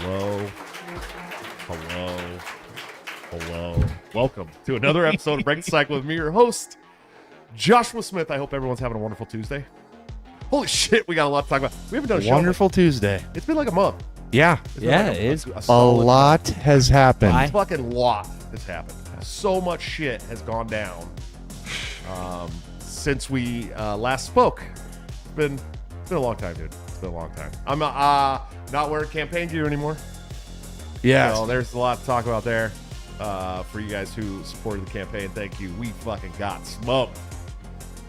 Hello. Hello. Hello. Welcome to another episode of Break the Cycle with me, your host, Joshua Smith. I hope everyone's having a wonderful Tuesday. Holy shit, we got a lot to talk about. We haven't done a show. Wonderful Tuesday. It's been like a month. Yeah. It is. A lot has happened. A fucking lot has happened. So much shit has gone down since we last spoke. It's been a long time, dude. It's been a long time. I'm not wearing campaign gear anymore. Yeah. So there's a lot to talk about there. For you guys who supported the campaign, thank you. We fucking got smoked.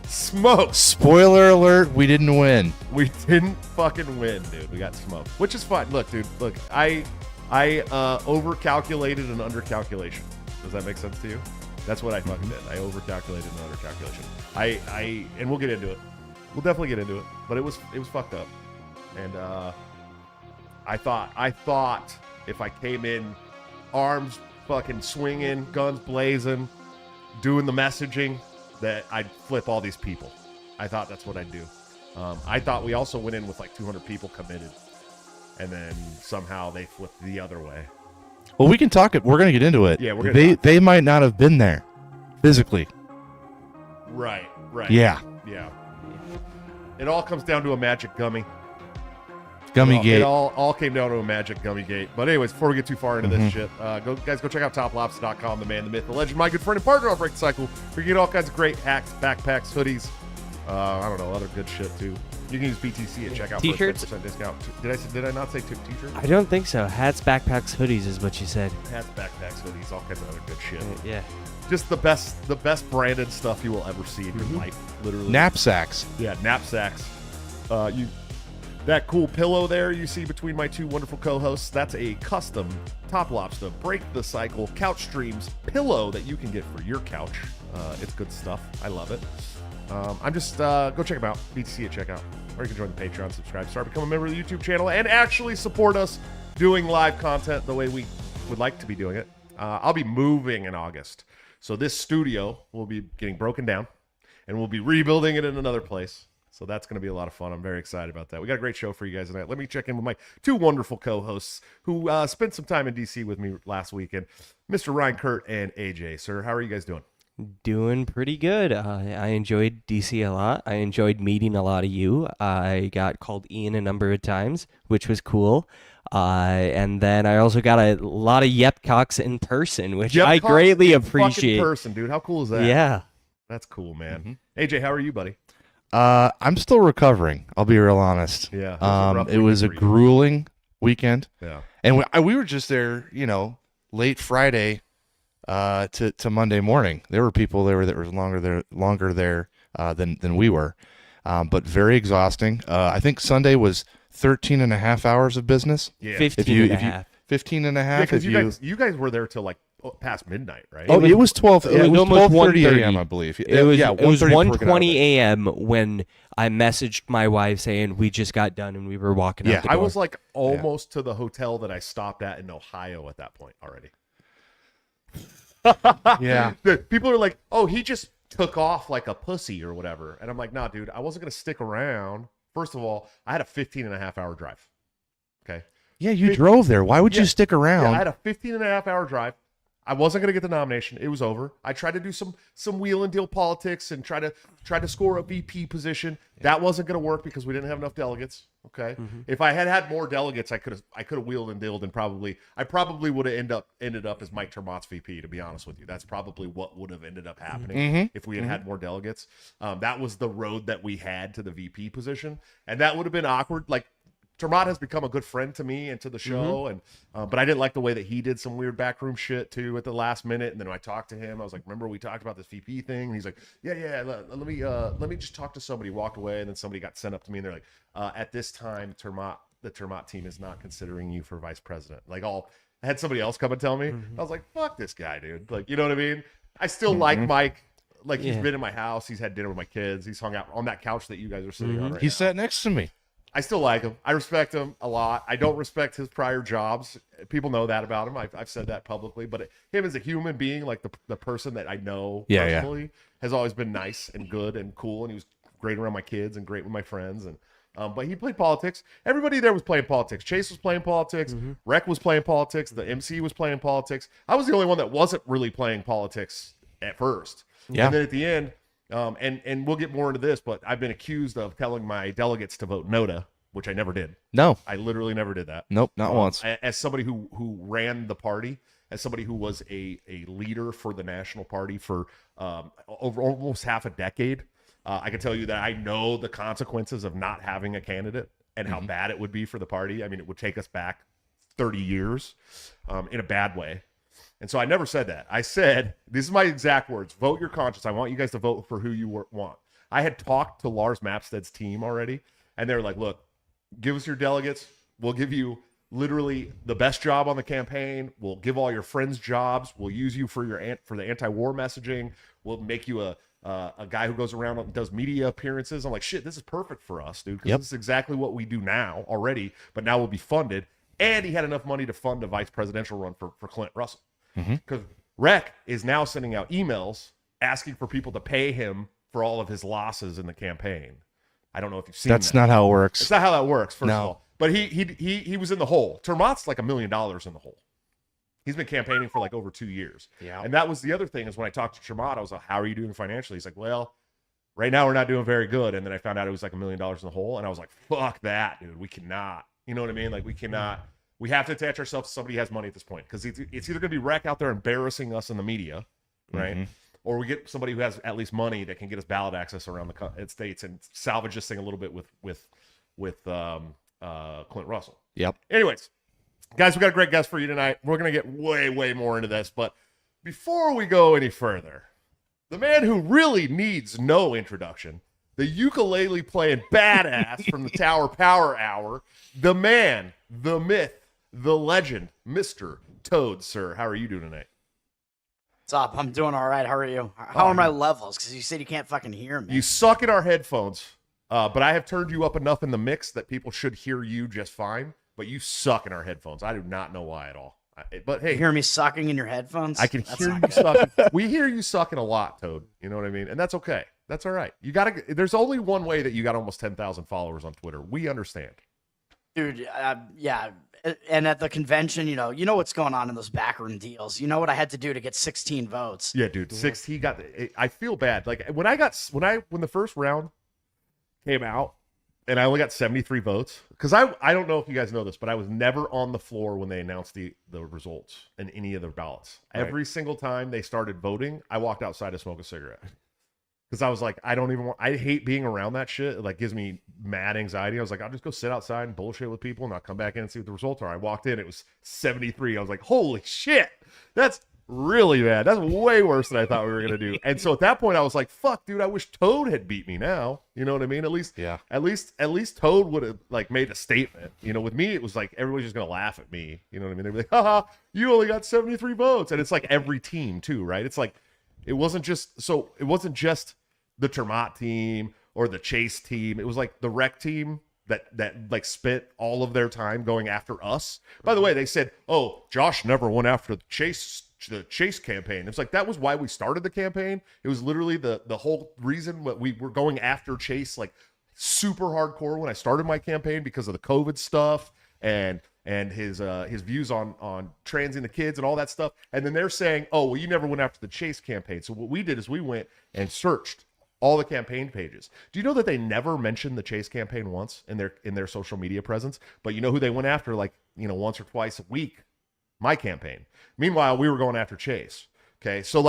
Smoked. Spoiler alert, we didn't win. We didn't fucking win, dude. We got smoked, which is fine. Look, dude. Look, I overcalculated an undercalculation. Does that make sense to you? That's what I fucking did. I overcalculated an undercalculation. And we'll get into it. We'll definitely get into it. But it was fucked up. And I thought if I came in arms fucking swinging, guns blazing, doing the messaging, that I'd flip all these people. I thought that's what I'd do. I thought we also went in with like 200 people committed, and then somehow they flipped the other way. Well, we can talk it. We're going to get into it. Yeah, we're going to. They might not have been there physically. Right. Yeah. It all comes down to a magic gummy. Gummy gate. It all came down to a magic gummy gate. But anyways, before we get too far into this shit, go check out toplobster.com, the man, the myth, the legend, my good friend and partner on Break the Cycle. We get all kinds of great hacks, backpacks, hoodies, I don't know, other good shit too. You can use BTC at checkout. T-shirts? For a 10% discount. Did I not say t-shirts? I don't think so. Hats, backpacks, hoodies is what you said. Hats, backpacks, hoodies, all kinds of other good shit. Yeah. Just the best branded stuff you will ever see in your life, literally. Knapsacks. Yeah, knapsacks. That cool pillow there you see between my two wonderful co-hosts, that's a custom Top Lobster Break the Cycle Couch Streams pillow that you can get for your couch. It's good stuff. I love it. I'm just, go check them out. BTC at checkout. Or you can join the Patreon, subscribe, start, become a member of the YouTube channel, and actually support us doing live content the way we would like to be doing it. I'll be moving in August. So this studio will be getting broken down, and we'll be rebuilding it in another place. So that's going to be a lot of fun. I'm very excited about that. We got a great show for you guys tonight. Let me check in with my two wonderful co-hosts who spent some time in D.C. with me last weekend, Mr. Ryan Kurt and AJ. Sir, how are you guys doing? Doing pretty good. I enjoyed DC a lot. I enjoyed meeting a lot of you. I got called Ian a number of times, which was cool. And then I also got a lot of Yepcocks in person, which I greatly appreciate. In person, dude. How cool is that? Yeah. That's cool, man. AJ, how are you, buddy? I'm still recovering. I'll be real honest. Yeah. It was a grueling weekend. Yeah. And we were just there, late Friday to Monday morning. There were people there that were longer there than we were, but very exhausting. I think Sunday was 13 and a half hours of business. Yeah. 15 and a half. 15 and a half. Yeah, you guys were there till like past midnight, right? Oh, it was 12. It was almost 12:30 a.m. I believe. It was 1:20 a.m. when I messaged my wife saying we just got done and we were walking out the door. I was like almost to the hotel that I stopped at in Ohio at that point already. Yeah. People are like, oh, he just took off like a pussy or whatever. And I'm like, nah, dude, I wasn't going to stick around. First of all, I had a 15 and a half hour drive. Okay. Yeah, you drove there. Why would you stick around? Yeah, I had a 15 and a half hour drive. I wasn't going to get the nomination. It was over. I tried to do some wheel and deal politics and try to score a VP position. That wasn't going to work because we didn't have enough delegates. Okay. If I had more delegates, I could have wheeled and dealed and I probably would have ended up as Mike Termott's VP, to be honest with you. That's probably what would have ended up happening if we had more delegates. That was the road that we had to the VP position. And that would have been awkward. Like, Termott has become a good friend to me and to the show, and but I didn't like the way that he did some weird backroom shit too at the last minute. And then when I talked to him, I was like, "Remember we talked about this VP thing?" And he's like, "Yeah. Let me just talk to somebody." Walked away, and then somebody got sent up to me, and they're like, "At this time, the Termott team is not considering you for vice president." Like, I had somebody else come and tell me. I was like, "Fuck this guy, dude." Like, you know what I mean? I still like Mike. Like, he's been in my house. He's had dinner with my kids. He's hung out on that couch that you guys are sitting on right He now. sat next to me. I still like him. I respect him a lot. I don't respect his prior jobs. People know that about him. I've said that publicly. But him as a human being, like the person that I know personally, has always been nice and good and cool. And he was great around my kids and great with my friends. And But he played politics. Everybody there was playing politics. Chase was playing politics. Rec was playing politics. The MC was playing politics. I was the only one that wasn't really playing politics at first. Yeah. And then at the end, and we'll get more into this, but I've been accused of telling my delegates to vote NOTA, which I never did. No. I literally never did that. Nope, not once. As somebody who ran the party, as somebody who was a leader for the national party for over almost half a decade, I can tell you that I know the consequences of not having a candidate and how bad it would be for the party. I mean, it would take us back 30 years in a bad way. And so I never said that. I said, this is my exact words, vote your conscience. I want you guys to vote for who you want. I had talked to Lars Mapstead's team already, and they were like, look, give us your delegates. We'll give you literally the best job on the campaign. We'll give all your friends jobs. We'll use you for the anti-war messaging. We'll make you a guy who goes around and does media appearances. I'm like, shit, this is perfect for us, dude, because this is exactly what we do now already, but now we'll be funded. And he had enough money to fund a vice presidential run for Clint Russell. Because Rec is now sending out emails asking for people to pay him for all of his losses in the campaign. I don't know if you've seen That's that. not how it works. It's not how that works, first No. of all. But he was in the hole. Termont's like $1 million in the hole. He's been campaigning for like over 2 years. Yeah. And that was the other thing is when I talked to Tremont, I was like, how are you doing financially? He's like, well, right now we're not doing very good. And then I found out it was like $1 million in the hole. And I was like, fuck that, dude. We cannot. You know what I mean? Like we cannot. We have to attach ourselves to somebody who has money at this point. Because it's either going to be Rec out there embarrassing us in the media, right? Or we get somebody who has at least money that can get us ballot access around the states and salvage this thing a little bit with Clint Russell. Yep. Anyways, guys, we got a great guest for you tonight. We're going to get way more into this. But before we go any further, the man who really needs no introduction, the ukulele playing badass from the Tower Power Hour, the man, the myth, the legend, Mr. Toad, sir. How are you doing tonight? What's up? I'm doing all right. How are you? How are my levels? Because you said you can't fucking hear me. You suck in our headphones, but I have turned you up enough in the mix that people should hear you just fine. But you suck in our headphones. I do not know why at all. But hey, You hear me sucking in your headphones? I can That's hear not you good. sucking. We hear you sucking a lot, Toad. You know what I mean? And that's okay. That's all right. You gotta. There's only one way that you got almost 10,000 followers on Twitter. We understand. Dude, yeah. And at the convention, you know what's going on in those backroom deals. You know what I had to do to get 16 votes. Yeah, dude. He got. I feel bad. Like when the first round came out, and I only got 73 votes. Because I don't know if you guys know this, but I was never on the floor when they announced the results in any of the ballots. Right. Every single time they started voting, I walked outside to smoke a cigarette. Because I was like, I hate being around that shit. It like gives me mad anxiety. I was like, I'll just go sit outside and bullshit with people and I'll come back in and see what the results are. I walked in, it was 73. I was like, holy shit, that's really bad. That's way worse than I thought we were going to do. And so at that point I was like, fuck, dude, I wish Toad had beat me now. You know what I mean? At least Toad would have like made a statement. You know, with me, it was like, everybody's just going to laugh at me. You know what I mean? They'd be like, haha, you only got 73 votes. And it's like every team too, right? It's like, it wasn't just the Termont team or the Chase team. It was like the Rec team that like spent all of their time going after us. By the way, they said, oh, Josh never went after the Chase campaign. It's like, that was why we started the campaign. It was literally the whole reason what we were going after Chase, like super hardcore when I started my campaign because of the COVID stuff and his views on transing the kids and all that stuff. And then they're saying, oh, well, you never went after the Chase campaign. So what we did is we went and searched all the campaign pages. Do you know that they never mentioned the Chase campaign once in their social media presence? But you know who they went after like, once or twice a week? My campaign. Meanwhile, we were going after Chase. Okay. So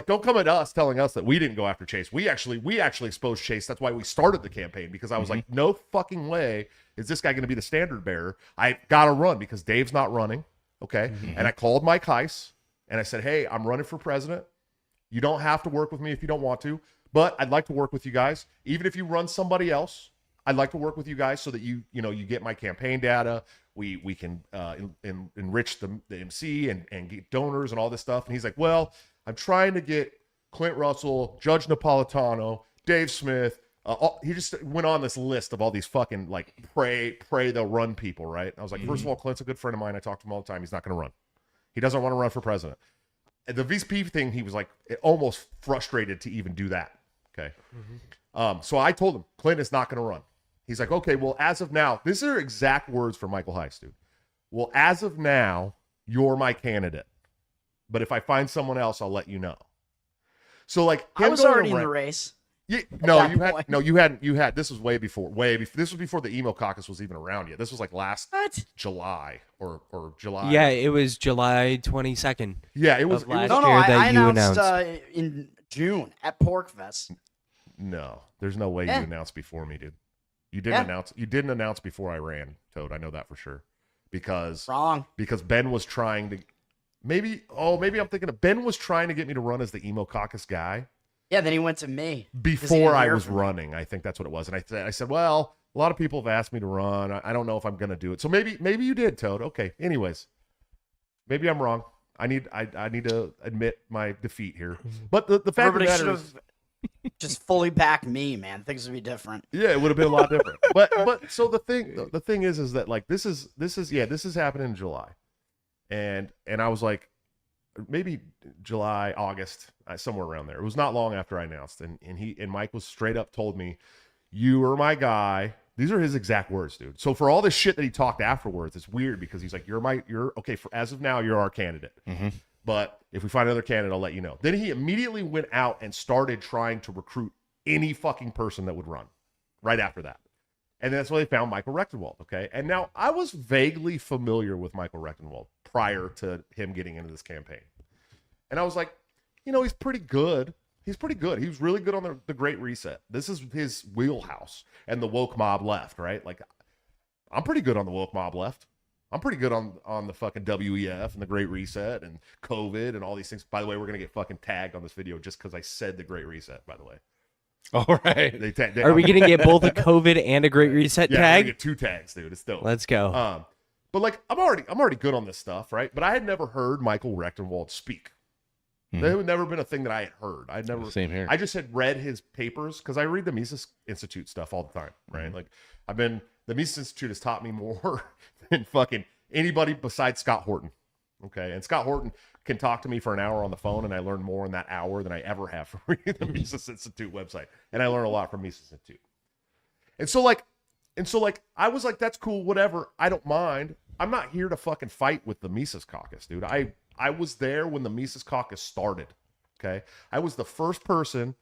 don't come at us telling us that we didn't go after Chase. We actually exposed Chase. That's why we started the campaign, because I was like, no fucking way is this guy going to be the standard bearer. I got to run because Dave's not running. Okay. And I called Mike Heiss and I said, hey, I'm running for president. You don't have to work with me if you don't want to. But I'd like to work with you guys. Even if you run somebody else, I'd like to work with you guys so that you get my campaign data. We can enrich the MC and get donors and all this stuff. And he's like, well, I'm trying to get Clint Russell, Judge Napolitano, Dave Smith. He just went on this list of all these fucking like pray they'll run people, right? I was like, first of all, Clint's a good friend of mine. I talk to him all the time. He's not going to run. He doesn't want to run for president. The VP thing, he was like almost frustrated to even do that. Okay. So I told him Clint is not going to run. He's like, okay, well, as of now, these are exact words from Michael Heiss, dude. Well, as of now, you're my candidate. But if I find someone else, I'll let you know. So like, I was already in the race. Yeah, that you hadn't. This was way before. This was before the emo caucus was even around yet. This was like last July or July. Yeah, it was July 22nd. Yeah, it was. Of last It was year that I you announced in June at Porkfest. no, there's no way you announced before me, dude. You didn't announce. You didn't announce before I ran, Toad. I know that for sure. Because Ben was trying to. Maybe I'm thinking of Ben was trying to get me to run as the emo caucus guy. Yeah, then he went to me before I was running. I think that's what it was. And I said, well, a lot of people have asked me to run. I don't know if I'm going to do it. So maybe you did, Toad. Okay. Anyways, maybe I'm wrong. I need to admit my defeat here. But the fact of the matter is, just fully back me, man. Things would be different. yeah, it would have been a lot different. But so the thing is that like this is happening in July, and I was like, maybe July, August, somewhere around there. It was not long after I announced, and Mike was straight up told me, "You are my guy." These are his exact words, dude. So for all this shit that he talked afterwards, it's weird because he's like, "You're okay for as of now, you're our candidate. Mm-hmm. But if we find another candidate, I'll let you know." Then he immediately went out and started trying to recruit any fucking person that would run. Right after that, and that's why they found Michael Rectenwald. Okay, and now I was vaguely familiar with Michael Rectenwald prior to him getting into this campaign. And I was like, he's pretty good. He's pretty good. He was really good on the Great Reset. This is his wheelhouse and the woke mob left, right? Like, I'm pretty good on the woke mob left. I'm pretty good on the fucking WEF and the Great Reset and COVID and all these things. By the way, we're going to get fucking tagged on this video just because I said the Great Reset, by the way. All right. Are we going to get both a COVID and a Great Reset yeah, tag? Yeah, get 2 tags, dude. It's dope. Let's go. But like, I'm already good on this stuff, right? But I had never heard Michael Rectenwald speak. That had never been a thing that I had heard. I'd never. Same here. I just had read his papers because I read the Mises Institute stuff all the time, right? Like, the Mises Institute has taught me more than fucking anybody besides Scott Horton. Okay, and Scott Horton can talk to me for an hour on the phone, and I learn more in that hour than I ever have from reading the Mises Institute website, and I learn a lot from Mises Institute. And so like, I was like, that's cool, whatever. I don't mind. I'm not here to fucking fight with the Mises Caucus, dude. I was there when the Mises Caucus started, okay? I was the first person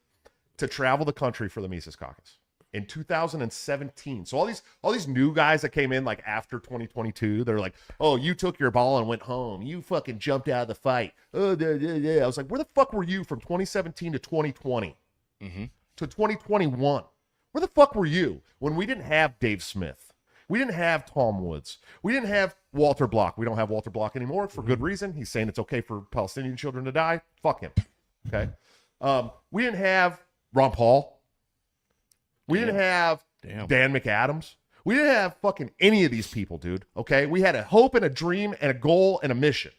to travel the country for the Mises Caucus in 2017. So all these new guys that came in like after 2022, they're like, "Oh, you took your ball and went home. You fucking jumped out of the fight." Oh, yeah. I was like, "Where the fuck were you from 2017 to 2020 to 2021? Where the fuck were you when we didn't have Dave Smith? We didn't have Tom Woods. We didn't have Walter Block. We don't have Walter Block anymore for good reason. He's saying it's okay for Palestinian children to die. Fuck him. Okay. We didn't have Ron Paul. We didn't have Dan McAdams. We didn't have fucking any of these people, dude. Okay. We had a hope and a dream and a goal and a mission.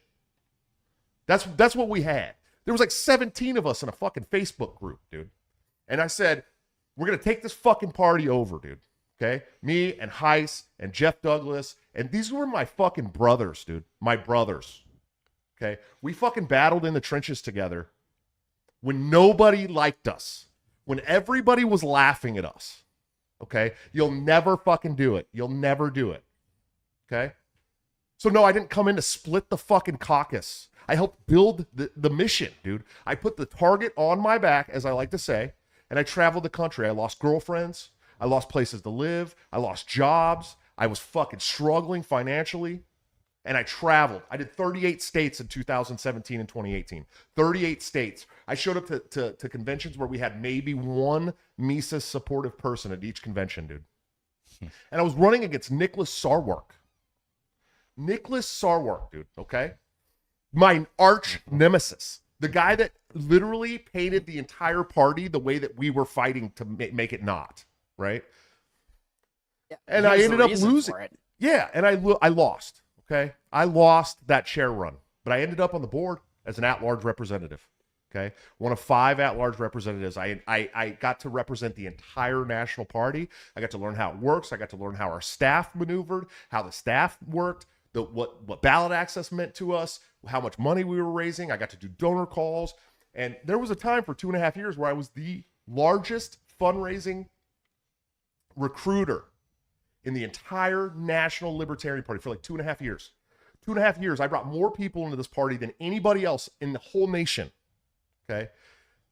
That's what we had. There was like 17 of us in a fucking Facebook group, dude. And I said, we're going to take this fucking party over, dude. Okay, me and Heiss and Jeff Douglas, and these were my fucking brothers, dude. My brothers. Okay, we fucking battled in the trenches together when nobody liked us, when everybody was laughing at us. Okay, you'll never fucking do it. You'll never do it. Okay, so no, I didn't come in to split the fucking caucus. I helped build the mission, dude. I put the target on my back, as I like to say, and I traveled the country. I lost girlfriends. I lost places to live. I lost jobs. I was fucking struggling financially. And I traveled. I did 38 states in 2017 and 2018. 38 states. I showed up to conventions where we had maybe one Mises supportive person at each convention, dude. And I was running against Nicholas Sarwark. Nicholas Sarwark, dude, okay? My arch nemesis. The guy that literally painted the entire party the way that we were fighting to make it not. Right. Yeah, and I ended up losing. Yeah. And I lost. Okay. I lost that chair run, but I ended up on the board as an at-large representative. Okay. One of 5 at-large representatives. I got to represent the entire national party. I got to learn how it works. I got to learn how our staff maneuvered, how the staff worked, what ballot access meant to us, how much money we were raising. I got to do donor calls. And there was a time for 2.5 years where I was the largest fundraising recruiter in the entire National Libertarian Party for like 2.5 years. 2.5 years, I brought more people into this party than anybody else in the whole nation. Okay,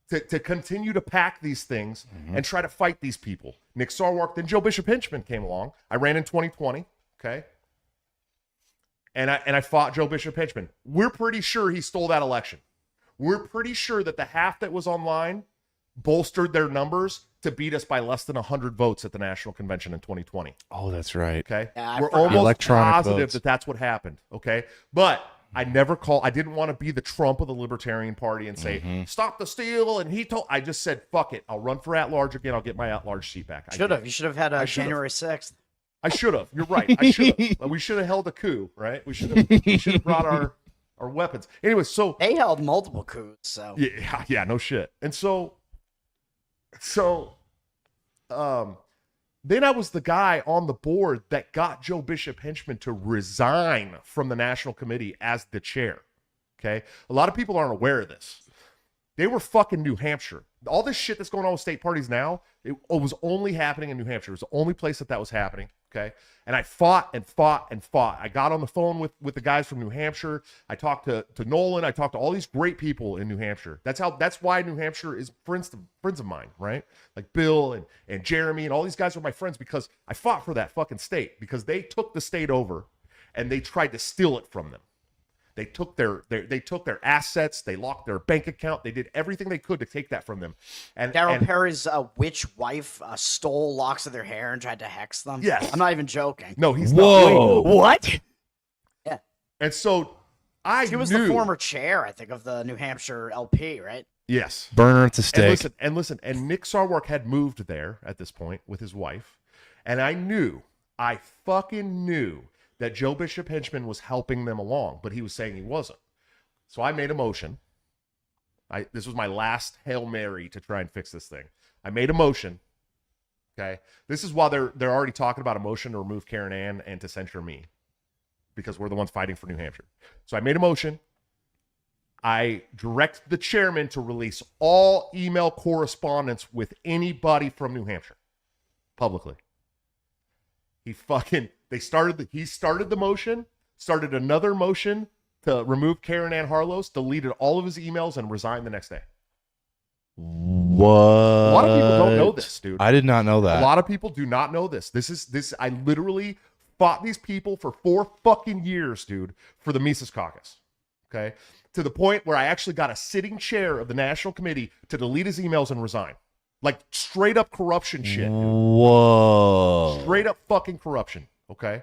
to continue to pack these things and try to fight these people. Nick Sarwark, then Joe Bishop Henchman came along. I ran in 2020. Okay, and I fought Joe Bishop Henchman. We're pretty sure he stole that election. We're pretty sure that the half that was online bolstered their numbers to beat us by less than 100 votes at the national convention in 2020. Oh, that's right. Okay, Yeah, we're forgot. almost Electronic positive votes. that that's what happened. Okay, but I didn't want to be the Trump of the Libertarian Party and say stop the steal. And I just said fuck it. I'll run for at-large again. I'll get my at-large seat back. You should have had a should've. January 6th. I should have. You're right. I should have. We should have held a coup, right? We should have brought our weapons. Anyway, so They held multiple coups, so yeah, no shit. And so then I was the guy on the board that got Joe Bishop Henchman to resign from the national committee as the chair. Okay, a lot of people aren't aware of this. They were fucking New Hampshire. All this shit that's going on with state parties now, it was only happening in New Hampshire. It was the only place that was happening. Okay. And I fought and fought and fought. I got on the phone with the guys from New Hampshire. I talked to Nolan. I talked to all these great people in New Hampshire. That's why New Hampshire is friends of mine, right? Like Bill and Jeremy and all these guys are my friends because I fought for that fucking state because they took the state over and they tried to steal it from them. They took their assets. They locked their bank account. They did everything they could to take that from them. And Daryl Perry's witch wife stole locks of their hair and tried to hex them. Yes. I'm not even joking. no, he's Whoa. not. What? Yeah. And so He was the former chair, I think, of the New Hampshire LP, right? Yes. Burner at the stake. And listen, and Nick Sarwark had moved there at this point with his wife. And I fucking knew that Joe Bishop Henchman was helping them along, but he was saying he wasn't. So I made a motion. This was my last Hail Mary to try and fix this thing. I made a motion. Okay. This is while they're already talking about a motion to remove Karen Ann and to censure me because we're the ones fighting for New Hampshire. So I made a motion. I directed the chairman to release all email correspondence with anybody from New Hampshire publicly. He started the motion, started another motion to remove Karen Ann Harlos, deleted all of his emails, and resigned the next day. What? A lot of people don't know this, dude. I did not know that. A lot of people do not know this. I literally fought these people for 4 fucking years, dude, for the Mises Caucus. Okay? To the point where I actually got a sitting chair of the national committee to delete his emails and resign. Like straight up corruption shit, dude. Whoa. Straight up fucking corruption. Okay.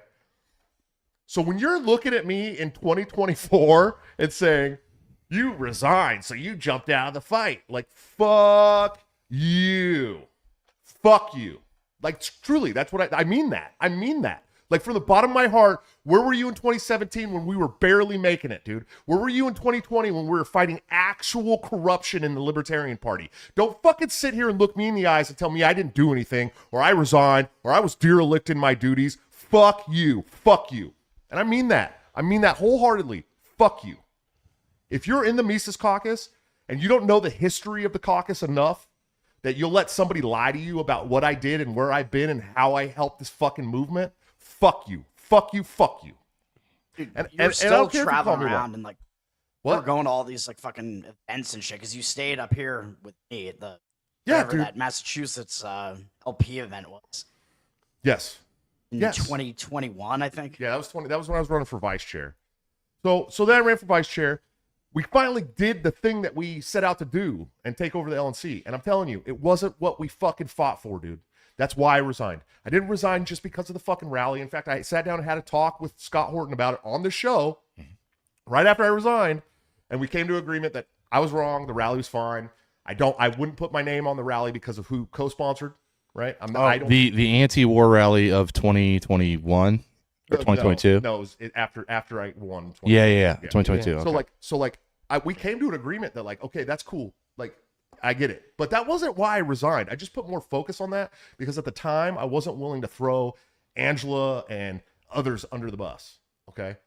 So when you're looking at me in 2024 and saying, you resigned, so you jumped out of the fight. Like, fuck you. Fuck you. Like, truly, that's what I mean that. I mean that. Like, from the bottom of my heart, where were you in 2017 when we were barely making it, dude? Where were you in 2020 when we were fighting actual corruption in the Libertarian Party? Don't fucking sit here and look me in the eyes and tell me I didn't do anything, or I resigned, or I was derelict in my duties. Fuck you. Fuck you. And I mean that. I mean that wholeheartedly. Fuck you. If you're in the Mises Caucus and you don't know the history of the caucus enough that you'll let somebody lie to you about what I did and where I've been and how I helped this fucking movement, fuck you. Fuck you. Fuck you. Dude, And- you're and I still don't care if you call traveling me around what. and like What? we're going to all these like fucking events and shit because you stayed up here with me at the Yeah, whatever dude. that Massachusetts LP event was Yes. in Yes. 2021, I think. Yeah, that was when I was running for vice chair. So then I ran for vice chair. We finally did the thing that we set out to do and take over the LNC. And I'm telling you, it wasn't what we fucking fought for, dude. That's why I resigned. I didn't resign just because of the fucking rally. In fact, I sat down and had a talk with Scott Horton about it on the show right after I resigned. And we came to agreement that I was wrong. The rally was fine. I wouldn't put my name on the rally because of who co-sponsored, right? I don't The anti-war rally of 2021 or 2022. No, it was after I won. Yeah. 2022. Yeah. Okay. So we came to an agreement that like, okay, that's cool. Like, I get it. But that wasn't why I resigned. I just put more focus on that because at the time I wasn't willing to throw Angela and others under the bus. Okay.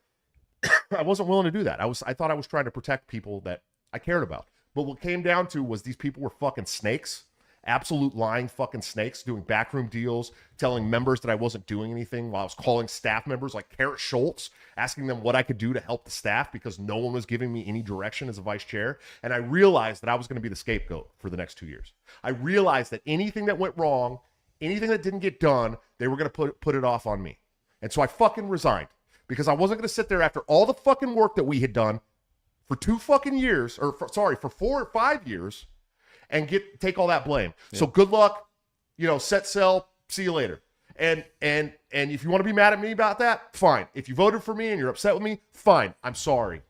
I wasn't willing to do that. I thought I was trying to protect people that I cared about. But what came down to was these people were fucking snakes absolute lying fucking snakes, doing backroom deals, telling members that I wasn't doing anything while I was calling staff members like Kara Schultz, asking them what I could do to help the staff because no one was giving me any direction as a vice chair. And I realized that I was going to be the scapegoat for the next 2 years. I realized that anything that went wrong, anything that didn't get done, they were going to put it off on me. And so I fucking resigned because I wasn't going to sit there after all the fucking work that we had done for 2 fucking years, or for 4 or 5 years, and take all that blame. Yeah. So good luck, set sail, see you later. And if you want to be mad at me about that, fine. If you voted for me and you're upset with me, fine. I'm sorry.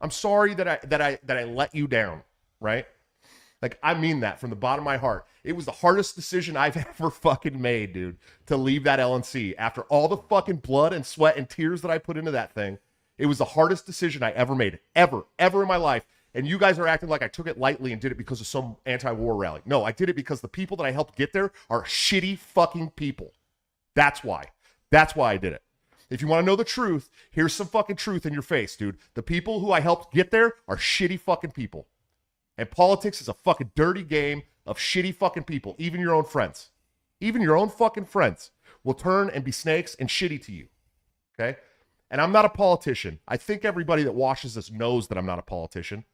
I'm sorry that I let you down, right? Like, I mean that from the bottom of my heart. It was the hardest decision I've ever fucking made, dude, to leave that LNC. After all the fucking blood and sweat and tears that I put into that thing, it was the hardest decision I ever made, ever in my life. And you guys are acting like I took it lightly and did it because of some anti-war rally. No, I did it because the people that I helped get there are shitty fucking people. That's why. That's why I did it. If you want to know the truth, here's some fucking truth in your face, dude. The people who I helped get there are shitty fucking people. And politics is a fucking dirty game of shitty fucking people. Even your own friends. Even your own fucking friends will turn and be snakes and shitty to you. Okay? And I'm not a politician. I think everybody that watches this knows that I'm not a politician.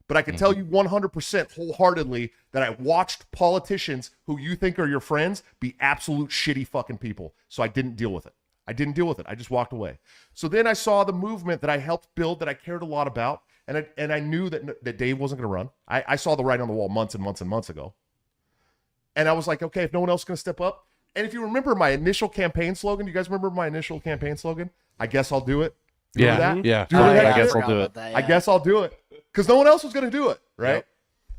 But I can tell you 100% wholeheartedly that I watched politicians who you think are your friends be absolute shitty fucking people. So I didn't deal with it. I just walked away. So then I saw the movement that I helped build that I cared a lot about. And I knew that Dave wasn't going to run. I saw the writing on the wall months and months and months ago. And I was like, okay, if no one else is going to step up. And if you remember my initial campaign slogan, do you guys remember my initial campaign slogan? I guess I'll do it. Yeah. Do you remember that? I guess I'll do it. I guess I'll do it. Because no one else was going to do it, right? Yep.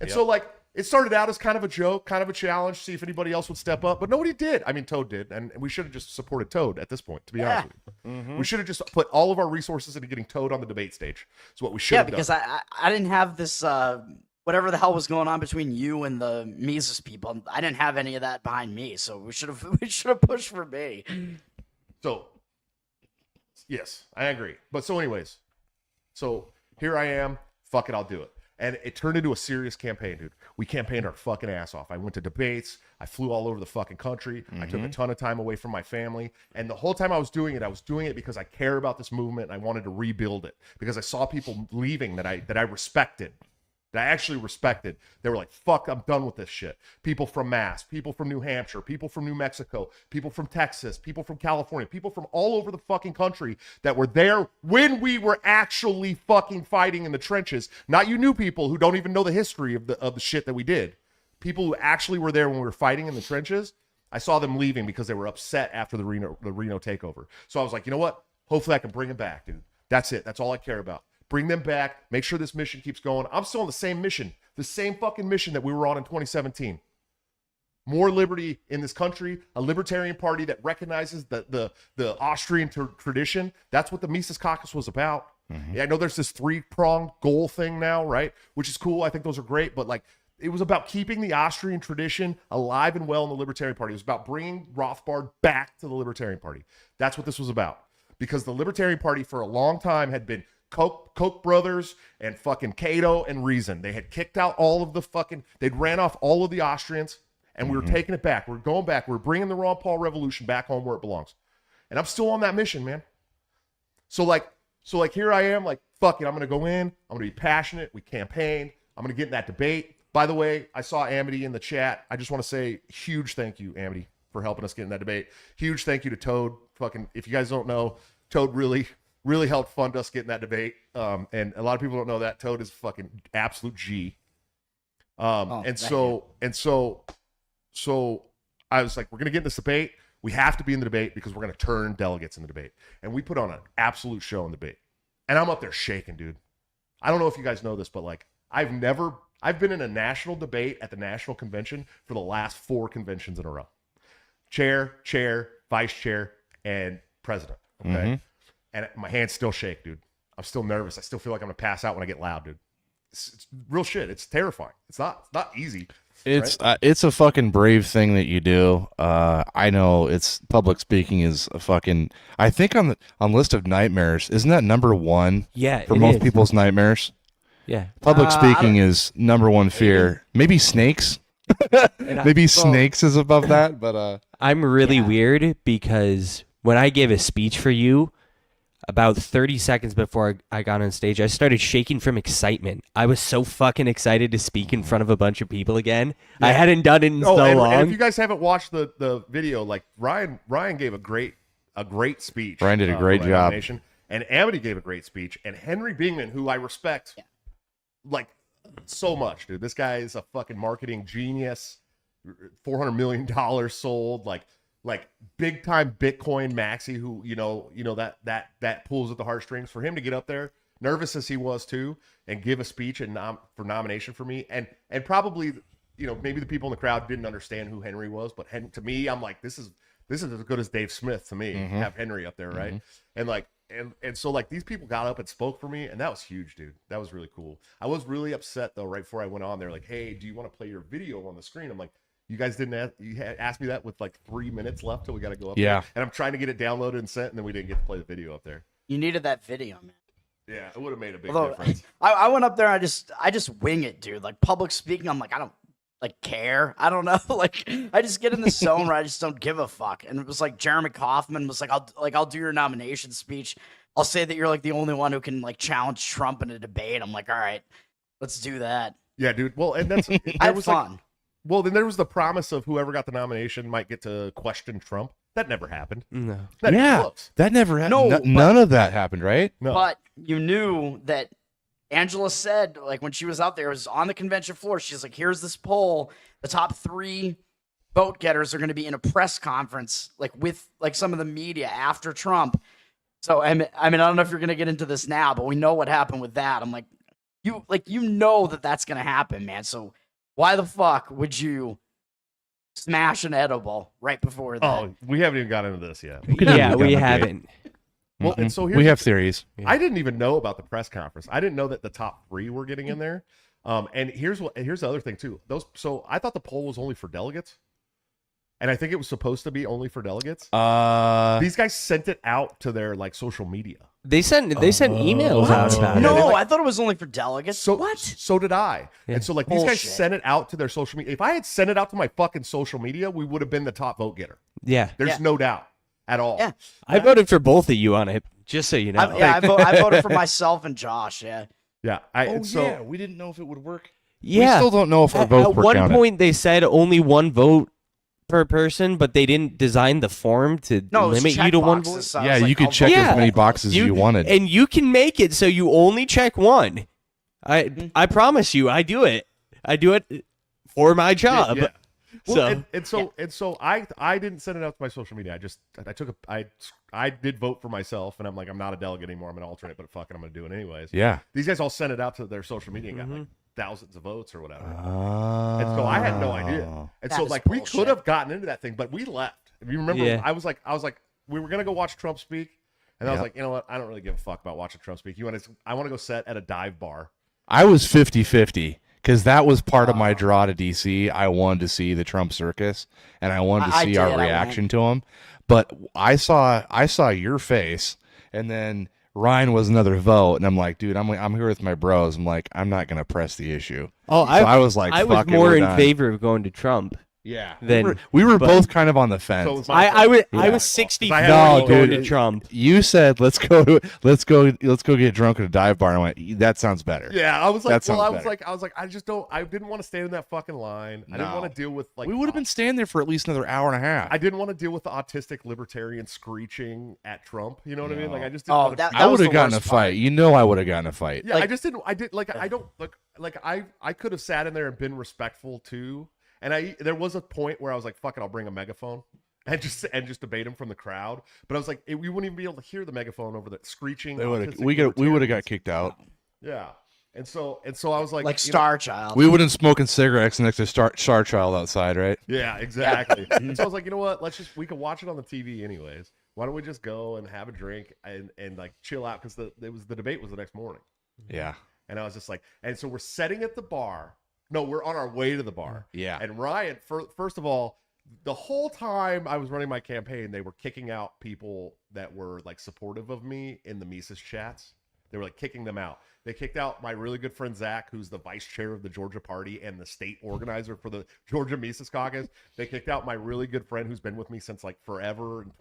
And so, like, it started out as kind of a joke, kind of a challenge, see if anybody else would step up. But nobody did. I mean, Toad did. And we should have just supported Toad at this point, to be honest with you. Mm-hmm. We should have just put all of our resources into getting Toad on the debate stage. That's what we should have done. Yeah, because I didn't have this, whatever the hell was going on between you and the Mises people. I didn't have any of that behind me. So we should have pushed for me. So, yes, I agree. But so anyways, so here I am. Fuck it, I'll do it. And it turned into a serious campaign, dude. We campaigned our fucking ass off. I went to debates. I flew all over the fucking country. I took a ton of time away from my family. And the whole time I was doing it because I care about this movement and I wanted to rebuild it. Because I saw people leaving that I respected. That I actually respected. They were like, fuck, I'm done with this shit. People from Mass, people from New Hampshire, people from New Mexico, people from Texas, people from California, people from all over the fucking country that were there when we were actually fucking fighting in the trenches. Not you new people who don't even know the history of the shit that we did. People who actually were there when we were fighting in the trenches. I saw them leaving because they were upset after the Reno takeover. So I was like, you know what? Hopefully I can bring them back, dude. That's it. That's all I care about. Bring them back. Make sure this mission keeps going. I'm still on the same mission. The same fucking mission that we were on in 2017. More liberty in this country. A libertarian party that recognizes the Austrian tradition. That's what the Mises caucus was about. Mm-hmm. Yeah, I know there's this 3-pronged goal thing now, right? Which is cool. I think those are great. But like, it was about keeping the Austrian tradition alive and well in the Libertarian Party. It was about bringing Rothbard back to the Libertarian Party. That's what this was about. Because the Libertarian Party for a long time had been Koch brothers and fucking Cato and Reason. They had kicked out all of the fucking, they'd ran off all of the Austrians, and we were taking it back. We're going back. We're bringing the Ron Paul revolution back home where it belongs. And I'm still on that mission, man. So like here I am, like, fuck it. I'm going to go in. I'm going to be passionate. We campaigned. I'm going to get in that debate. By the way, I saw Amity in the chat. I just want to say huge thank you, Amity, for helping us get in that debate. Huge thank you to Toad. Fucking, if you guys don't know, Toad really helped fund us getting that debate. And a lot of people don't know that. Toad is fucking absolute G. So I was like, we're going to get in this debate. We have to be in the debate because we're going to turn delegates in the debate. And we put on an absolute show in the debate. And I'm up there shaking, dude. I don't know if you guys know this, but like, I've been in a national debate at the national convention for the last 4 conventions in a row. Chair, vice chair, and president. Okay. Mm-hmm. And my hands still shake, dude. I'm still nervous. I still feel like I'm gonna pass out when I get loud, dude. It's real shit. It's terrifying. It's not easy. It's right? It's a fucking brave thing that you do. I know it's public speaking is a fucking. I think on list of nightmares, isn't that number 1? Yeah, for most people's nightmares. Yeah, public speaking is number 1 fear. Maybe snakes. Maybe snakes is above that, but I'm really Yeah. weird because when I gave a speech for you, about 30 seconds before I got on stage, I started shaking from excitement. I was so fucking excited to speak in front of a bunch of people again. I Yeah. hadn't done it in so and long. if you guys haven't watched the video, like Ryan gave a great speech. Ryan did a great for job. nomination, and Amity gave a great speech, and Henry Bingman, who I respect, like so much, dude. This guy is a fucking marketing genius. $400 million sold, like big time Bitcoin maxi, who you know that pulls at the heartstrings. For him to get up there, nervous as he was too, and give a speech and for nomination for me, and probably maybe the people in the crowd didn't understand who Henry was, but to me, I'm like, this is as good as Dave Smith to me. Have Henry up there, right? And like and so like these people got up and spoke for me, and that was huge, dude. That was really cool. I was really upset though. Right before I went on, they're like, "Hey, do you want to play your video on the screen?" I'm like, you guys didn't ask, asked me that with like 3 minutes left till we got to go up there. And I'm trying to get it downloaded and sent, and then we didn't get to play the video up there. You needed that video, man. Yeah, it would have made a big Although, difference. I went up there, I just wing it, dude. Like public speaking, I'm like, I don't like care. I don't know. Like I just get in the zone where I just don't give a fuck. And it was like Jeremy Kaufman was like, I'll do your nomination speech. I'll say that you're like the only one who can like challenge Trump in a debate. I'm like, all right, let's do that. Yeah, dude. Well, and that's I had fun. Well, then there was the promise of whoever got the nomination might get to question Trump. That never happened. No. Not even close. that never happened. No, None of that happened, right? No. But you knew that Angela said, like when she was out there, it was on the convention floor. She's like, here's this poll. The top 3 vote getters are going to be in a press conference, like with like some of the media after Trump. So, I mean, I don't know if you're going to get into this now, but we know what happened with that. I'm like, you know that that's going to happen, man. So why the fuck would you smash an edible right before that? Oh, we haven't even got into this yet. Yeah, we haven't. Well, and so we have theories. I didn't even know about the press conference. I didn't know that the top 3 were getting in there. And here's the other thing too. So I thought the poll was only for delegates, and I think it was supposed to be only for delegates. These guys sent it out to their like social media. They sent emails out about it. No, I thought it was only for delegates. So what? So did I. Yeah. And so like these guys Bullshit. sent it out to their social media. If I had sent it out to my fucking social media, we would have been the top vote getter. Yeah. There's no doubt at all. Yeah. I voted for both of you on it, just so you know. I voted for myself and Josh. Yeah. Yeah. We didn't know if it would work. Yeah. We still don't know if our At votes were one counted. point, they said only 1 vote per person, but they didn't design the form to No, it was limit you to 1 checkboxes, vote. so I Yeah, was like, you could I'll check vote Yeah. as many boxes as you wanted. And you can make it so you only check 1. I promise you, I do it. I do it for my job. Yeah. Well, So- and so I didn't send it out to my social media. I did vote for myself, and I'm like, I'm not a delegate anymore. I'm an alternate, but fuck it, I'm gonna do it anyways. Yeah. These guys all sent it out to their social media and got Mm-hmm. like thousands of votes or whatever. And And so I had no idea. And That so is like we bullshit. could have gotten into that thing, but we left. If you remember, Yeah. I was like, we were gonna go watch Trump speak, and I was Yep. like, you know what? I don't really give a fuck about watching Trump speak. I want to go set at a dive bar. I was 50-50 because that was part of my draw to DC. I wanted to see the Trump circus, and I wanted to I see did, our I reaction to him. But I saw your face, and then Ryan was another vote, and I'm like, dude, I'm here with my bros. I'm like, I'm not gonna press the issue. Oh, So I was like, I was fuck it, more we're in done. favor of going to Trump. Yeah, Then- we were but- both kind of on the fence. So it was my fault. I was Yeah. 60 I had No, no, going dude. to Trump. You said let's go get drunk at a dive bar, and I went, that sounds better. Yeah, I was like, That sounds better. I was like, I didn't want to stand in that fucking line. I didn't No. want to deal with like. We would have been standing there for at least another hour and a half. I didn't want to deal with the autistic libertarian screeching at Trump. You know what I mean? Like I just didn't. Oh, want to, that I was would have the gotten a worst part. fight. You know, I would have gotten a fight. Yeah, Like- I just didn't. I did like I don't like I could have sat in there and been respectful too. And there was a point where I was like, "Fuck it, I'll bring a megaphone and just debate him from the crowd." But I was like, we wouldn't even be able to hear the megaphone over the screeching. We would have autistic got kicked out. Yeah, and so I was like, Like you know, Star Child. We wouldn't smoking cigarettes next to Star Child outside, right? Yeah, exactly. So I was like, you know what? We can watch it on the TV anyways. Why don't we just go and have a drink and like chill out because the debate was the next morning. Yeah. And I was just like, and so we're sitting at the bar. No, we're on our way to the bar. Yeah. And Ryan, first of all, the whole time I was running my campaign, they were kicking out people that were like supportive of me in the Mises chats. They were like kicking them out. They kicked out my really good friend Zach, who's the vice chair of the Georgia party and the state organizer for the Georgia Mises Caucus. They kicked out my really good friend who's been with me since like forever, and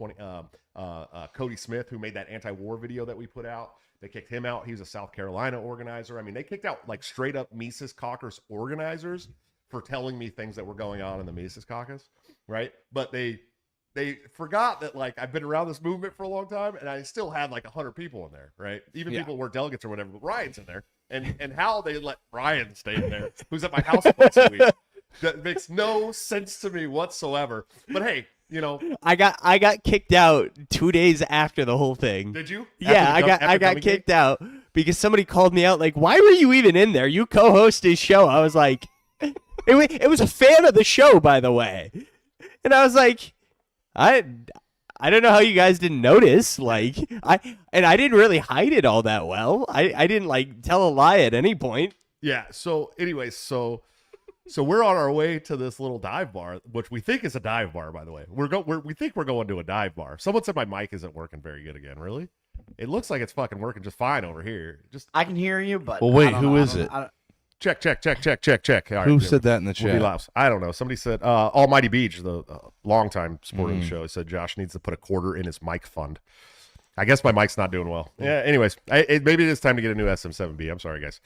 Cody Smith, who made that anti-war video that we put out. They kicked him out. He was a South Carolina organizer. I mean, they kicked out like straight up Mises Caucus organizers for telling me things that were going on in the Mises Caucus, right? But they forgot that like I've been around this movement for a long time, and I still had like 100 people in there, right? Even people who were delegates or whatever. But Ryan's in there, and how they let Ryan stay in there, who's at my house once a week, that makes no sense to me whatsoever. But hey, you know, I got kicked out 2 days after the whole thing. did you? Yeah, I got kicked out because somebody called me out like, "Why were you even in there? You co-host his show." I was like, it was a fan of the show, by the way, and I was like, I don't know how you guys didn't notice. Like I didn't really hide it all that well. I didn't like tell a lie at any point. Yeah. So, anyways, so we're on our way to this little dive bar, which we think is a dive bar, by the way. We think we're going to a dive bar. Someone said my mic isn't working very good again. Really? It looks like it's fucking working just fine over here. Just I can hear you, but Well, wait, I don't who know. is it? check. All right, Who yeah, said that in the we'll be chat? loud. I don't know. Somebody said Almighty Beach, the longtime supporter of the show, said Josh needs to put a quarter in his mic fund. I guess my mic's not doing well. Yeah. Anyways, maybe it is time to get a new SM7B. I'm sorry, guys.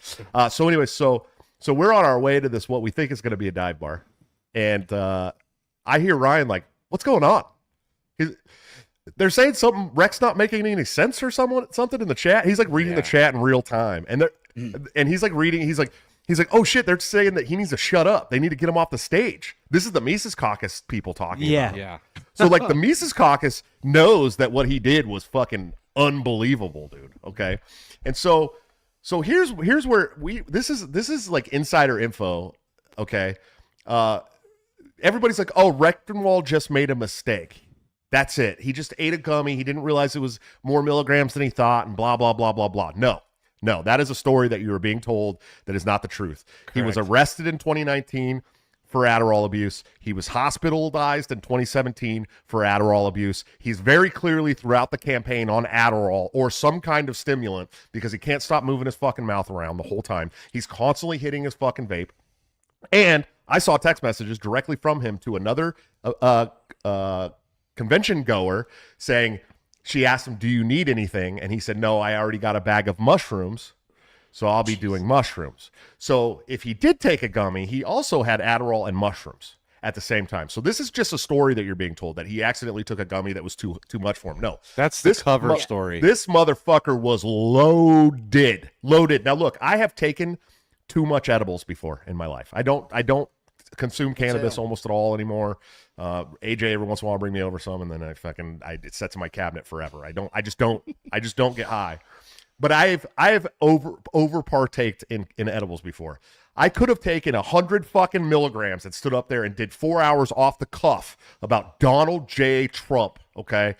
So anyways, so we're on our way to this what we think is going to be a dive bar, and I hear Ryan like, "What's going on?" They're saying something. Rex not making any sense or something in the chat. He's like reading the chat in real time, and he's like reading. He's like, "Oh shit!" They're saying that he needs to shut up. They need to get him off the stage. This is the Mises Caucus people talking. about. Yeah. So like the Mises Caucus knows that what he did was fucking unbelievable, dude. Okay, and so here's where this is like insider info. Okay, everybody's like, "Oh, Rectenwald just made a mistake. That's it. He just ate a gummy. He didn't realize it was more milligrams than he thought, and blah blah blah blah blah." No, that is a story that you are being told that is not the truth. Correct. He was arrested in 2019 for Adderall abuse. He was hospitalized in 2017 for Adderall abuse. He's very clearly throughout the campaign on Adderall or some kind of stimulant because he can't stop moving his fucking mouth around the whole time. He's constantly hitting his fucking vape. And I saw text messages directly from him to another convention goer saying, she asked him, "Do you need anything?" And he said, "No, I already got a bag of mushrooms, so I'll be doing mushrooms." So if he did take a gummy, he also had Adderall and mushrooms at the same time. So this is just a story that you're being told that he accidentally took a gummy that was too much for him. No, That's the cover story. This motherfucker was loaded. Now look, I have taken too much edibles before in my life. I don't consume cannabis almost at all anymore. AJ every once in a while bring me over some, and then it sets in my cabinet forever. I just don't get high. But I have over partaked in edibles before. I could have taken 100 fucking milligrams and stood up there and did 4 hours off the cuff about Donald J. Trump. Okay,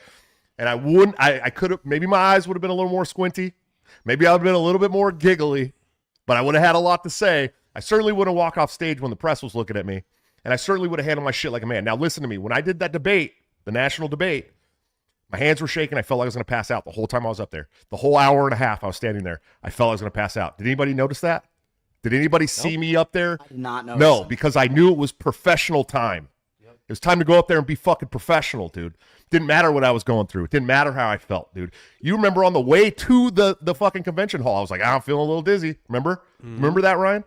and I could have, maybe my eyes would have been a little more squinty. Maybe I would have been a little bit more giggly, but I would have had a lot to say. I certainly wouldn't walk off stage when the press was looking at me, and I certainly would have handled my shit like a man. Now, listen to me. When I did that debate, the national debate, my hands were shaking. I felt like I was going to pass out the whole time I was up there. The whole hour and a half I was standing there, I felt I was going to pass out. Did anybody notice that? Did anybody see me up there? I did not notice. No, because I knew it was professional time. It was time to go up there and be fucking professional, dude. Didn't matter what I was going through. It didn't matter how I felt, dude. You remember on the way to the fucking convention hall, I was like, I'm feeling a little dizzy. Remember? Remember that, Ryan?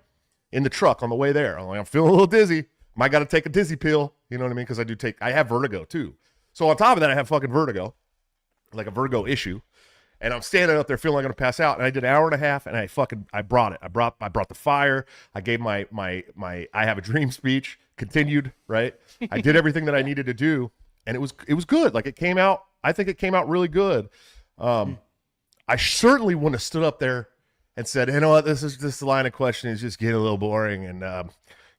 In the truck on the way there. I'm feeling a little dizzy. Might got to take a dizzy pill. You know what I mean? Because I have vertigo too. So on top of that, I have fucking vertigo, like a vertigo issue. And I'm standing up there feeling like I'm going to pass out. And I did an hour and a half, and I brought it. I brought the fire. I gave my I have a dream speech, continued, right? I did everything that I needed to do. And it was good. Like it came out, I think it came out really good. I certainly wouldn't have stood up there and said, "You know what, this line of questioning is just getting a little boring, and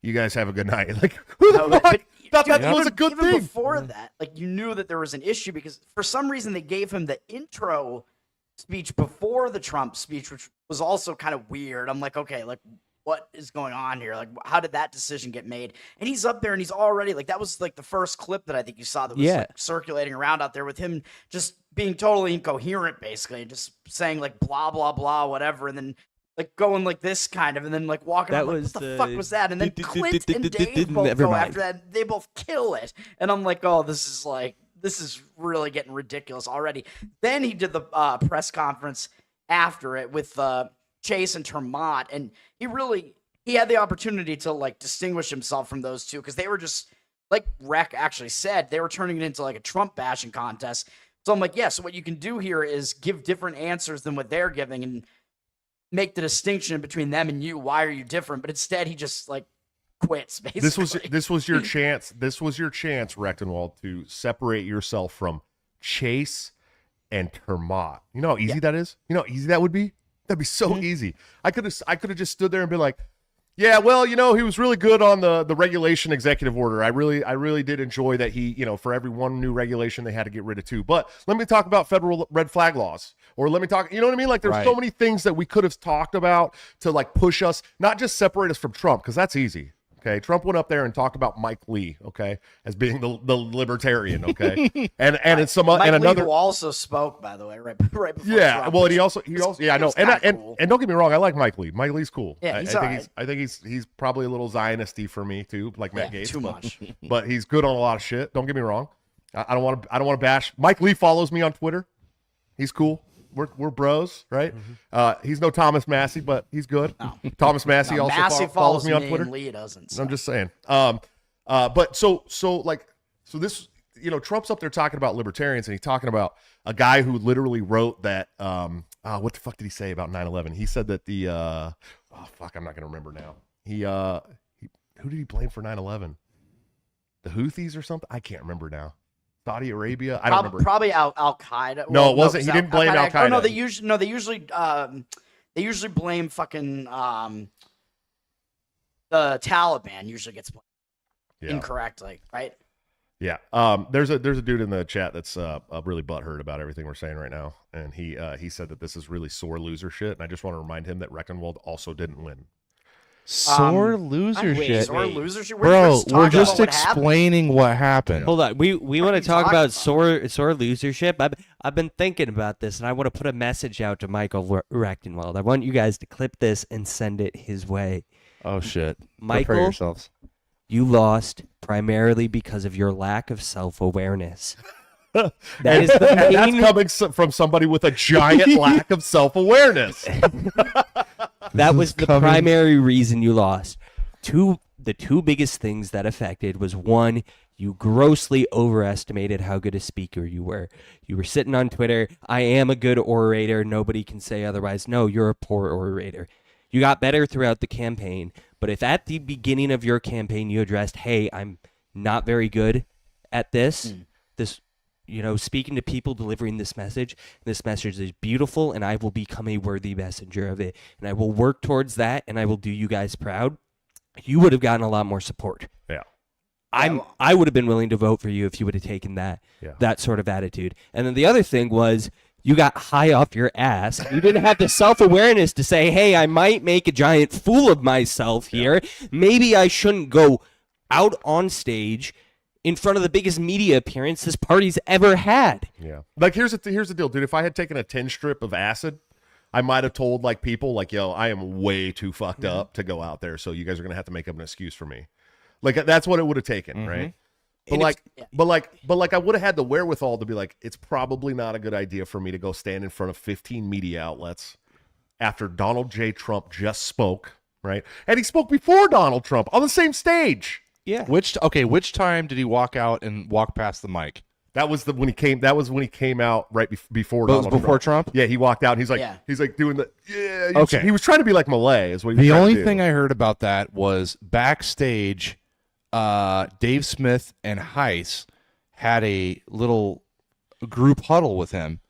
you guys have a good night." Like, who the fuck thought that was a good even thing? Before that, like you knew that there was an issue because for some reason they gave him the intro speech before the Trump speech, which was also kind of weird. I'm like, okay, like what is going on here? Like, how did that decision get made? And he's up there and he's already like, that was like the first clip that I think you saw that was like circulating around out there with him just being totally incoherent, basically, and just saying like blah, blah, blah, whatever. And then like going like this kind of, and then like walking around like, what the fuck was that? And then Clint and Dave both go after that. They both kill it. And I'm like, oh, this is really getting ridiculous already. Then he did the press conference after it with Chase and Termott, and he had the opportunity to like distinguish himself from those two because they were just like Rec actually said, they were turning it into like a Trump bashing contest. So I'm like, yeah, so what you can do here is give different answers than what they're giving and make the distinction between them and you. Why are you different? But instead he just like quits, basically. This was your chance. This was your chance, Rectenwald, to separate yourself from Chase and Termott. You know how easy that is? You know how easy that would be? That'd be so easy. I could have just stood there and been like, yeah, well, you know, he was really good on the regulation executive order. I really did enjoy that he, you know, for every one new regulation they had to get rid of two. But let me talk about federal red flag laws, or let me talk, you know what I mean? Like there's so many things that we could have talked about to like push us, not just separate us from Trump, because that's easy. Okay, Trump went up there and talked about Mike Lee, okay, as being the libertarian, okay, and it's some Mike and another Lee, who also spoke, by the way, right before yeah. Trump, Well, he also yeah, I know, and cool. and don't get me wrong, I like Mike Lee. Mike Lee's cool. Yeah, he's I think he's probably a little Zionisty for me too, like Matt Gaetz. Too much, but he's good on a lot of shit. Don't get me wrong. I don't want to bash. Mike Lee follows me on Twitter. He's cool. We're bros, right? He's no Thomas Massey, but he's good. No. Thomas Massey also Massey follows me on Twitter. Lee doesn't. So. I'm just saying. But so this, you know, Trump's up there talking about libertarians, and he's talking about a guy who literally wrote that. What the fuck did he say about 9/11? He said that the I'm not gonna remember now. Who did he blame for 9/11? The Houthis or something? I can't remember now. Saudi Arabia? I don't remember. Probably Al Qaeda. No, it wasn't. He didn't blame Al Qaeda. Oh no, they usually blame fucking the Taliban. Usually gets blamed incorrectly, right? Yeah. There's a dude in the chat that's really butthurt about everything we're saying right now, and he said that this is really sore loser shit, and I just want to remind him that Rectenwald also didn't win. Sore loser shit. Sore loser shit? Bro, we're just explaining what happened. Hold on. We want to talk about sore losership. I've been thinking about this, and I want to put a message out to Michael Rectenwald. I want you guys to clip this and send it his way. Oh, shit. Michael, prepare yourselves. You lost primarily because of your lack of self-awareness. That's coming from somebody with a giant lack of self-awareness. That was the primary reason you lost. The two biggest things that affected was, one, you grossly overestimated how good a speaker you were. You were sitting on Twitter, I am a good orator, nobody can say otherwise. No, you're a poor orator. You got better throughout the campaign, but if at the beginning of your campaign you addressed, hey, I'm not very good at this, speaking to people, delivering this message is beautiful, and I will become a worthy messenger of it, and I will work towards that, and I will do you guys proud, you would have gotten a lot more support. Yeah. I would have been willing to vote for you if you would have taken that sort of attitude. And then the other thing was, you got high off your ass. You didn't have the self-awareness to say, hey, I might make a giant fool of myself here. Maybe I shouldn't go out on stage in front of the biggest media appearance this party's ever had. Yeah. Like, here's the deal, dude. If I had taken a 10 strip of acid, I might have told like people like, yo, I am way too fucked up to go out there, so you guys are going to have to make up an excuse for me. Like, that's what it would have taken, right? But like I would have had the wherewithal to be like, it's probably not a good idea for me to go stand in front of 15 media outlets after Donald J. Trump just spoke, right? And he spoke before Donald Trump on the same stage. Yeah. Which time did he walk out and walk past the mic? That was when he came out right before Donald before Trump. Yeah, he walked out and he's like doing the he was trying to be like Malay is what he was The trying only to do. thing I heard about that was backstage, Dave Smith and Heiss had a little group huddle with him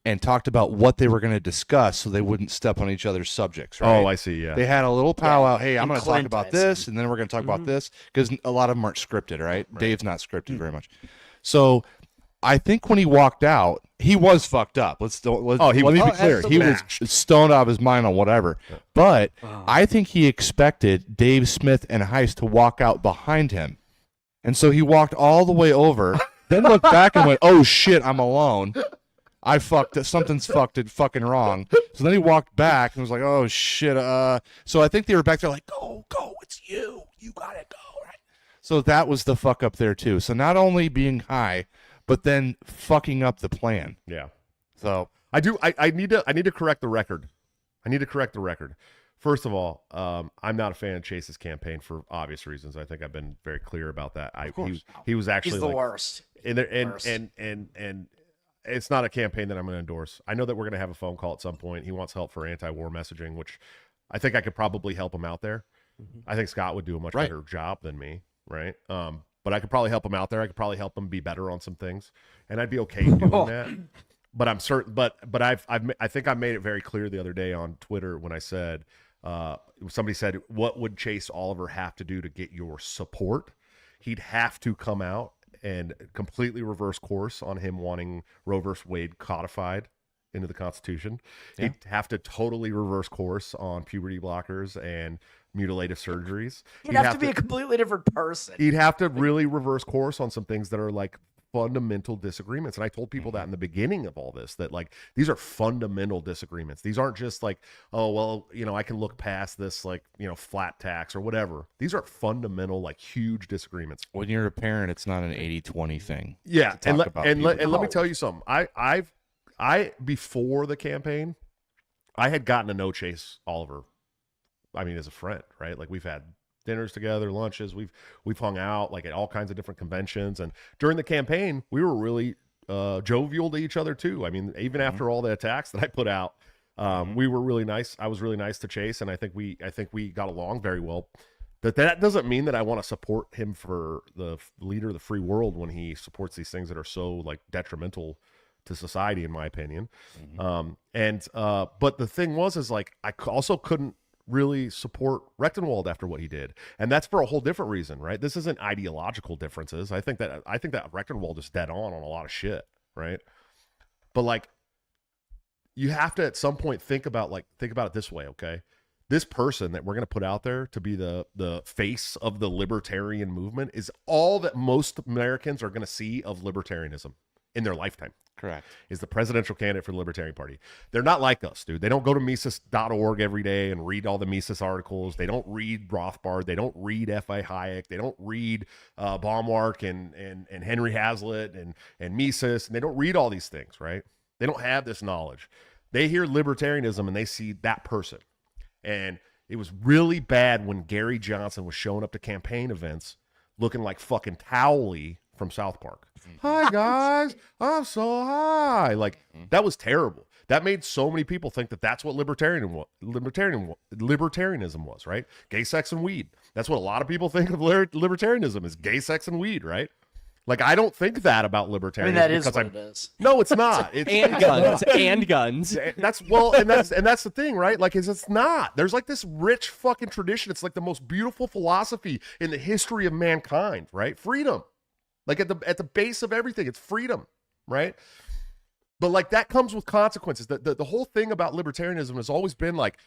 and talked about what they were going to discuss so they wouldn't step on each other's subjects. Right? Oh, I see. Yeah, they had a little powwow. Hey, I'm And going to talk Clint, about I this, and then we're going to talk about this, because a lot of them aren't scripted, right? Dave's not scripted very much. So I think when he walked out, he was fucked up. Let me be clear. He was stoned out of his mind on whatever. But I think he expected Dave Smith and Heist to walk out behind him. And so he walked all the way over, then looked back and went, "Oh shit, I'm alone. I fucked it. Something's fucking wrong." So then he walked back and was like, "Oh shit." So I think they were back there like, "Go, it's you. You gotta go." Right. So that was the fuck up there too. So not only being high, but then fucking up the plan. Yeah. So I need to correct the record. I need to correct the record. First of all, I'm not a fan of Chase's campaign for obvious reasons. I think I've been very clear about that. He was actually He's the worst. And it's not a campaign that I'm going to endorse. I know that we're going to have a phone call at some point. He wants help for anti-war messaging, which I think I could probably help him out there. I think Scott would do a much better job than me, right? But I could probably help him out there. I could probably help him be better on some things, and I'd be okay doing that. But I'm certain. But I think I made it very clear the other day on Twitter when I said somebody said, "What would Chase Oliver have to do to get your support?" He'd have to come out and completely reverse course on him wanting Roe versus Wade codified into the Constitution. Yeah. He'd have to totally reverse course on puberty blockers and mutilative surgeries. He'd have to be a completely different person. He'd have to really reverse course on some things that are like fundamental disagreements. And I told people that in the beginning of all this, that like these are fundamental disagreements. These aren't just like, oh, well, I can look past this, like, flat tax or whatever. These are fundamental, like huge disagreements. When you're a parent, it's not an 80-20 thing. Yeah. And let me tell you something. I before the campaign, I had gotten to know Chase Oliver. I mean, as a friend, right? Like we've had dinners together, lunches. We've hung out like at all kinds of different conventions. And during the campaign, we were really jovial to each other too. I mean, even after all the attacks that I put out, we were really nice. I was really nice to Chase, and I think we got along very well. But that doesn't mean that I want to support him for the leader of the free world when he supports these things that are so like detrimental to society, in my opinion. But the thing was like I also couldn't really support Rectenwald after what he did, and that's for a whole different reason, right? This isn't ideological differences. I think that Rectenwald is dead on a lot of shit, right? But like, you have to at some point think about it this way, okay? This person that we're going to put out there to be the face of the libertarian movement is all that most Americans are going to see of libertarianism in their lifetime. Correct. Is the presidential candidate for the Libertarian Party. They're not like us, dude. They don't go to Mises.org every day and read all the Mises articles. They don't read Rothbard. They don't read F.A. Hayek. They don't read Baumwark and Henry Hazlitt and Mises. And they don't read all these things, right? They don't have this knowledge. They hear libertarianism and they see that person. And it was really bad when Gary Johnson was showing up to campaign events looking like fucking Towley from South Park. Hi guys, I'm so high. Like that was terrible. That made so many people think that that's what libertarianism was, right? Gay, sex, and weed. That's what a lot of people think of libertarianism is: gay, sex, and weed, right? Like I don't think that about libertarianism. I mean, that is what it is. No, it's not. It's and guns and guns. That's the thing, right? Like it's not. There's like this rich fucking tradition. It's like the most beautiful philosophy in the history of mankind, right? Freedom. Like at the base of everything, it's freedom, right? But like that comes with consequences. The whole thing about libertarianism has always been like,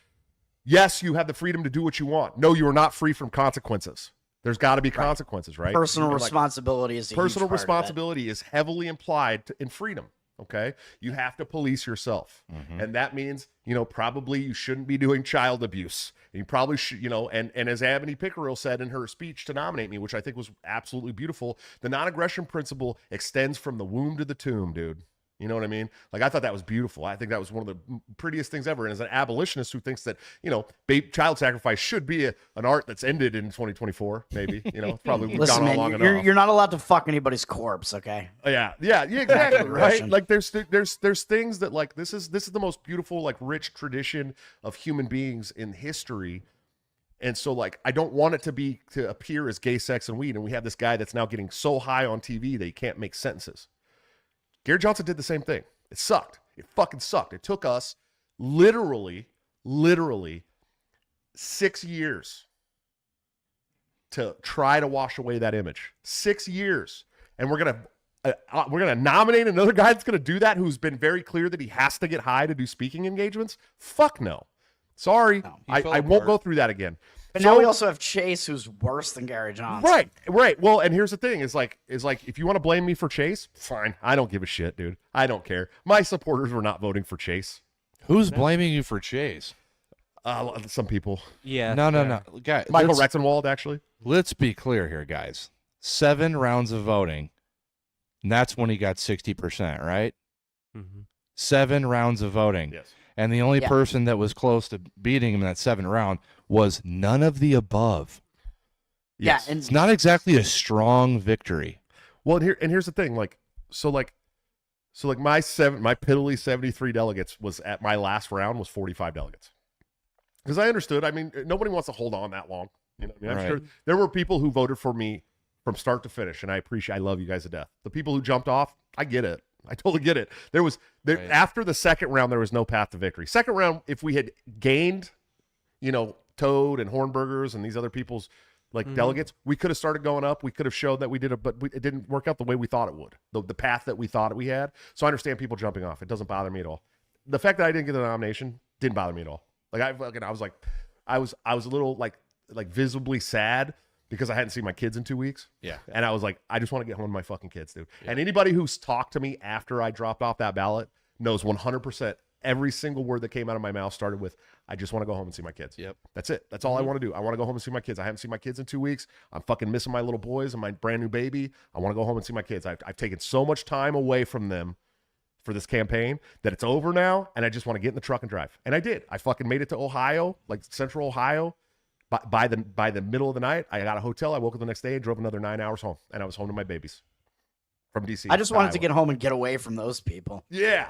yes, you have the freedom to do what you want. No, you are not free from consequences. There's got to be consequences, right? Personal responsibility is a personal huge part responsibility is heavily implied in freedom. Okay, you have to police yourself, and that means probably you shouldn't be doing child abuse. You probably should, and as Ebony Pickerel said in her speech to nominate me, which I think was absolutely beautiful, the non-aggression principle extends from the womb to the tomb, dude. You know what I mean? Like, I thought that was beautiful. I think that was one of the prettiest things ever. And as an abolitionist who thinks that, child sacrifice should be an art that's ended in 2024, maybe, probably we've gone on long enough. You're not allowed to fuck anybody's corpse, okay? Yeah, exactly, right? Like, there's things that, like, this is the most beautiful, like, rich tradition of human beings in history. And so, like, I don't want it to appear as gay, sex, and weed. And we have this guy that's now getting so high on TV that he can't make sentences. Gary Johnson did the same thing. It sucked. It fucking sucked. It took us literally 6 years to try to wash away that image. 6 years. And we're going to we're going to nominate another guy that's going to do that, who's been very clear that he has to get high to do speaking engagements. Fuck no. Sorry. No. I won't go through that again. But So- now we also have Chase, who's worse than Gary Johnson. Right. Well, and here's the thing: is like, if you want to blame me for Chase, fine. I don't give a shit, dude. I don't care. My supporters were not voting for Chase. Who's blaming you for Chase? Some people. Yeah. No. Guy, Michael Rectenwald, actually. let's be clear here, guys. 7 rounds of voting, and that's when he got 60%, right? Mhm. 7 rounds of voting. Yes. And the only Yeah. person that was close to beating him in that 7th round was none of the above. Yes. Yeah, and It's not exactly a strong victory. Well, and here's the thing: my piddly 73 delegates was at my last round was 45 delegates. Because I understood. I mean, nobody wants to hold on that long. You know, what I mean, I'm Right. sure there were people who voted for me from start to finish, and I love you guys to death. The people who jumped off, I get it. I totally get it. Right. After the second round, there was no path to victory. Second round, if we had gained, Toad and Hornbergers and these other people's delegates, we could have started going up. We could have showed that we did it, but it didn't work out the way we thought it would. The path that we thought we had. So I understand people jumping off. It doesn't bother me at all. The fact that I didn't get the nomination didn't bother me at all. Like I was a little like visibly sad because I hadn't seen my kids in 2 weeks. Yeah. And I was like, I just want to get home to my fucking kids, dude. Yeah. And anybody who's talked to me after I dropped off that ballot knows 100% every single word that came out of my mouth started with, I just want to go home and see my kids. Yep. That's it. That's all I want to do. I want to go home and see my kids. I haven't seen my kids in 2 weeks. I'm fucking missing my little boys and my brand new baby. I want to go home and see my kids. I've taken so much time away from them for this campaign that it's over now, and I just want to get in the truck and drive. And I did. I fucking made it to Ohio, like central Ohio. By the middle of the night, I got a hotel. I woke up the next day and drove another 9 hours home, and I was home to my babies from DC. I just wanted to Iowa. get home and get away from those people. Yeah.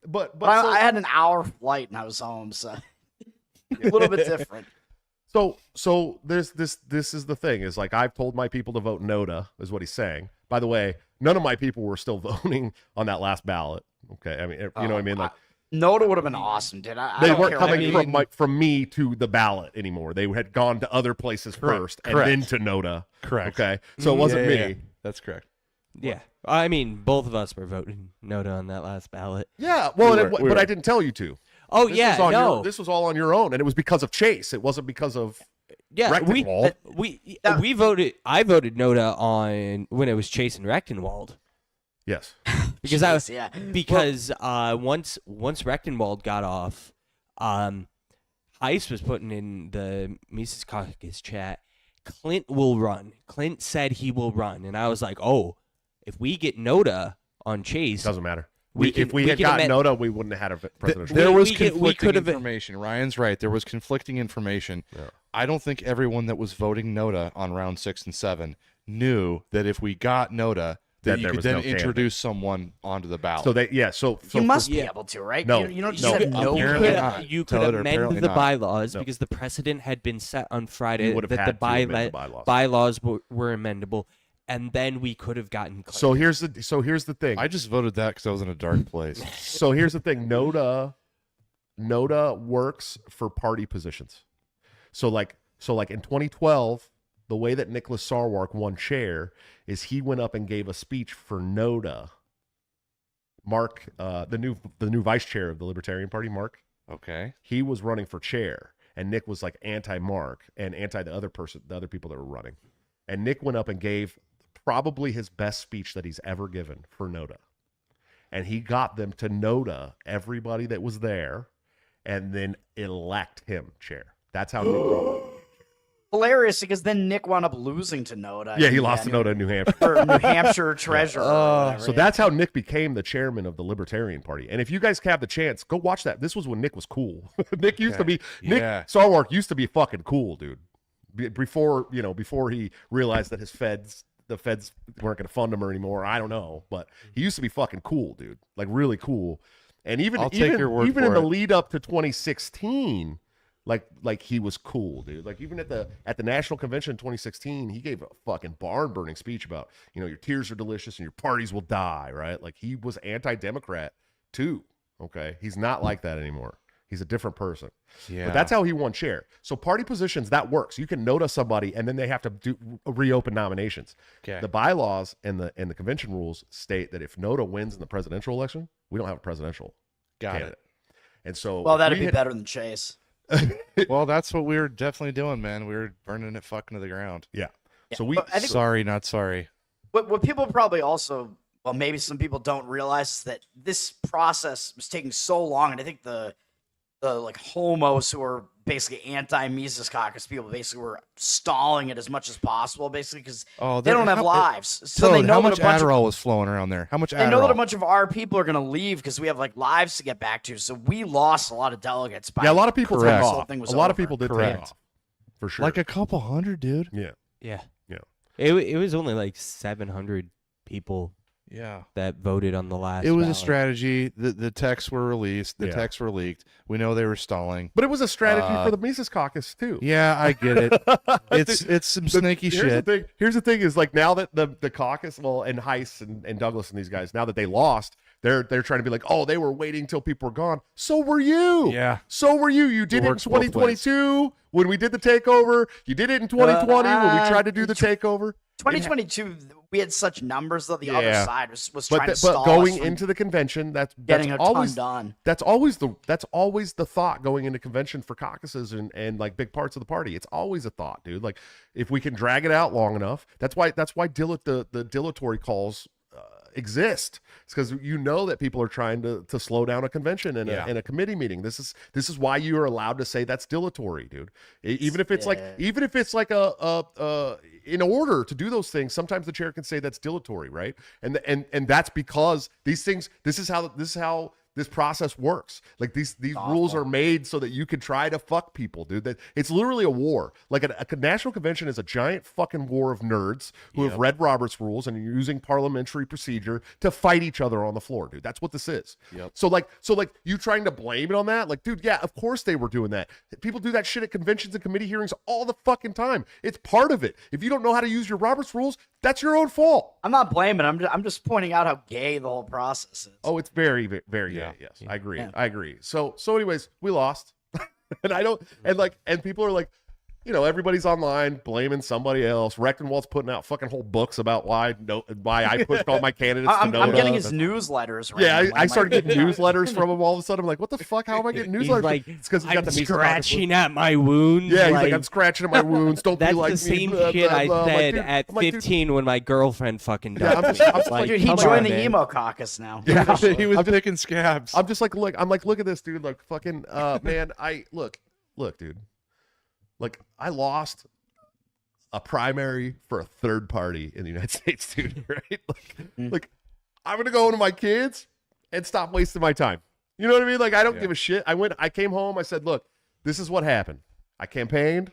But I had an hour flight and I was home, so a little bit different. So there's this is the thing, is like, I've told my people to vote NODA, is what he's saying. By the way, none of my people were still voting on that last ballot. Okay, I mean, you know what I mean? Like, NODA would have been awesome, dude. I they don't weren't care coming from me to the ballot anymore. They had gone to other places first and then to NODA. Correct. Okay, so it wasn't me. Yeah. That's correct. Yeah. I mean, both of us were voting NODA on that last ballot. Yeah, well, We were. but I didn't tell you to. Oh, This yeah, was on no. this was all on your own, and it was because of Chase. It wasn't because of Yeah, Rectenwald. we voted. I voted NODA on when it was Chase and Rectenwald Yes. because once Rectenwald got off, Heist was putting in the Mises Caucus chat, Clint will run. Clint said he will run, and I was like, oh, if we get NODA on Chase, Doesn't matter. We If we can had gotten amend- NODA, we wouldn't have had a presidential. There was we could conflicting have- information. Ryan's right. There was conflicting information. Yeah. I don't think everyone that was voting NODA on round 6 and 7 knew that if we got NODA, That that you there could was then no candidate. introduce someone onto the ballot. So so You must yeah. be able to, right? No. You don't just No. have no Apparently candidate. not. You could Toad, or amend apparently the not. bylaws No. because the precedent had been set on Friday would have that had the to amend the bylaws. bylaws were amendable, and then we could have gotten. Clint. So here's the thing. I just voted that because I was in a dark place. So here's the thing. NODA works for party positions. So like in 2012, the way that Nicholas Sarwark won chair is he went up and gave a speech for NODA. Mark, the new vice chair of the Libertarian Party, Mark, Okay. he was running for chair, and Nick was like anti-Mark and anti the other people that were running. And Nick went up and gave probably his best speech that he's ever given for NODA. And he got them to NODA everybody that was there and then elect him chair. That's how Nick got it. Hilarious, because then Nick wound up losing to NODA. Yeah, he lost to NODA in New Hampshire. Or New Hampshire treasurer. or whatever, So yeah. that's how Nick became the chairman of the Libertarian Party. And if you guys have the chance, go watch that. This was when Nick was cool. Nick used to be Nick Yeah. Sarwark used to be fucking cool, dude. Before he realized that the feds weren't going to fund him anymore. I don't know, but he used to be fucking cool, dude. Like really cool. And even I'll take your word even for in the it. lead up to 2016, like he was cool, dude. Like even at the national convention in 2016, he gave a fucking barn burning speech about, your tears are delicious and your parties will die, right? Like he was anti-democrat too. Okay, he's not like that anymore. He's a different person. Yeah. But that's how he won chair. So party positions, that works. You can notice somebody, and then they have to reopen nominations. Okay. The bylaws and the convention rules state that if NOTA wins in the presidential election, we don't have a presidential candidate. And so, Well, if that'd we be better than Chase. Well, that's what we were definitely doing, man. We were burning it fucking to the ground. Yeah. Yeah, So we. but I think Sorry, not sorry. what people probably also, well, maybe some people don't realize is that this process was taking so long, and I think the like homos who are basically anti-Mises caucus people basically were stalling it as much as possible, basically because Oh, they don't have lives. So they know how that much a bunch Adderall was flowing around there? How much they know that a Adderall? bunch of our people are going to leave because we have like lives to get back to. So we lost a lot of delegates. By Yeah, a lot of people Correct. take this whole off. thing was A lot of over. people did take Correct. off. For sure. Like a couple hundred, dude. yeah. Yeah. Yeah. It was only like 700 people Yeah. that voted on the last. It was a ballot. strategy. The texts were released. The Yeah. texts were leaked. We know they were stalling. But it was a strategy for the Mises caucus too. Yeah, I get it. It's some snaky shit. Here's the thing is like now that the caucus, well, and Heiss and Douglas and these guys, now that they lost, they're trying to be like, oh, they were waiting till people were gone. So were you. Yeah. So were you. You did it in works both ways. 2022 when we did the takeover. You did it in 2020 when we tried to do the takeover. 2022, we had such numbers though. The other Yeah. side was But trying to but stall going us from into the convention, that's getting a always ton done. that's always the thought going into convention for caucuses and like big parts of the party. It's always a thought, dude. Like if we can drag it out long enough, that's why the dilatory calls exist. It's because you know that people are trying to slow down a convention and a committee meeting. This is why you are allowed to say that's dilatory, dude. Even if it's like a in order to do those things, sometimes the chair can say that's dilatory, right? And that's because these things. This is how this process works. Like these rules are made so that you can try to fuck people, dude. That it's literally a war. Like a national convention is a giant fucking war of nerds who have read Robert's rules and are using parliamentary procedure to fight each other on the floor, dude. That's what this is. Yep. So like you trying to blame it on that? Like, dude, yeah, of course they were doing that. People do that shit at conventions and committee hearings all the fucking time. It's part of it. If you don't know how to use your Robert's rules, that's your own fault. I'm not blaming. I'm just pointing out how gay the whole process is. Oh, it's very, very Yeah. gay. Yes, I agree. Yeah. I agree. So anyways, we lost, and I don't, and people are like, everybody's online blaming somebody else. Rectenwald's putting out fucking whole books about why I pushed all my candidates. I'm to getting NOTA. his newsletters. Yeah, randomly. I I'm started like, getting newsletters from him all of a sudden. I'm like, what the fuck? How am I getting He's newsletters? like, It's because he's got I'm the Mises scratching at my wounds. Yeah, he's like, I'm scratching at my wounds. Don't That's be like the same me. shit I I'm like, said dude- at I'm like, dude, 15 when my girlfriend fucking Yeah, died. I'm just like, Dude, he come joined on, the man. emo caucus now. Yeah. He was picking scabs. I'm just like, look at this, dude. Like, fucking, man, look, dude. Like, I lost a primary for a third party in the United States, dude. Right? Like, I'm gonna go into my kids and stop wasting my time. You know what I mean? Like, I don't give a shit. I came home. I said, look, this is what happened. I campaigned.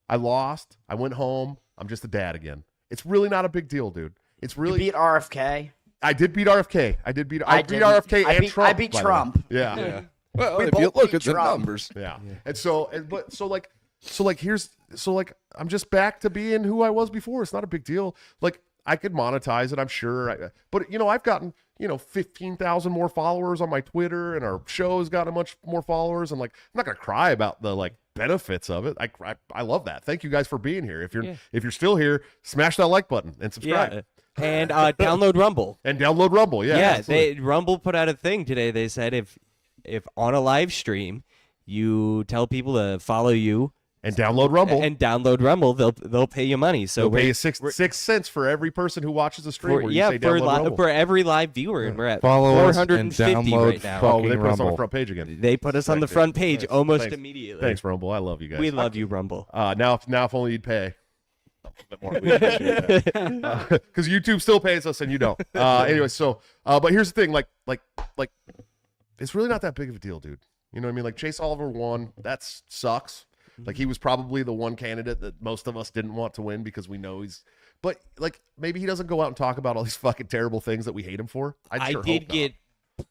I lost. I went home. I'm just a dad again. It's really not a big deal, dude. It's You really. beat RFK. I did beat RFK. I beat didn't. RFK I and beat- Trump. I beat by the way. Trump. Yeah. Yeah. Well, We if you both look beat at the Trump. numbers. Yeah. And so I'm just back to being who I was before. It's not a big deal. Like I could monetize it, I'm sure. But I've gotten 15,000 more followers on my Twitter, and our show's gotten much more followers. And like, I'm not gonna cry about the like benefits of it. I love that. Thank you guys for being here. If you're still here, smash that like button and subscribe. Yeah. And download Rumble. And download Rumble. Yeah. absolutely. Rumble put out a thing today. They said if on a live stream you tell people to follow you and download Rumble. and download Rumble, they'll pay you money. So They'll pay we're- you six cents for every person who watches the stream. for, where you yeah, say for, download Rumble. for every live viewer, and we're at Follow us and 450 download right now. Oh, they fucking put us on the Rumble. front page again. They put us on the Thanks, front page thanks, almost thanks. immediately. Thanks, Rumble. I love you guys. We love you, Rumble. Now if only you'd pay. Because YouTube still pays us and you don't. Anyway, so but here's the thing, like it's really not that big of a deal, dude. You know what I mean? Like Chase Oliver won. That sucks. Like he was probably the one candidate that most of us didn't want to win because we know but like maybe he doesn't go out and talk about all these fucking terrible things that we hate him for. I sure did hope not. get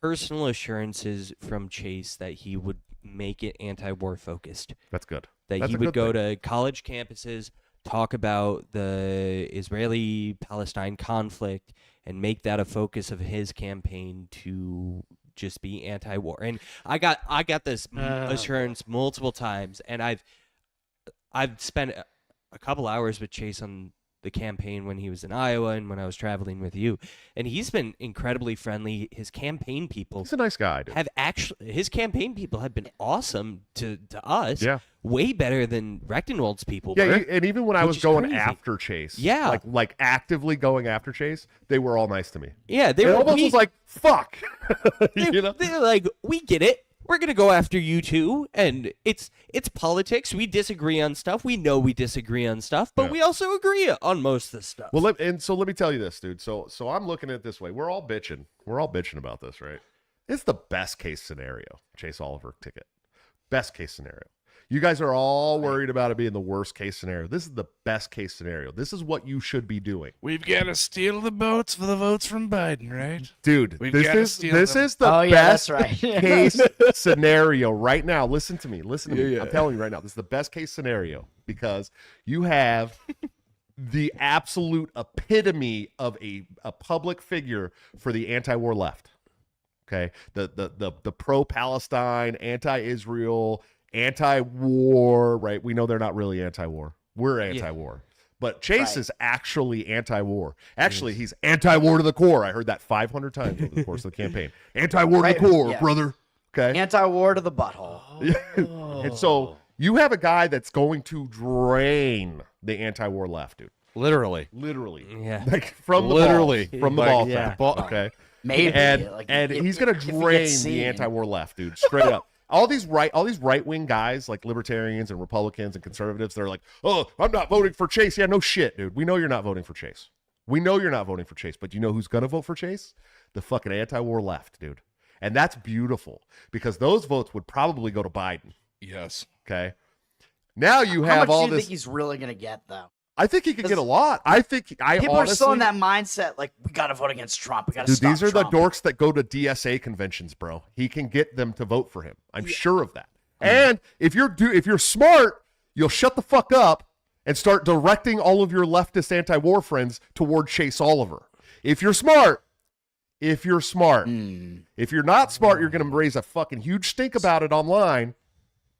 personal assurances from Chase that he would make it anti-war focused. That's good. That That's he a would good go thing. to college campuses, talk about the Israeli-Palestine conflict, and make that a focus of his campaign to just be anti-war. And I got this assurance multiple times, and I've spent a couple hours with Chase on the campaign when he was in Iowa and when I was traveling with you, and he's been incredibly friendly. His campaign people He's a nice guy, dude. his campaign people have been awesome to us. Yeah. Way better than Rectenwald's people Yeah, were. and even when I which was is going crazy. after Chase, Yeah. like actively going after Chase, they were all nice to me. Yeah, they It were almost was like, fuck. they, You know? they're like, we get it. We're gonna go after you too, and it's politics. We disagree on stuff. We know we disagree on stuff, but Yeah. we also agree on most of the stuff. Well, let me tell you this, dude. So I'm looking at it this way. We're all bitching. We're all bitching about this, right? It's the best case scenario. Chase Oliver ticket. Best case scenario. You guys are all worried about it being the worst case scenario. This is the best case scenario. This is what you should be doing. We've got to steal the votes for the votes from Biden, right? Dude, We've this gotta is steal this them. is the Oh, yeah, best that's right. case scenario right now. Listen to me. Yeah. I'm telling you right now. This is the best case scenario because you have the absolute epitome of a public figure for the anti-war left. Okay? The pro-Palestine, anti-Israel, anti-war, right? We know they're not really anti-war. We're anti-war. But Chase Right. is actually anti-war. Actually, he's anti-war to the core. I heard that 500 times over the course of the campaign. Anti-war Right, to the core, yeah. brother. Okay? Anti-war to the butthole. And so you have a guy that's going to drain the anti-war left, dude. Literally. Literally. Yeah. Like from the Literally. balls. From the Like, ball. yeah. Ball, okay. Maybe. And like, he's gonna if he gets drain seen. the anti-war left, dude. Straight up. All these right-wing guys like libertarians and Republicans and conservatives, they're like, oh, I'm not voting for Chase. Yeah, no shit, dude. We know you're not voting for Chase. We know you're not voting for Chase, but you know who's gonna vote for Chase? The fucking anti-war left, dude. And that's beautiful because those votes would probably go to Biden. Yes. Okay. Now you How have much all do you this. think he's really gonna get though? I think he could get a lot. I think People honestly, are still in that mindset, like we gotta vote against Trump. We gotta dude, stop these are Trump. the dorks that go to DSA conventions, bro. He can get them to vote for him. I'm sure of that. And if you're smart, you'll shut the fuck up and start directing all of your leftist anti-war friends toward Chase Oliver. If you're smart. If you're not smart, you're going to raise a fucking huge stink about it online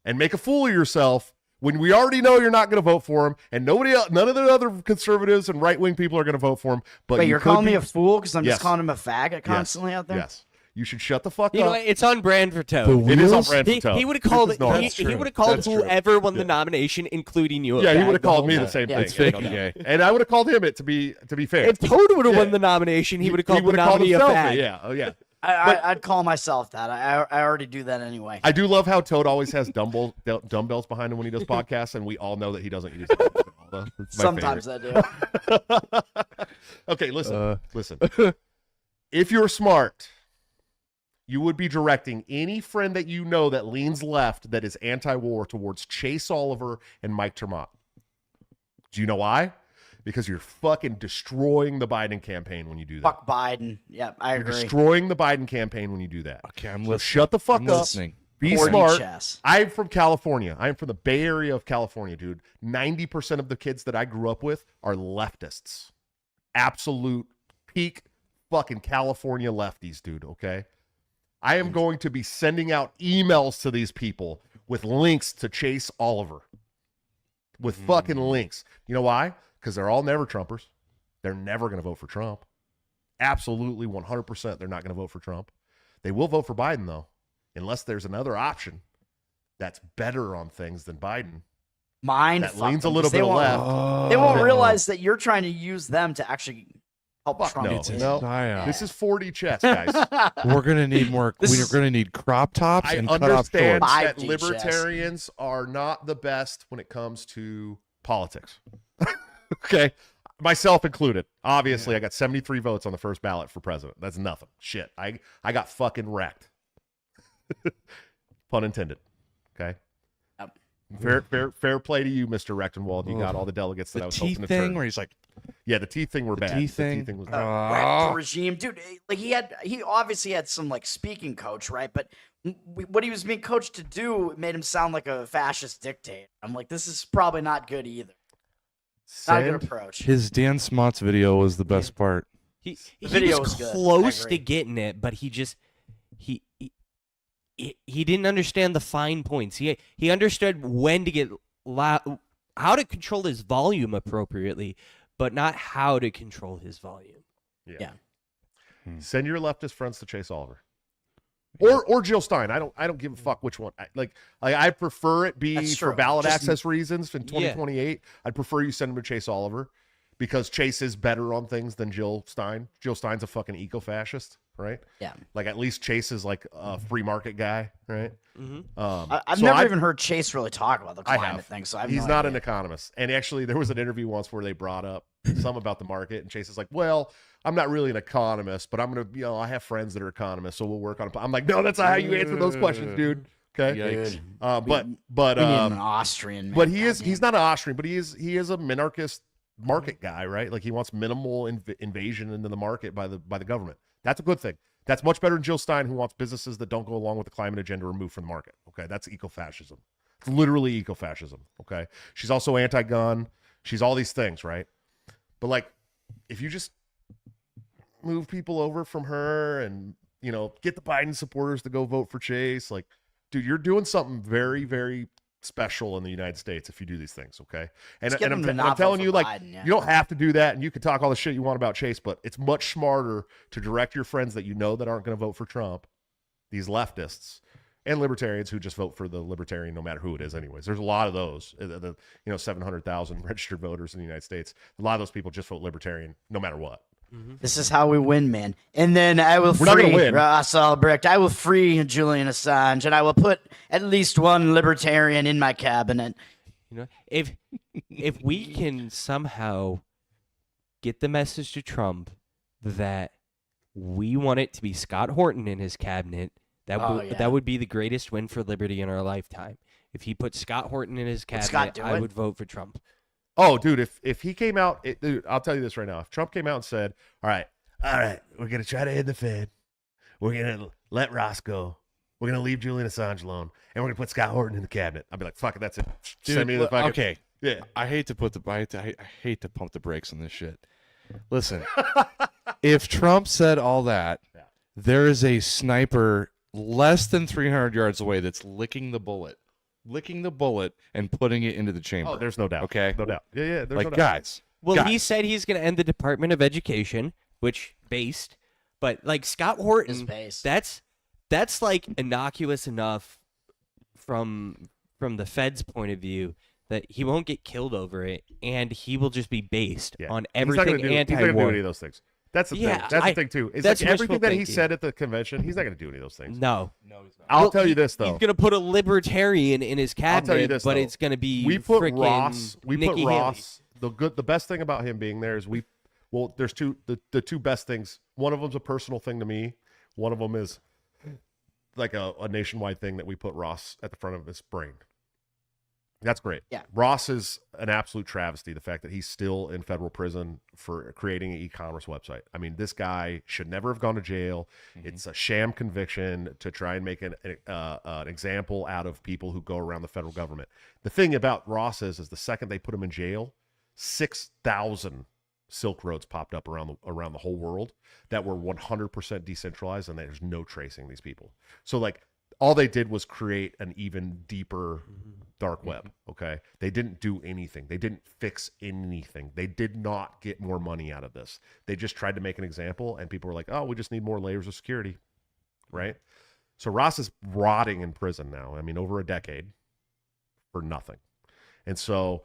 and make a fool of yourself when we already know you're not going to vote for him, and none of the other conservatives and right-wing people are going to vote for him. But Wait, you're could calling be- me a fool because I'm Yes. just calling him a faggot constantly out there? Yes. You should shut the fuck You know, up. it's on brand for Toad. It is on Wheels? brand for Toad. He would have called This is normal. he would have called That's true. whoever won the nomination, including you. a Yeah, he fag would have the called whole me time. the same Yeah, thing. It's fake Yeah. gay. And I would have called him it to be fair. If Toad would have won the nomination, he would have called the would've called nominee a himself fag. it. Yeah. Oh yeah. I'd call myself that. I already do that anyway. I do love how Toad always has dumbbells behind him when he does podcasts, and we all know that he doesn't use them. It's my Sometimes favorite. I do. Okay, listen. If you're smart, you would be directing any friend that you know that leans left that is anti-war towards Chase Oliver and Mike Termott. Do you know why? Because you're fucking destroying the Biden campaign when you do that. Fuck Biden. Yeah, I You're agree. destroying the Biden campaign when you do that. Okay, I'm So listening. shut the fuck I'm up. listening. Be 40 smart. chess. I'm from California. I'm from the Bay Area of California, dude. 90% of the kids that I grew up with are leftists. Absolute peak fucking California lefties, dude, okay? I am going to be sending out emails to these people with links to Chase Oliver. With fucking links. You know why? Because they're all never Trumpers. They're never going to vote for Trump. Absolutely 100% they're not going to vote for Trump. They will vote for Biden, though. Unless there's another option that's better on things than Biden. Mind That fuck leans a them, little 'cause they bit won't- left. They won't Oh. realize that you're trying to use them to actually help Fuck Trump. no. It's a win. No. psyop. This is 4D chess, guys. We're gonna need more. This We're is- gonna need crop tops I and cut off understand shorts. that 5D chess. libertarians are not the best when it comes to politics. Okay. Myself included. Obviously, I got 73 votes on the first ballot for president. That's nothing. Shit. I got fucking wrecked. Pun intended. Okay. Yep. Fair play to you, Mr. Rectenwald. You got all the delegates that I The was hoping teeth to thing turn. where he's like, Yeah, the teeth thing were bad. teeth The thing? teeth thing was Wrecked the regime, dude. Like he obviously had some like speaking coach, right? But what he was being coached to do made him sound like a fascist dictator. I'm like, this is probably not good either. Not a good Send- approach. his Dan Smott's video was the best part. He video was was good. I close to agree. getting it, but he just he didn't understand the fine points. He understood when to get how to control his volume appropriately, but not how to control his volume. Yeah. Send your leftist friends to Chase Oliver. Or Jill Stein. I don't give a fuck which one. I prefer it be That's for true. ballot Just- access reasons in 2028. I'd prefer you send him to Chase Oliver because Chase is better on things than Jill Stein. Jill Stein's a fucking eco-fascist, right? Yeah. Like at least Chase is like a free market guy, right? I've so never even heard Chase really talk about the I climate have. thing, so I have He's no not idea. an economist. And actually, there was an interview once where they brought up some about the market, and Chase is like, "Well, I'm not really an economist, but I'm gonna, I have friends that are economists, so we'll work on it." I'm like, "No, that's not how you answer those questions, dude." Okay, Yikes. but We need an Austrian. Man. but he's Goddamn. not an Austrian, but he is a minarchist market guy, right? Like he wants minimal invasion into the market by the government. That's a good thing. That's much better than Jill Stein, who wants businesses that don't go along with the climate agenda removed from the market. Okay, that's eco-fascism. It's literally eco-fascism. Okay, she's also anti-gun. She's all these things, right? But like, if you just move people over from her and get the Biden supporters to go vote for Chase, like, dude, you're doing something very, very special in the United States if you do these things, okay? And, Just get and them I'm, to I'm not telling vote you, for like, Biden, yeah. you don't have to do that, and you can talk all the shit you want about Chase, but it's much smarter to direct your friends that you know that aren't going to vote for Trump, these leftists and libertarians who just vote for the libertarian no matter who it is anyways. There's a lot of those, 700,000 registered voters in the United States. A lot of those people just vote libertarian no matter what. This is how we win, man. And then I will We're not gonna free win. Ross Ulbricht. I will free Julian Assange, and I will put at least one libertarian in my cabinet. If we can somehow get the message to Trump that we want it to be Scott Horton in his cabinet, that would be the greatest win for liberty in our lifetime. If he put Scott Horton in his Scott cabinet, do I it? would vote for Trump. Oh, dude, if he came out, dude, I'll tell you this right now. If Trump came out and said, all right, we're going to try to end the Fed. We're going to let Ross go. We're going to leave Julian Assange alone. And we're going to put Scott Horton in the cabinet. I'd be like, fuck it, that's it. Send me the fucking. Okay. Yeah. I hate to I hate to pump the brakes on this shit. Listen, if Trump said all that, there is a sniper less than 300 yards away that's licking the bullet and putting it into the chamber. Oh, there's no doubt. Okay. No doubt. Yeah, there's like no doubt. guys. Well, guys, he said he's going to end the Department of Education, which based, but like Scott Is Horton, based. that's like innocuous enough from the Fed's point of view that he won't get killed over it, and he will just be based Yeah. on He's not gonna everything do- He's not going to do anti-war. any of those things. That's the Yeah, thing. That's the thing, too. It's that's like everything wishful that he thinking. said at the convention, he's not going to do any of those things. No, I'll tell you this, though. he's going to put a libertarian in his cabinet, tell you this, but though. it's going to be We put frickin' Ross. We Nikki put Haley. Ross. The best thing about him being there is there's the two best things. One of them's a personal thing to me. One of them is like a nationwide thing that we put Ross at the front of his brain. That's great. Yeah. Ross is an absolute travesty. The fact that he's still in federal prison for creating an e-commerce website. I mean, this guy should never have gone to jail. It's a sham conviction to try and make an example out of people who go around the federal government. The thing about Ross is the second they put him in jail, 6,000 Silk Roads popped up around the whole world that were 100% decentralized, and there's no tracing these people. So like all they did was create an even deeper dark web. Okay. They didn't do anything. They didn't fix anything. They did not get more money out of this. They just tried to make an example, and people were like, oh, we just need more layers of security. Right. So Ross is rotting in prison now. I mean, over a decade for nothing. And so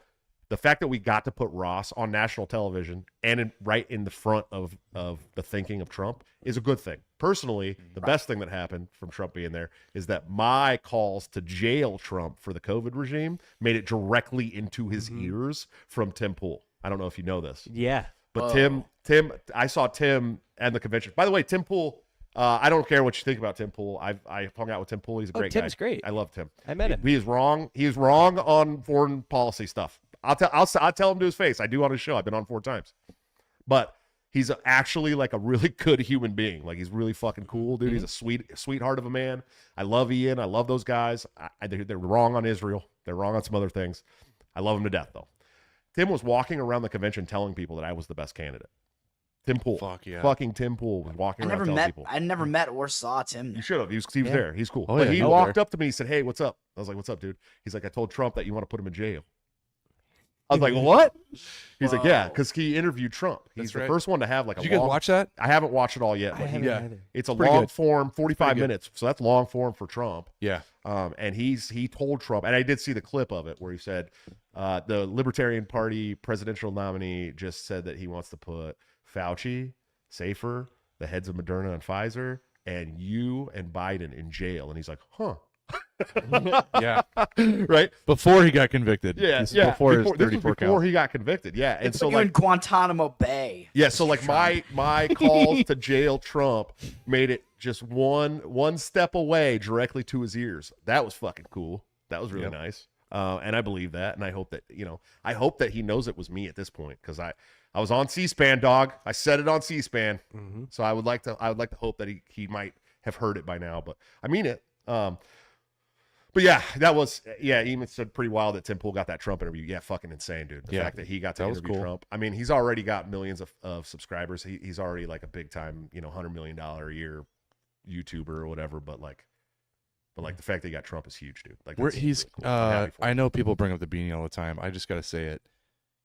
the fact that we got to put Ross on national television and right in the front of the thinking of Trump is a good thing. Personally, the best thing that happened from Trump being there is that my calls to jail Trump for the COVID regime made it directly into his ears from Tim Pool. I don't know if you know this, Yeah. but Tim, I saw Tim at the convention. By the way, Tim Pool, I don't care what you think about Tim Pool. I hung out with Tim Pool. He's a great guy. Tim's great. I love Tim. I met him. He is wrong. He is wrong on foreign policy stuff. I'll tell him to his face. I do on his show. I've been on 4 times, but he's actually like a really good human being. Like he's really fucking cool, dude. He's a sweetheart of a man. I love Ian. I love those guys. They're wrong on Israel. They're wrong on some other things. I love him to death though. Tim was walking around the convention telling people that I was the best candidate. Tim Pool. Fuck yeah. Fucking Tim Pool was walking around telling people. I never met or saw Tim. You should have. He was there. He's cool. Oh, but yeah, he he was walked there. up to me. He said, "Hey, what's up?" I was like, "What's up, dude?" He's like, "I told Trump that you want to put him in jail." I was like, "What?" He's like, "Yeah, because he interviewed Trump. He's That's the right. first one to have like a Did you guys watch that? I haven't watched it all yet, I but haven't either. it's a pretty long good. form, 45 pretty good. minutes. So that's long form for Trump. Yeah. And he told Trump, and I did see the clip of it where he said, the Libertarian Party presidential nominee just said that he wants to put Fauci, Safer, the heads of Moderna and Pfizer, and you and Biden in jail. And he's like, huh. Yeah. Right? Before he got convicted. Yeah. This is Yeah. Before his this was 34 before count. he got convicted. Yeah. And It's so like you in like, Guantanamo Bay. yeah. So like my calls to jail Trump made it just one step away directly to his ears. That was fucking cool. That was really Yep. nice. And I believe that. And I hope that he knows it was me at this point. Cause I was on C-SPAN, dog. I said it on C-SPAN. Mm-hmm. So I would like to hope that he might have heard it by now, but I mean it. But yeah, that was, Eamon said pretty wild that Tim Pool got that Trump interview. Yeah, fucking insane, dude. The Yeah, fact that he got to that was interview cool. Trump. I mean, he's already got millions of subscribers. He's already like a big time, $100 million a year YouTuber or whatever. But the fact that he got Trump is huge, dude. Like Where that's he's, really cool. I'm happy for I him. know people bring up the beanie all the time. I just got to say it.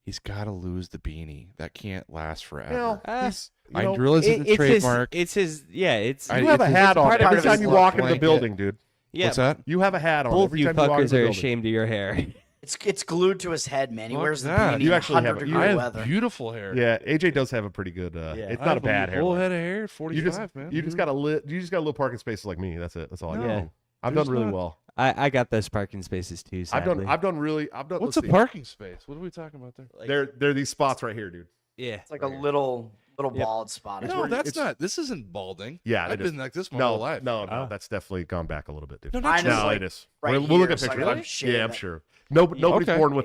He's got to lose the beanie. That can't last forever. Well, Ah, he's, I realize it's a trademark. It's his. Yeah, it's. I- you have a it's hat on part of every his time you look, walk into the blanket. building, dude. yeah. What's that? You have a hat on Both every you time you walk into fuckers the are building. ashamed of your hair. It's glued to his head, man. He Fuck wears the that. beanie. You actually have 100 it. degree I have weather. beautiful hair. Yeah, AJ does have a pretty good. It's I not a have bad hair. Full head of hair, 45, You just man. you just got a little parking spaces like me. That's it. That's all I got. Yeah. I've There's done really not- well. I got those parking spaces too. Sadly. I've done. What's a let's see. parking space? What are we talking about there? Like, They're these spots right here, dude. yeah. It's like a little Yep. bald spot. It's No, where- that's it's- not. This isn't balding. Yeah, I've it is. been like this my whole life. No, Ah. that's definitely gone back a little bit, dude. No, Mine not is No, like it is. right we'll look here, at so I pictures. gotta shave Yeah, I'm it. sure. Nobody's Okay. born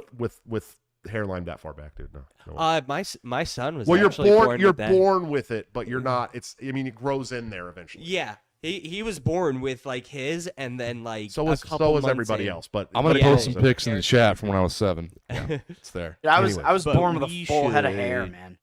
with hairline that far back, dude. No. My son was. Well, you're actually born. You're with that. born with it, but you're not. It grows in there eventually. Yeah. He was born with like his, and then like So a was couple months everybody in. else. But I'm gonna Yeah, post yeah, some pics in the chat from when I was 7. Yeah, it's there. Yeah, I Anyway. was But born with we a full head of hair, should- man.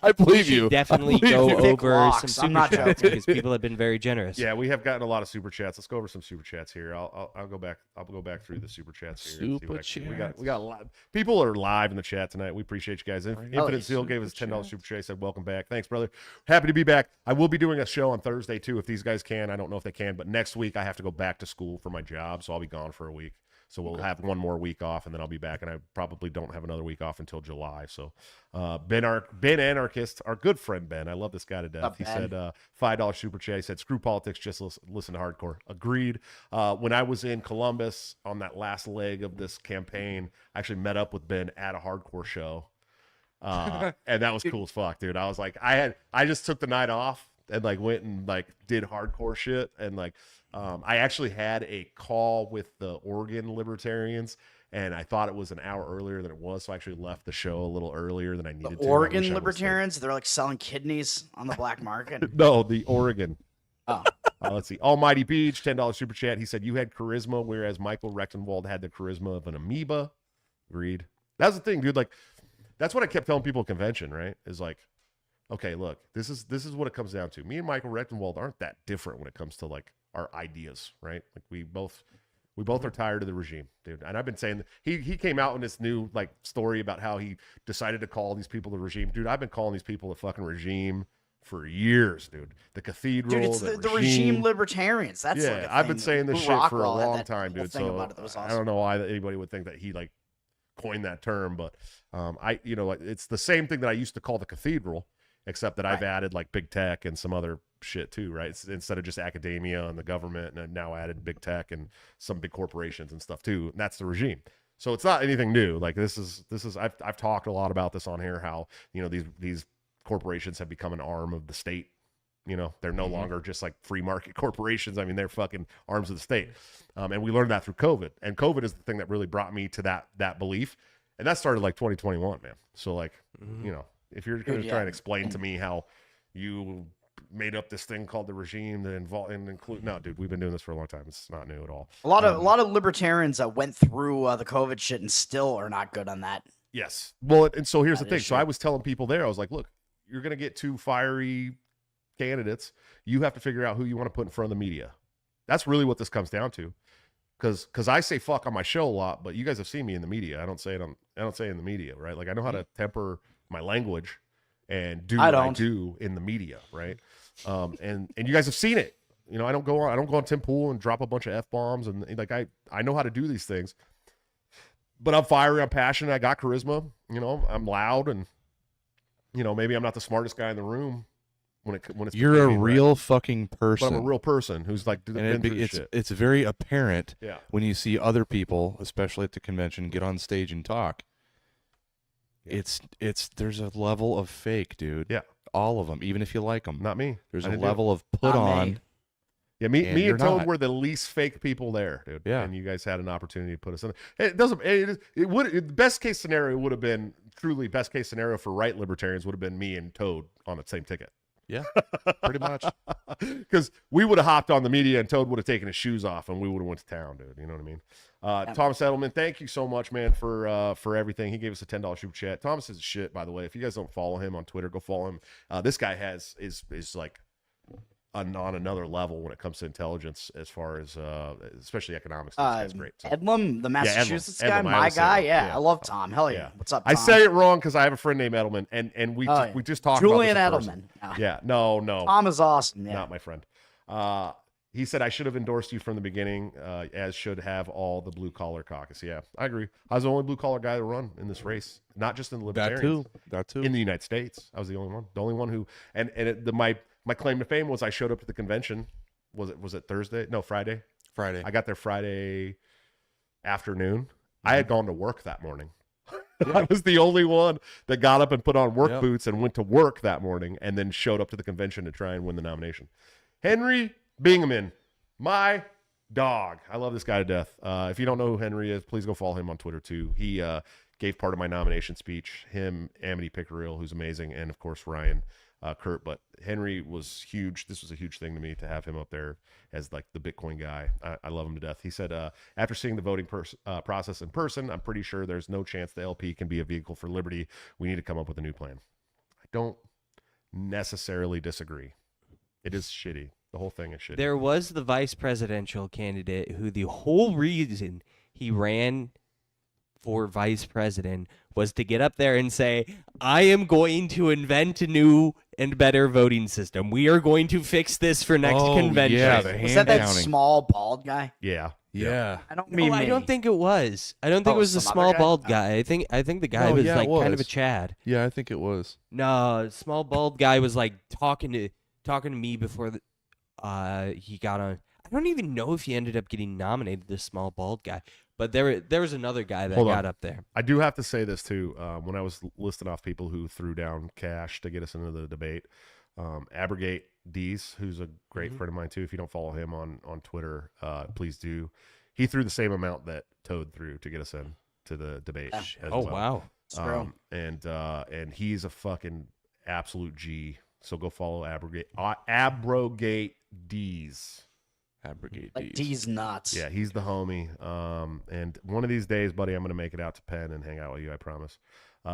I believe should you. definitely I believe go you. Thick over locks, some I'm super not chats joking. because people have been very generous. Yeah, we have gotten a lot of super chats. Let's go over some super chats here. I'll go back. I'll go back through the super chats here. and see Super what we chats. got a lot. People are live in the chat tonight. We appreciate you guys. Infinite yeah, Seal gave us super $10 chats. super chat. He said, "Welcome back. Thanks, brother. Happy to be back. I will be doing a show on Thursday too if these guys can. I don't know if they can, but next week I have to go back to school for my job, so I'll be gone for a week. So we'll have one more week off, and then I'll be back. And I probably don't have another week off until July. So Ben Anarchist, our good friend Ben, I love this guy to death. Up, He Ben. said $5 super chat. He said, "Screw politics, just listen to hardcore." Agreed. When I was in Columbus on that last leg of this campaign, I actually met up with Ben at a hardcore show, and that was cool as fuck, dude. I was like, I just took the night off and like went and like did hardcore shit, and like I actually had a call with the Oregon Libertarians, and I thought it was an hour earlier than it was, so I actually left the show a little earlier than I The needed to. I Oregon wish I would've stayed. Libertarians, they're like selling kidneys on the black market. No, the Oregon. Oh. Let's see. Almighty Beach, $10 super chat. He said, "You had charisma, whereas Michael Rectenwald had the charisma of an amoeba." Agreed. That's the thing, dude. Like, that's what I kept telling people at convention, right? Is like, okay, look, this is what it comes down to. Me and Michael Rectenwald aren't that different when it comes to like our ideas, right? Like we both are tired of the regime, dude. And I've been saying he came out in this new like story about how he decided to call these people the regime. Dude, I've been calling these people the fucking regime for years, dude. The cathedral, Dude, it's the regime libertarians. That's yeah, like a I've been thing. saying this Lou shit for a Rockwell had long that time, whole dude. thing So about it that was I awesome. don't know why anybody would think that he like coined that term, but it's the same thing that I used to call the cathedral, except that I've added like big tech and some other shit too, right? Instead of just academia and the government, and I've now added big tech and some big corporations and stuff too. And that's the regime. So it's not anything new. Like this is I've talked a lot about this on here, how these corporations have become an arm of the state. They're no longer just like free market corporations. I mean, they're fucking arms of the state. And we learned that through COVID. And COVID is the thing that really brought me to that belief. And that started like 2021, man. So like, if you're going to try and explain to me how you made up this thing called the regime that include, no, dude, we've been doing this for a long time. It's not new at all. A lot of libertarians went through the COVID shit and still are not good on that. Yes. Well, and so here's the That thing. is So true. I was telling people there, I was like, look, you're going to get two fiery candidates. You have to figure out who you want to put in front of the media. That's really what this comes down to. Because I say fuck on my show a lot, but you guys have seen me in the media. I don't say it in the media, right? Like I know how to temper my language and do what I do in the media, right? And you guys have seen it. You know, I don't go on Tim Pool and drop a bunch of F-bombs and like I know how to do these things. But I'm fiery, I'm passionate, I got charisma, you know, I'm loud, and you know, maybe I'm not the smartest guy in the room when it's You're a real fucking person. But I'm a real person who's like been through shit. It's very apparent Yeah. when you see other people, especially at the convention, get on stage and talk. Yeah. There's a level of fake, dude. Yeah. All of them, even if you like them. Not me. There's I a didn't do it. level of put on. me. Yeah, me you're and Toad not. were the least fake people there, dude. Yeah. And you guys had an opportunity to put us in. The best case scenario would have been, truly best case scenario for right libertarians would have been me and Toad on the same ticket. Yeah, pretty much. Because we would have hopped on the media and Toad would have taken his shoes off and we would have went to town, dude. You know what I mean? Thomas Edelman, thank you so much, man, for everything. He gave us a $10 super chat. Thomas is shit, by the way. If you guys don't follow him on Twitter, go follow him. This guy is like on another level when it comes to intelligence, as far as especially economics. This guy's great. So. Edlum, the Massachusetts guy, Edlum, my guy. Yeah. Yeah, I love Tom. Hell yeah. What's up, Tom? I say it wrong because I have a friend named Edelman, and we just talked Julian about this Edelman. No. Yeah, no, Tom is awesome. Yeah. not my friend. He said I should have endorsed you from the beginning, as should have all the blue collar caucus. Yeah, I agree. I was the only blue collar guy to run in this race, not just in the libertarians. That too. In the United States, I was the only one who. And my claim to fame was I showed up to the convention. Was it Thursday? No, Friday. Friday. I got there Friday afternoon. I had gone to work that morning. I was the only one that got up and put on work boots and went to work that morning, and then showed up to the convention to try and win the nomination. Henry Bingaman, my dog. I love this guy to death. If you don't know who Henry is, please go follow him on Twitter too. He gave part of my nomination speech. Him, Amity Pickerel, who's amazing, and of course Ryan Kurt. But Henry was huge. This was a huge thing to me to have him up there as like the Bitcoin guy. I love him to death. He said, after seeing the voting process in person, I'm pretty sure there's no chance the LP can be a vehicle for liberty. We need to come up with a new plan. I don't necessarily disagree. It is shitty. The whole thing is shitty. There was the vice presidential candidate who the whole reason he ran for vice president was to get up there and say, I am going to invent a new and better voting system. We are going to fix this for next convention. Yeah, the Was hand that counting. small bald guy? Yeah. Yeah. I don't No, mean I me. don't think it was. I don't think it was the some small other guy? bald guy. I think the guy No, was yeah, like it kind of a was. Chad. Yeah, I think it was. No, small bald guy was like talking to me before he got on. I don't even know if he ended up getting nominated, this small bald guy. But there was another guy that Hold on. got up there. I do have to say this too. When I was listing off people who threw down cash to get us into the debate, Abrogate D's, who's a great friend of mine too. If you don't follow him on Twitter, please do. He threw the same amount that Toad threw to get us in to the debate. Yeah. as Oh, well. wow. Screw. And he's a fucking absolute G. So go follow Abrogate D's. Abrogate Like these. D's nuts. Yeah, he's the homie. And one of these days, buddy, I'm gonna make it out to Penn and hang out with you. I promise.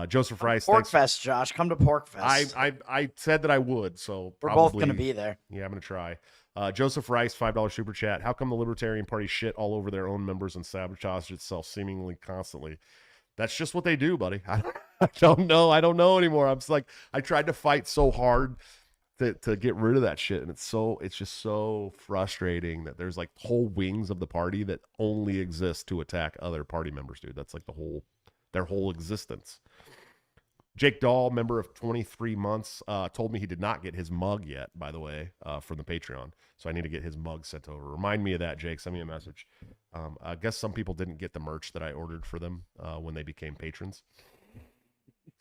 Joseph Rice, Pork thanks. Fest, Josh. Come to Pork Fest. I said that I would, so We're probably, both going to be there. Yeah, I'm gonna try. Joseph Rice, $5 super chat. How come the Libertarian Party shit all over their own members and sabotage itself seemingly constantly? That's just what they do, buddy. I don't know. I don't know anymore. I'm just like, I tried to fight so hard to get rid of that shit, and it's just so frustrating that there's like whole wings of the party that only exist to attack other party members, dude. That's like their whole existence. Jake Dahl, member of 23 months, told me he did not get his mug yet, by the way, from the Patreon. So I need to get his mug sent over. Remind me of that, Jake. Send me a message. I guess some people didn't get the merch that I ordered for them when they became patrons.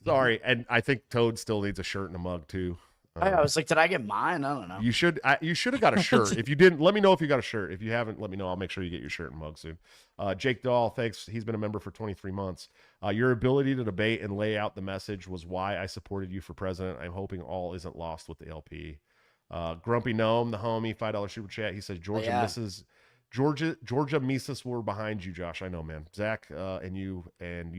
Sorry. And I think Toad still needs a shirt and a mug, too. I was like, did I get mine? I don't know. You should have got a shirt. If you didn't, let me know if you got a shirt. If you haven't, let me know. I'll make sure you get your shirt and mug soon. Jake Dahl, thanks. He's been a member for 23 months. Your ability to debate and lay out the message was why I supported you for president. I'm hoping all isn't lost with the LP. Grumpy Gnome, the homie, $5 super chat. He says Georgia Georgia Mises were behind you, Josh. I know, man. Zach and you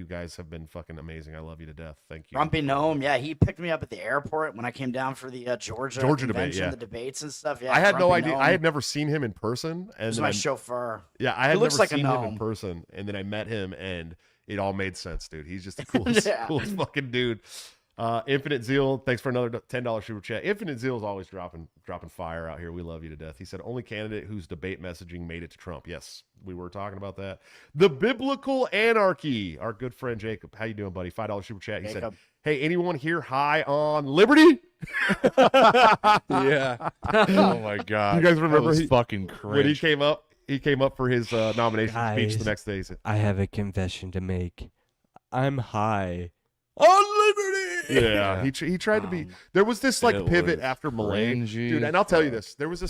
guys have been fucking amazing. I love you to death. Thank you. Grumpy Gnome, yeah, he picked me up at the airport when I came down for the Georgia debate, convention, yeah. the debates and stuff. Yeah, I had no Grumpy idea. Gnome I had never seen him in person. And was then my chauffeur. Yeah, I had looks never like a seen him in gnome. person, and then I met him, and it all made sense, dude. He's just the coolest, Yeah. coolest fucking dude. Infinite Zeal, thanks for another $10 super chat. Infinite Zeal is always dropping fire out here. We love you to death. He said, only candidate whose debate messaging made it to Trump. Yes, we were talking about that. The Biblical Anarchy. Our good friend Jacob. How you doing, buddy? $5 super chat. He said, hey, anyone here high on liberty? Yeah. Oh my god. You guys remember that was he- fucking When he cringe. came up for his nomination speech Guys. the next day. He said, I have a confession to make. I'm high on liberty. yeah, he tried to be. There was this like It pivot was after Malay, cringy. dude. And I'll tell you this: there was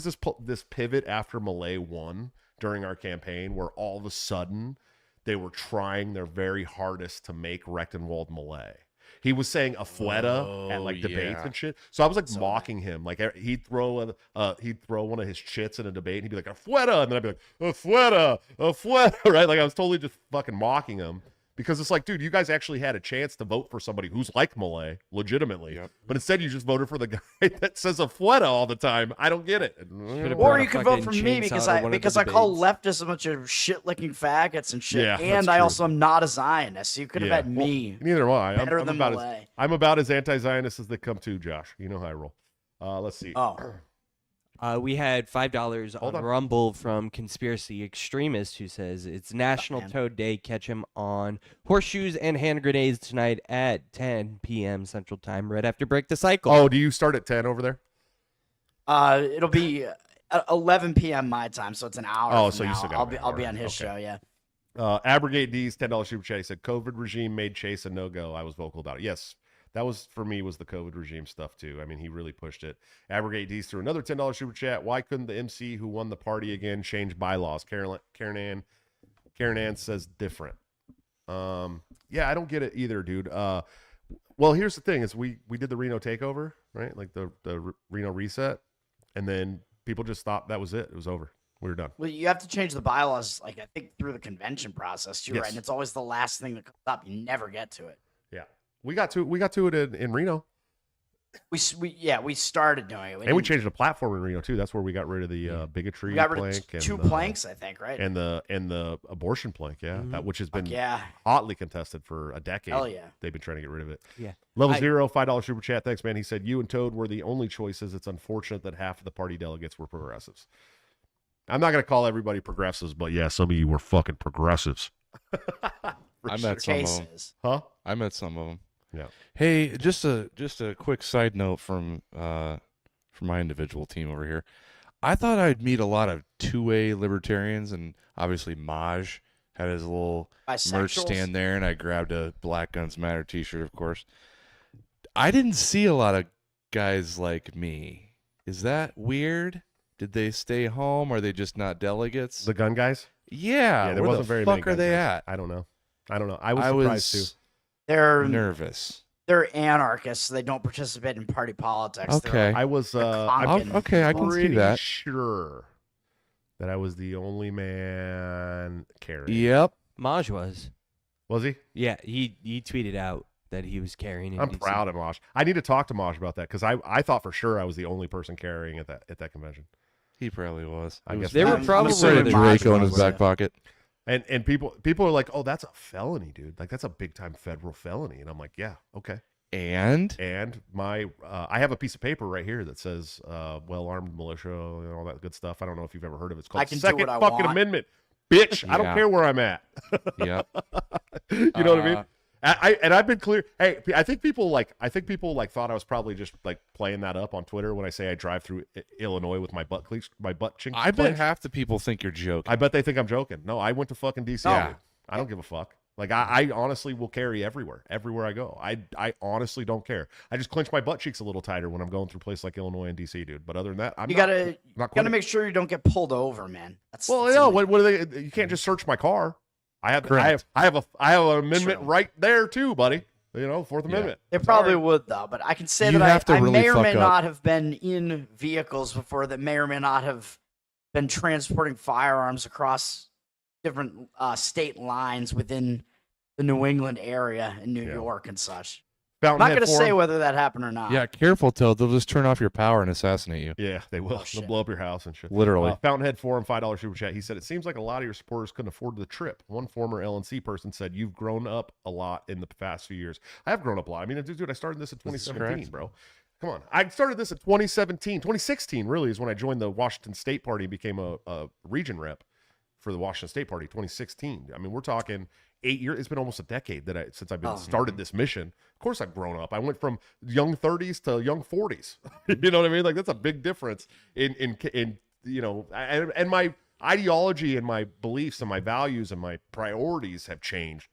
this pivot after Malay won during our campaign, where all of a sudden they were trying their very hardest to make Rectenwald Malay. He was saying Afuera at like debates yeah. and shit. So I was like mocking him. Like he'd throw one of his chits in a debate, and he'd be like Afuera, and then I'd be like Afuera, right? Like I was totally just fucking mocking him. Because it's like, dude, you guys actually had a chance to vote for somebody who's like Malay, legitimately. Yep. But instead, you just voted for the guy that says Afuera all the time. I don't get it. Should've Or brought you a could vote fucking for me chainsaw because to I one of the I call debates. leftists a bunch of shit licking faggots and shit, Yeah, that's and I true. also am not a Zionist. So you could have Yeah. had me. Neither am I. Better than Malay. I'm about as anti-Zionist as they come to, Josh. You know how I roll. Let's see. Oh, We had $5 Hold on on. Rumble from Conspiracy Extremist, who says it's National man. Toad Day. Catch him on horseshoes and hand grenades tonight at 10 p.m. Central Time, right after Break the Cycle. Oh, do you start at 10 over there? it'll be 11 p.m. my time, so it's an hour. Oh, from so you now. still got I'll an be hour. on his Okay. show. Yeah. Abrogate D's $10 super chat. He said, COVID regime made Chase a no-go. I was vocal about it. Yes, that was, for me, was the COVID regime stuff, too. I mean, he really pushed it. Abrogate D's threw another $10 super chat. Why couldn't the MC who won the party again change bylaws? Karen Ann says different. Yeah, I don't get it either, dude. Well, here's the thing: is we did the Reno takeover, right? Like the Reno reset, and then people just stopped. That was it. It was over. We were done. Well, you have to change the bylaws, like I think through the convention process too, Yes. right? And it's always the last thing that comes up. You never get to it. Yeah, we got to it in Reno, We started doing it, and we changed the platform in Reno too. That's where we got rid of the bigotry We got rid plank of and two the- planks, I think, right? and the abortion plank. Yeah, that which has been yeah, hotly contested for a decade. hell yeah. They've been trying to get rid of it. Yeah. Level I- Zero, $5 super chat. Thanks, man. He said, you and Toad were the only choices. It's unfortunate that half of the party delegates were progressives. I'm not going to call everybody progressives, but yeah, some of you were fucking progressives. I met some of them. Cases. Huh? I met some of them. Yeah. Hey, just a quick side note from my individual team over here. I thought I'd meet a lot of two-way libertarians, and obviously Maj had his little merch Bisexuals? stand there, and I grabbed a Black Guns Matter T-shirt, of course. I didn't see a lot of guys like me. Is that weird? Did they stay home? Are they just not delegates? The gun guys? Yeah, there where wasn't the very fuck many are gun they guys. at? I don't know. I was surprised too. They're nervous. they're anarchists. They don't participate in party politics. They're Okay. like- I was Conkin. Okay, I can see pretty that. sure that I was the only man carrying. Yep. Maj was. Was he? Yeah, he tweeted out that he was carrying. in I'm DC. proud of Mosh. I need to talk to Mosh about that because I thought for sure I was the only person carrying at that convention. He probably was. I It guess was They were I'm probably assuming a Maj Draco in his was, back yeah. pocket. And people are like, oh, that's a felony, dude. Like that's a big time federal felony. And I'm like, yeah, okay. And And my I have a piece of paper right here that says well armed militia and all that good stuff. I don't know if you've ever heard of it. It's called I can do Second what I Fucking want. Amendment. Bitch, I don't Yeah. care where I'm at. yep. You know what I mean? Uh, I've been clear. Hey, I think people thought I was probably just like playing that up on Twitter when I say I drive through Illinois with my butt chink. I bet half the people think you're joking. I bet they think I'm joking. No, I went to fucking DC. Yeah. Dude. I don't give a fuck. Like I honestly will carry everywhere I go. I honestly don't care. I just clench my butt cheeks a little tighter when I'm going through places like Illinois and DC, dude. But other than that, You gotta quitting. make sure you don't get pulled over, man. That's Well, that's yeah. it. What are they? You can't just search my car. I have Correct. an amendment True. right there too, buddy. You know, Fourth Amendment. They probably Sorry. would though, but I can say You that have to I really may or fuck may up. not have been in vehicles before that may or may not have been transporting firearms across different state lines within the New England area in New York and such. I'm not going to say whether that happened or not. Yeah, careful, Toad. They'll just turn off your power and assassinate you. Yeah, they will. Oh, They'll shit. blow up your house and shit. Literally. Fountainhead Forum, $5 super chat. He said, it seems like a lot of your supporters couldn't afford the trip. One former LNC person said, you've grown up a lot in the past few years. I have grown up a lot. I mean, dude, I started this in 2017, bro. Come on. I started this in 2016, really, is when I joined the Washington State Party and became a region rep for the Washington State Party, 2016. I mean, we're talking 8 years. It's been almost a decade since I've been started this mission. Of course, I've grown up. I went from young 30s to young 40s. You know what I mean? Like, that's a big difference in you know, and my ideology and my beliefs and my values and my priorities have changed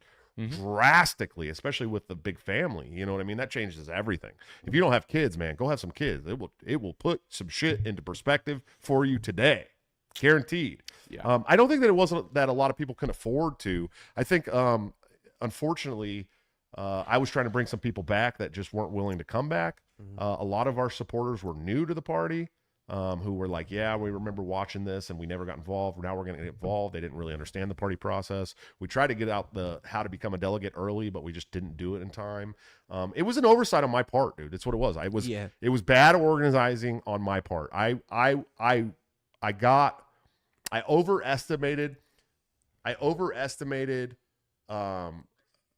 drastically, especially with the big family. You know what I mean? That changes everything. If you don't have kids, man, go have some kids. It will put some shit into perspective for you today. Guaranteed. Yeah. I don't think that it wasn't that a lot of people can afford to. I think, unfortunately, I was trying to bring some people back that just weren't willing to come back. A lot of our supporters were new to the party, who were like, yeah, we remember watching this and we never got involved. Now we're going to get involved. They didn't really understand the party process. We tried to get out how to become a delegate early, but we just didn't do it in time. It was an oversight on my part, dude. That's what it was. It was bad organizing on my part. I overestimated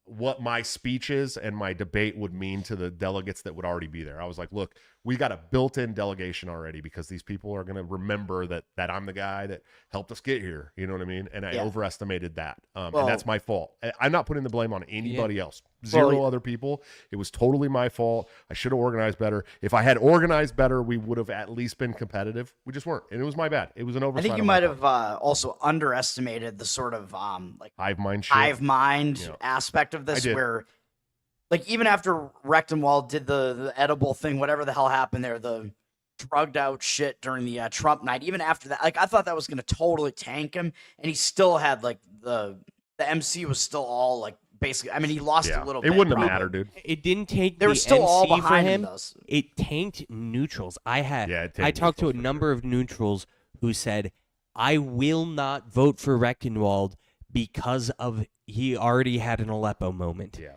what my speeches and my debate would mean to the delegates that would already be there. I was like, look, we got a built-in delegation already because these people are going to remember that I'm the guy that helped us get here. You know what I mean? And I overestimated that. And that's my fault. I'm not putting the blame on anybody else. Zero other people. It was totally my fault. I should have organized better. If I had organized better, we would have at least been competitive. We just weren't. And it was my bad. It was an oversight. I think you might have also underestimated the sort of like hive mind aspect of this, where like even after Rectenwald did the edible thing, whatever the hell happened there, the drugged out shit during the Trump night, even after that, like I thought that was going to totally tank him, and he still had like the MC was still all like basically, I mean, he lost a little bit. It wouldn't have mattered, dude. It didn't take they were still MC all for behind him. though. It tanked neutrals. it I talked to a neutrals for number of neutrals who said, I will not vote for Rectenwald because of he already had an Aleppo moment. Yeah.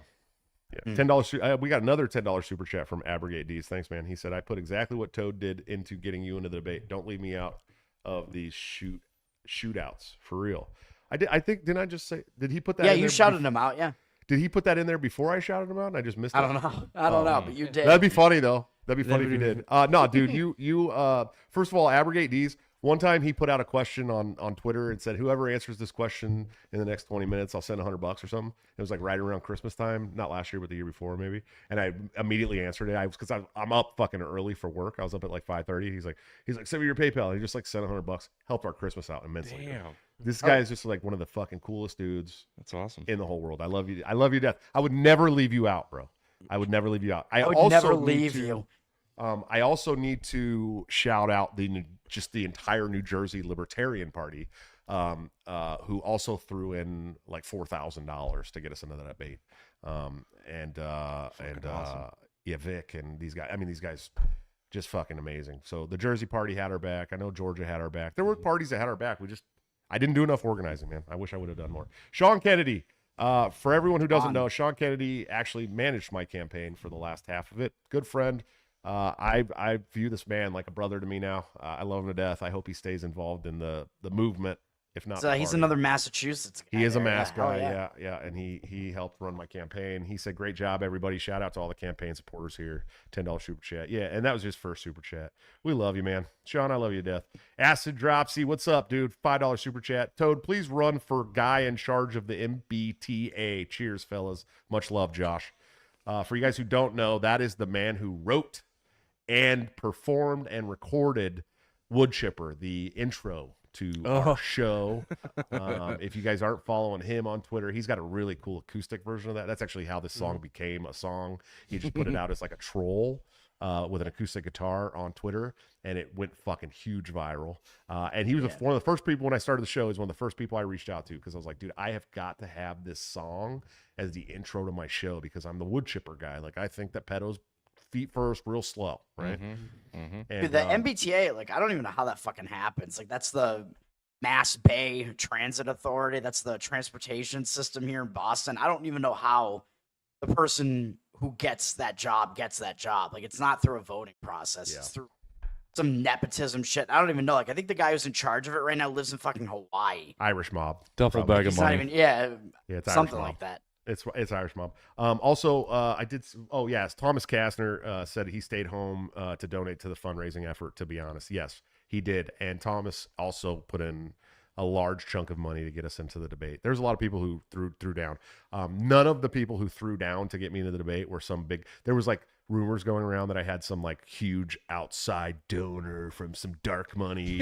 $10. We got another $10 super chat from Abrogate D's. Thanks, man. He said, I put exactly what Toad did into getting you into the debate. Don't leave me out of these shootouts for real. I think, didn't I just say, did he put that in there? Yeah, you shouted him out, yeah. Did he put that in there before I shouted him out and I just missed it? I don't know, but you did. That'd be funny, though. That'd be funny if you did. No, dude, you first of all, Abrogate D's, one time he put out a question on Twitter and said, whoever answers this question in the next 20 minutes, I'll send $100 or something. It was like right around Christmas time, not last year, but the year before maybe. And I immediately answered it. Because I'm up fucking early for work. I was up at like 5:30. He's like, send me your PayPal. And he just like sent $100. Helped our Christmas out immensely. Damn. This guy is just like one of the fucking coolest dudes. That's awesome. In the whole world. I love you. I love you to death. I would never leave you out, bro. I would never leave you out. I would never leave you. I also need to shout out the entire New Jersey Libertarian Party, who also threw in like $4,000 to get us into that debate. Vic and these guys. I mean, these guys just fucking amazing. So the Jersey Party had our back. I know Georgia had our back. There were parties that had our back. I didn't do enough organizing, man. I wish I would have done more. Sean Kennedy. For everyone who doesn't know, Sean Kennedy actually managed my campaign for the last half of it. Good friend. I view this man like a brother to me now. I love him to death. I hope he stays involved in the movement, if not. He's another Massachusetts guy. He is a Mass guy, yeah. And he helped run my campaign. He said, "Great job, everybody! Shout out to all the campaign supporters here." $10 super chat, yeah. And that was his first super chat. We love you, man. Sean, I love you to death. Acid Dropsy, what's up, dude? $5 super chat. Toad, please run for guy in charge of the MBTA. Cheers, fellas. Much love, Josh. For you guys who don't know, that is the man who wrote and performed and recorded Wood Chipper, the intro to our show. If you guys aren't following him on Twitter, he's got a really cool acoustic version of that. That's actually how this song became a song. He just put it out as like a troll with an acoustic guitar on Twitter, and it went fucking huge viral. And he was one of the first people when I started the show. He's one of the first people I reached out to because I was like, dude, I have got to have this song as the intro to my show because I'm the Wood Chipper guy. Like, I think that pedos feet first, real slow, right? And, Dude, the MBTA, like, I don't even know how that fucking happens. Like, that's the Mass Bay Transit Authority. That's the transportation system here in Boston. I don't even know how the person who gets that job. Like, it's not through a voting process. Yeah. It's through some nepotism shit. I don't even know. Like, I think the guy who's in charge of it right now lives in fucking Hawaii. Irish mob. Duffel Probably. bag of He's not money. even, yeah, It's Irish something mob. like that. It's Irish mob. Also, I did. Oh yes, Thomas Kastner said he stayed home to donate to the fundraising effort. To be honest, yes, he did. And Thomas also put in a large chunk of money to get us into the debate. There's a lot of people who threw down. None of the people who threw down to get me into the debate were some big. There was like rumors going around that I had some like huge outside donor from some dark money,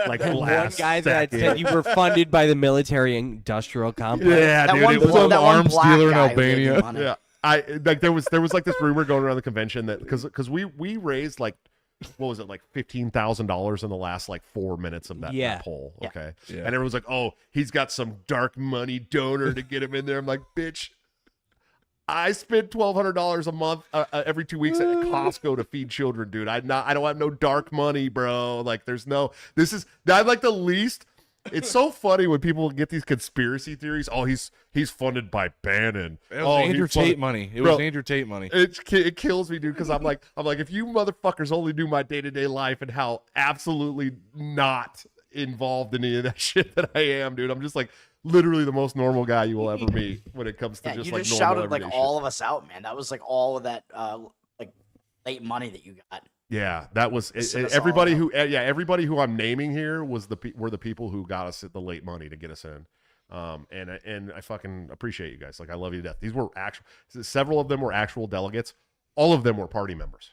like One last guy that second. said you were funded by the military-industrial complex. Yeah, That dude, one, it was some that one arms black dealer in guy who gave me Albania. money. Yeah, I like there was like this rumor going around the convention that because we raised like what was it like $15,000 in the last like 4 minutes of that poll, Yeah. okay, Yeah. and everyone's like, oh, he's got some dark money donor to get him in there. I'm like, bitch, I spend $1,200 a month every 2 weeks at Costco to feed children, dude. I don't have no dark money, bro. Like, there's no. This is I'm like the least. It's so funny when people get these conspiracy theories. Oh, he's funded by Bannon. It was Oh, Andrew he's funded- Tate money. It Bro, was Andrew Tate money. it kills me, dude, because I'm like, if you motherfuckers only knew my day-to-day life and how absolutely not involved in any of that shit that I am, dude. I'm just like literally the most normal guy you will ever meet when it comes to Yeah, just you like just normal shouted like everyday all shit. of us out, man. That was like all of that like late money that you got. Yeah, that was Sit us everybody all who everybody who I'm naming here were the people who got us the late money to get us in. And I fucking appreciate you guys. Like, I love you to death. These were several of them were actual delegates. All of them were party members.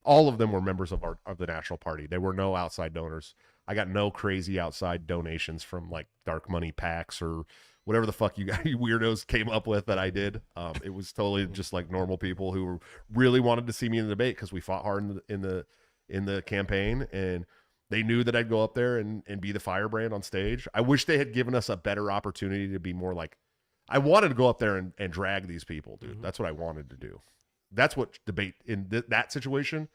All of them were members of the National Party. There were no outside donors. I got no crazy outside donations from like dark money PACs or whatever the fuck you weirdos came up with that I did. It was totally just like normal people who really wanted to see me in the debate because we fought hard in the campaign, and they knew that I'd go up there and be the firebrand on stage. I wish they had given us a better opportunity to be more like. I wanted to go up there and drag these people, dude. Mm-hmm. That's what I wanted to do. That's what debate in that situation.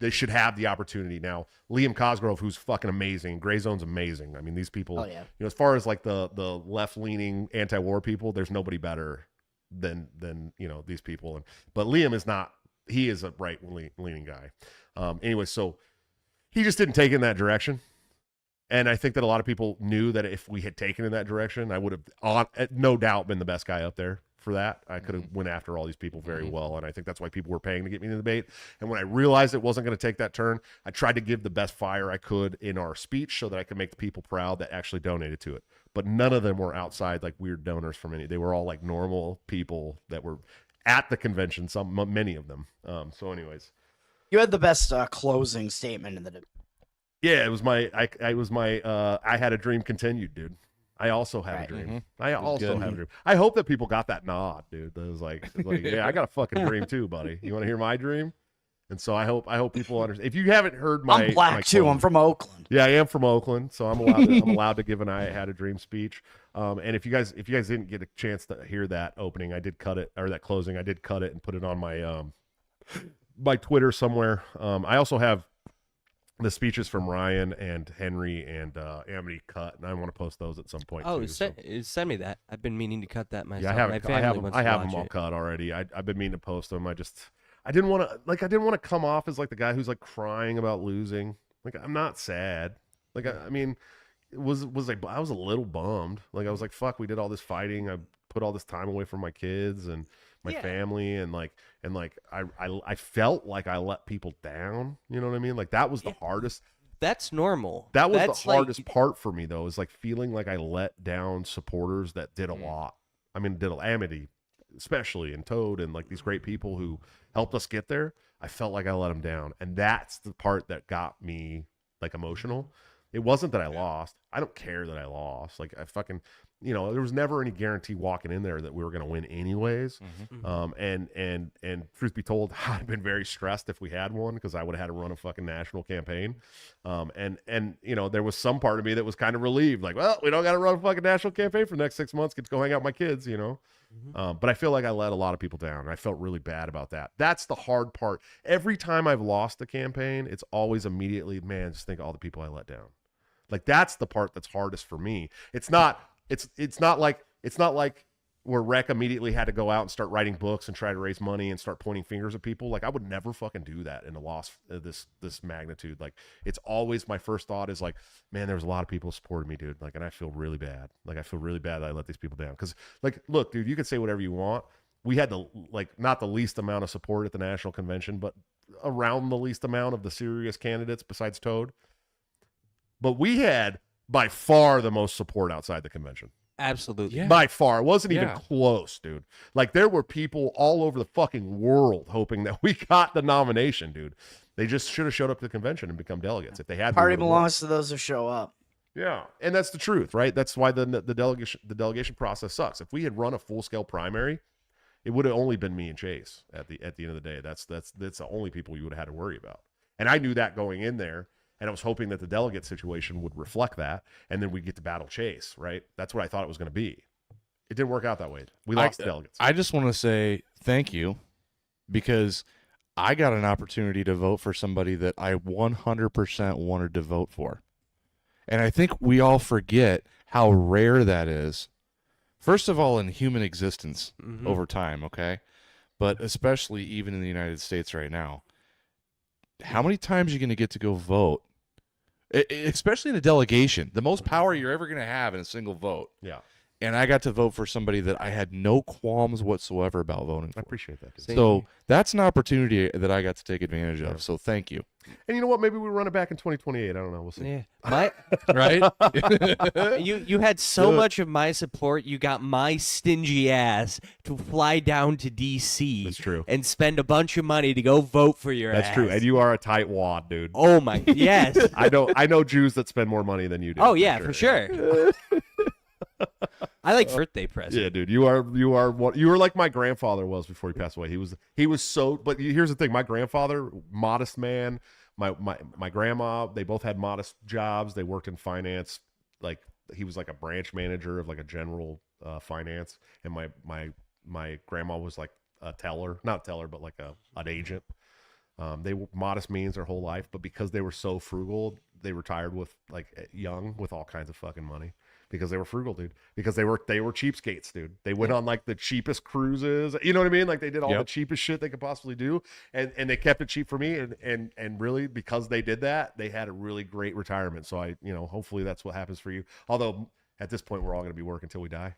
They should have the opportunity. Now, Liam Cosgrove, who's fucking amazing. Gray Zone's amazing. I mean, these people, Oh, yeah. you know, as far as like the left-leaning anti-war people, there's nobody better than you know, these people. But Liam is not. He is a right-leaning guy. Anyway, so he just didn't take it in that direction. And I think that a lot of people knew that if we had taken in that direction, I would have no doubt been the best guy up there for that. I could have went after all these people very well. And I think that's why people were paying to get me in the debate. And when I realized it wasn't going to take that turn, I tried to give the best fire I could in our speech so that I could make the people proud that actually donated to it. But none of them were outside like weird donors from any. They were all like normal people that were at the convention, many of them. So anyways. You had the best closing statement in the debate. Yeah, it was I had a dream continued, dude. I also have Right. a dream. Mhm. I also good. have a dream. I hope that people got that nod, dude. That was like, yeah, I got a fucking dream too, buddy. You want to hear my dream? And so I hope people understand. If you haven't heard my, I'm black my too. quote- I'm from Oakland. Yeah, I am from Oakland, so I'm allowed to give an I had a dream speech. And if you guys didn't get a chance to hear that opening, I did cut it, or that closing, I did cut it and put it on my my Twitter somewhere. I also have the speeches from Ryan and Henry and Amity cut, and I want to post those at some point. Oh, too, so. send me that. I've been meaning to cut that myself. Yeah, My I family have them. wants I to have watch them all it. cut already. I've been meaning to post them. I didn't want to come off as like the guy who's like crying about losing. Like, I'm not sad. Like, I mean, it was like I was a little bummed. Like, I was like, fuck, we did all this fighting. I put all this time away from my kids and my family, and I felt like I let people down. You know what I mean? Like, that was the hardest. That's normal. That was That's the like- hardest part for me, though, is like feeling like I let down supporters that did a lot. I mean, did Amity, especially, and Toad, and like these great people who helped us get there. I felt like I let them down, and that's the part that got me like emotional. It wasn't that I lost. I don't care that I lost. Like, there was never any guarantee walking in there that we were going to win anyways. And truth be told, I'd have been very stressed if we had won, because I would have had to run a fucking national campaign. And there was some part of me that was kind of relieved, like, well, we don't got to run a fucking national campaign for the next 6 months. Get to go hang out with my kids, But I feel like I let a lot of people down. I felt really bad about that. That's the hard part. Every time I've lost a campaign, it's always immediately, man, just think of all the people I let down. Like, that's the part that's hardest for me. It's not like where Rec immediately had to go out and start writing books and try to raise money and start pointing fingers at people. Like, I would never fucking do that in a loss of this magnitude. Like, it's always, my first thought is like, man, there was a lot of people who supported me, dude. Like, and I feel really bad. Like, I feel really bad that I let these people down. Because, like, look, dude, you can say whatever you want. We had not the least amount of support at the national convention, but around the least amount of the serious candidates besides Toad. But we had by far the most support outside the convention. Absolutely. Yeah. By far. It wasn't even Yeah. close, dude. Like, there were people all over the fucking world hoping that we got the nomination, dude. They just should have showed up to the convention and become delegates. If they had, Party belongs to those who show up. Yeah, and that's the truth, right? That's why the delegation process sucks. If we had run a full-scale primary, it would have only been me and Chase at the end of the day. That's the only people you would have had to worry about. And I knew that going in there. And I was hoping that the delegate situation would reflect that, and then we get to battle Chase, right? That's what I thought it was going to be. It didn't work out that way. We lost the delegates. I just want to say thank you, because I got an opportunity to vote for somebody that I 100% wanted to vote for. And I think we all forget how rare that is. First of all, in human existence over time, okay? But especially even in the United States right now. How many times are you going to get to go vote? Especially in a delegation, the most power you're ever going to have in a single vote. Yeah. And I got to vote for somebody that I had no qualms whatsoever about voting for. I appreciate that, dude. So that's an opportunity that I got to take advantage of. So thank you. And you know what? Maybe we run it back in 2028. I don't know. We'll see. Yeah. Right? You had so much of my support. You got my stingy ass to fly down to DC. That's true. And spend a bunch of money to go vote for your ass. That's true. And you are a tight wad, dude. Oh my, yes. I know Jews that spend more money than you do. Oh yeah, for sure. I like birthday presents. Yeah, dude. You are what you were like my grandfather was before he passed away. He was so. But here's the thing: my grandfather, modest man. My grandma, they both had modest jobs. They worked in finance. Like, he was like a branch manager of like a general finance, and my grandma was like a teller, not teller, but like an agent. They were modest means their whole life, but because they were so frugal, they retired with like young with all kinds of fucking money. Because they were frugal, dude. Because they were cheapskates, dude. They went on like the cheapest cruises. You know what I mean? Like, they did all the cheapest shit they could possibly do, and they kept it cheap for me. And really, because they did that, they had a really great retirement. So hopefully that's what happens for you. Although at this point, we're all going to be working until we die.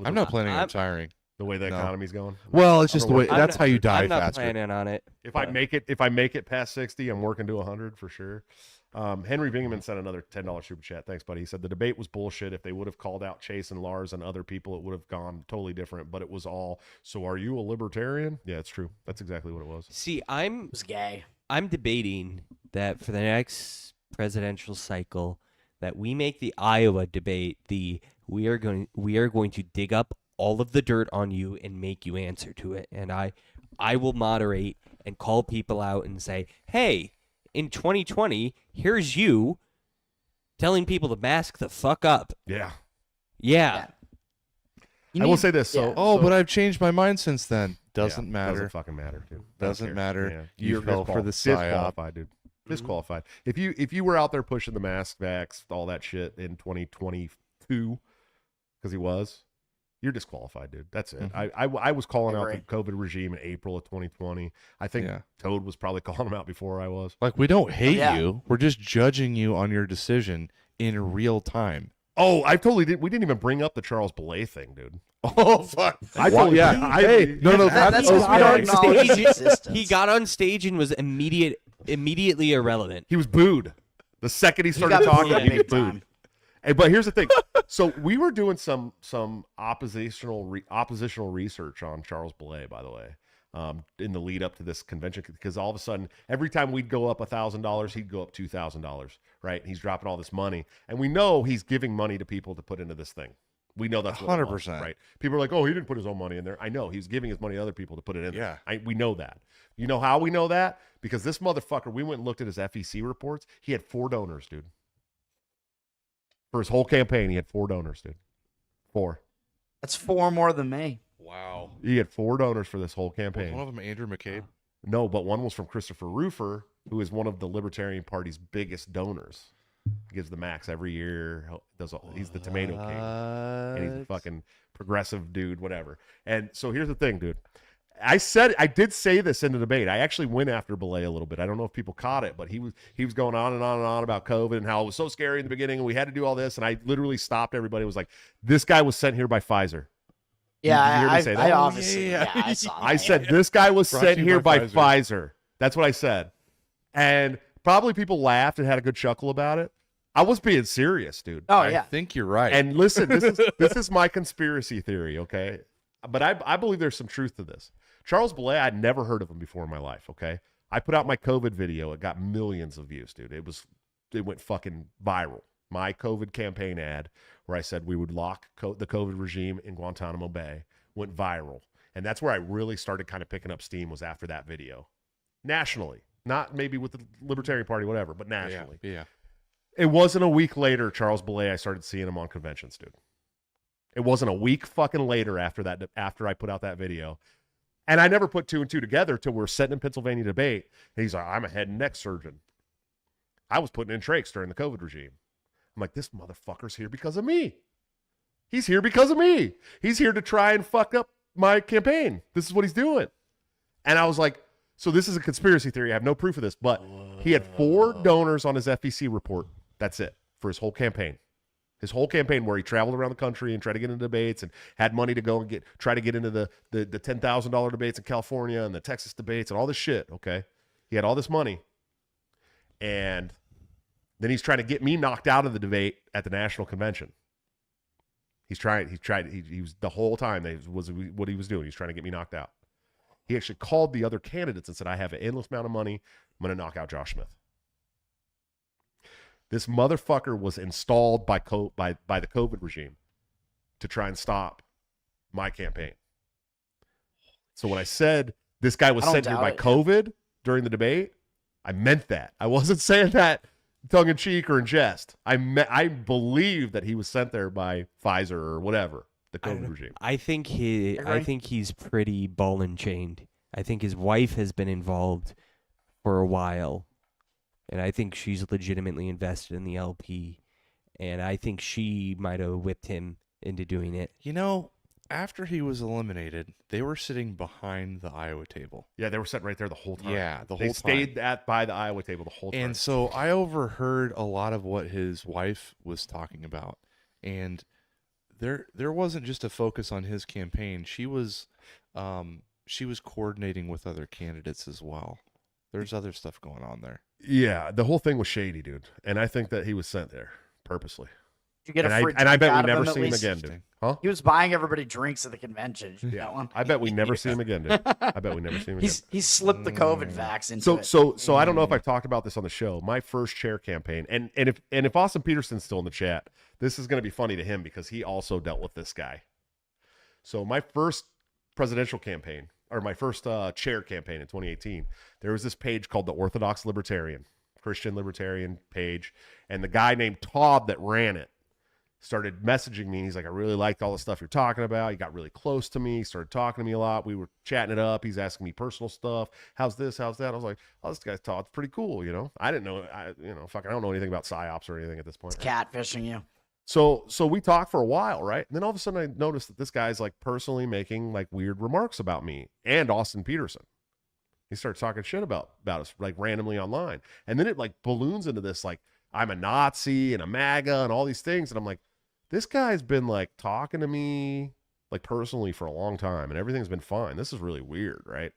I'm not planning on retiring. The way the economy's going. Well, it's just the way. That's how you die I'm not faster. planning on it. If I make it past 60, I'm working to 100 for sure. Henry Bingaman sent another $10 super chat. Thanks, buddy. He said the debate was bullshit. If they would have called out Chase and Lars and other people, it would have gone totally different. But it was all, so are you a libertarian? Yeah, it's true. That's exactly what it was. See, It was gay. I'm debating that for the next presidential cycle, that we make the Iowa debate we are going to dig up all of the dirt on you and make you answer to it. And I will moderate and call people out and say, hey, in 2020, here's you telling people to mask the fuck up. Yeah. Yeah. I will say this. But I've changed my mind since then. Doesn't matter. Doesn't fucking matter, dude. Doesn't matter. Yeah. You fell for the psyop. Disqualified, dude. Disqualified. If you were out there pushing the mask vax, all that shit in 2022, because he was, you're disqualified, dude. That's it. I was calling out the COVID regime in April of 2020. I think Toad was probably calling him out before I was. Like, we don't hate you. We're just judging you on your decision in real time. Oh, I totally did. We didn't even bring up the Charles Belay thing, dude. Oh, fuck. I totally Hey, no. That's He why got I on acknowledge stage. existence. He got on stage and was immediately irrelevant. He was booed. The second he started got talking, booed he was big booed. time. Hey, but here's the thing. So we were doing some oppositional research on Charles Belay, by the way, in the lead up to this convention, because all of a sudden, every time we'd go up $1,000, he'd go up $2,000, right? And he's dropping all this money, and we know he's giving money to people to put into this thing. We know that's what it was, 100%. right? People are like, "Oh, he didn't put his own money in there." I know he's giving his money to other people to put it in. Yeah. there. We know that. You know how we know that? Because this motherfucker, we went and looked at his FEC reports. He had 4 donors, dude. For his whole campaign, he had 4 donors, dude. 4. That's 4 more than me. Wow. He had 4 donors for this whole Was campaign. one of them Andrew McCabe? No, but one was from Christopher Roofer, who is one of the Libertarian Party's biggest donors. He gives the max every year. He's the tomato king. And he's a fucking progressive dude, whatever. And so here's the thing, dude. I did say this in the debate. I actually went after Belay a little bit. I don't know if people caught it, but he was going on and on and on about COVID and how it was so scary in the beginning and we had to do all this. And I literally stopped everybody. It was like, this guy was sent here by Pfizer. Yeah, Did you hear me say that? I obviously. Yeah. Yeah, I saw I that. said this guy was Brought to sent you here by by Pfizer. Pfizer. That's what I said. And probably people laughed and had a good chuckle about it. I was being serious, dude. Oh I yeah. think you're right. And listen, this is my conspiracy theory, okay? But I believe there's some truth to this. Charles Belay, I'd never heard of him before in my life, okay? I put out my COVID video. It got millions of views, dude. It went fucking viral. My COVID campaign ad where I said we would lock the COVID regime in Guantanamo Bay went viral. And that's where I really started kind of picking up steam was after that video. Nationally. Not maybe with the Libertarian Party, whatever, but nationally. Yeah. It wasn't a week later, Charles Belay, I started seeing him on conventions, dude. It wasn't a week fucking later after I put out that video. And I never put 2 and 2 together till we're sitting in Pennsylvania debate. And he's like, I'm a head and neck surgeon. I was putting in trachs during the COVID regime. I'm like, this motherfucker's here because of me. He's here because of me. He's here to try and fuck up my campaign. This is what he's doing. And I was like, so this is a conspiracy theory. I have no proof of this, but he had 4 donors on his FEC report. That's it for his whole campaign. His whole campaign where he traveled around the country and tried to get into debates and had money to go and try to get into the $10,000 debates in California and the Texas debates and all this shit, okay? He had all this money. And then he's trying to get me knocked out of the debate at the national convention. He was the whole time that was what he was doing. He's trying to get me knocked out. He actually called the other candidates and said, I have an endless amount of money. I'm going to knock out Josh Smith. This motherfucker was installed by the COVID regime to try and stop my campaign. So when I said this guy was I don't sent here by doubt it. COVID during the debate, I meant that. I wasn't saying that tongue in cheek or in jest. I believe that he was sent there by Pfizer or whatever, the COVID regime. I think Agree. he's pretty ball and chained. I think his wife has been involved for a while, and I think she's legitimately invested in the LP, and I think she might have whipped him into doing it. You know, after he was eliminated, they were sitting behind the Iowa table. Yeah, they were sitting right there the whole time. Yeah, the They whole stayed time. by the Iowa table the whole time. And so I overheard a lot of what his wife was talking about, and there wasn't just a focus on his campaign. She was coordinating with other candidates as well. There's other stuff going on there. Yeah, the whole thing was shady, dude. And I think that he was sent there purposely. Did you get a free And I drink bet we out of never him at see him least? again, dude. Huh? He was buying everybody drinks at the convention. Did you get that one? I bet we never see him again, dude. I bet we never see him again. He slipped the COVID vax into it. So I don't know if I've talked about this on the show. My first chair campaign, and if Austin Peterson's still in the chat, this is going to be funny to him because he also dealt with this guy. So my first presidential campaign, or my first chair campaign in 2018, there was this page called the Orthodox Libertarian, Christian Libertarian page, and the guy named Todd that ran it started messaging me. He's like, I really liked all the stuff you're talking about. He got really close to me, started talking to me a lot. We were chatting it up. He's asking me personal stuff. How's this? How's that? I was like, oh, this guy's Todd's pretty cool, you know? I didn't know, I don't know anything about PsyOps or anything at this point. It's catfishing you. So we talked for a while, right? And then all of a sudden I noticed that this guy's like personally making like weird remarks about me and Austin Peterson. He starts talking shit about us like randomly online. And then it like balloons into this like I'm a Nazi and a MAGA and all these things. And I'm like, this guy's been like talking to me like personally for a long time and everything's been fine. This is really weird, right?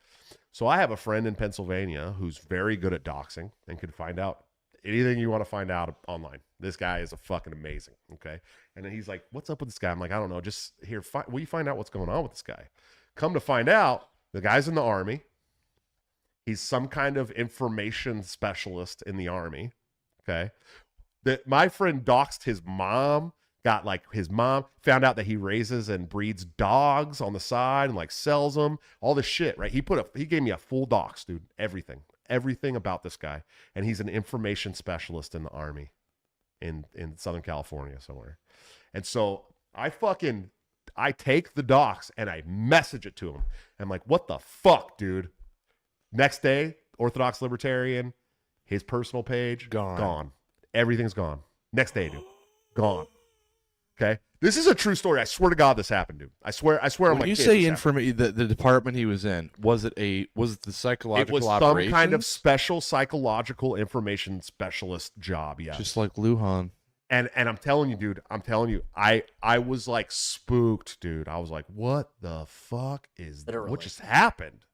So I have a friend in Pennsylvania who's very good at doxing and can find out anything you want to find out online. This guy is a fucking amazing. Okay. And then he's like, what's up with this guy? I'm like, I don't know. Just here, will you find out what's going on with this guy? Come to find out, the guy's in the Army. He's some kind of information specialist in the Army. Okay. That my friend doxed his mom got like his mom found out that he raises and breeds dogs on the side and like sells them, all this shit, right? He gave me a full docs, dude. Everything about this guy. And he's an information specialist in the Army in Southern California somewhere. And so I take the docs and I message it to him. I'm like, what the fuck, dude? Next day, Orthodox Libertarian, his personal page, gone. Everything's gone. Next day, dude, gone. Okay, this is a true story. I swear to God, this happened, dude. I swear. When you say the department he was in, was it the psychological it was operations? some kind of special psychological information specialist job, yeah. Just like Lujan. And I'm telling you, dude, I was like spooked, dude. I was like, what the fuck is Literally. what just happened?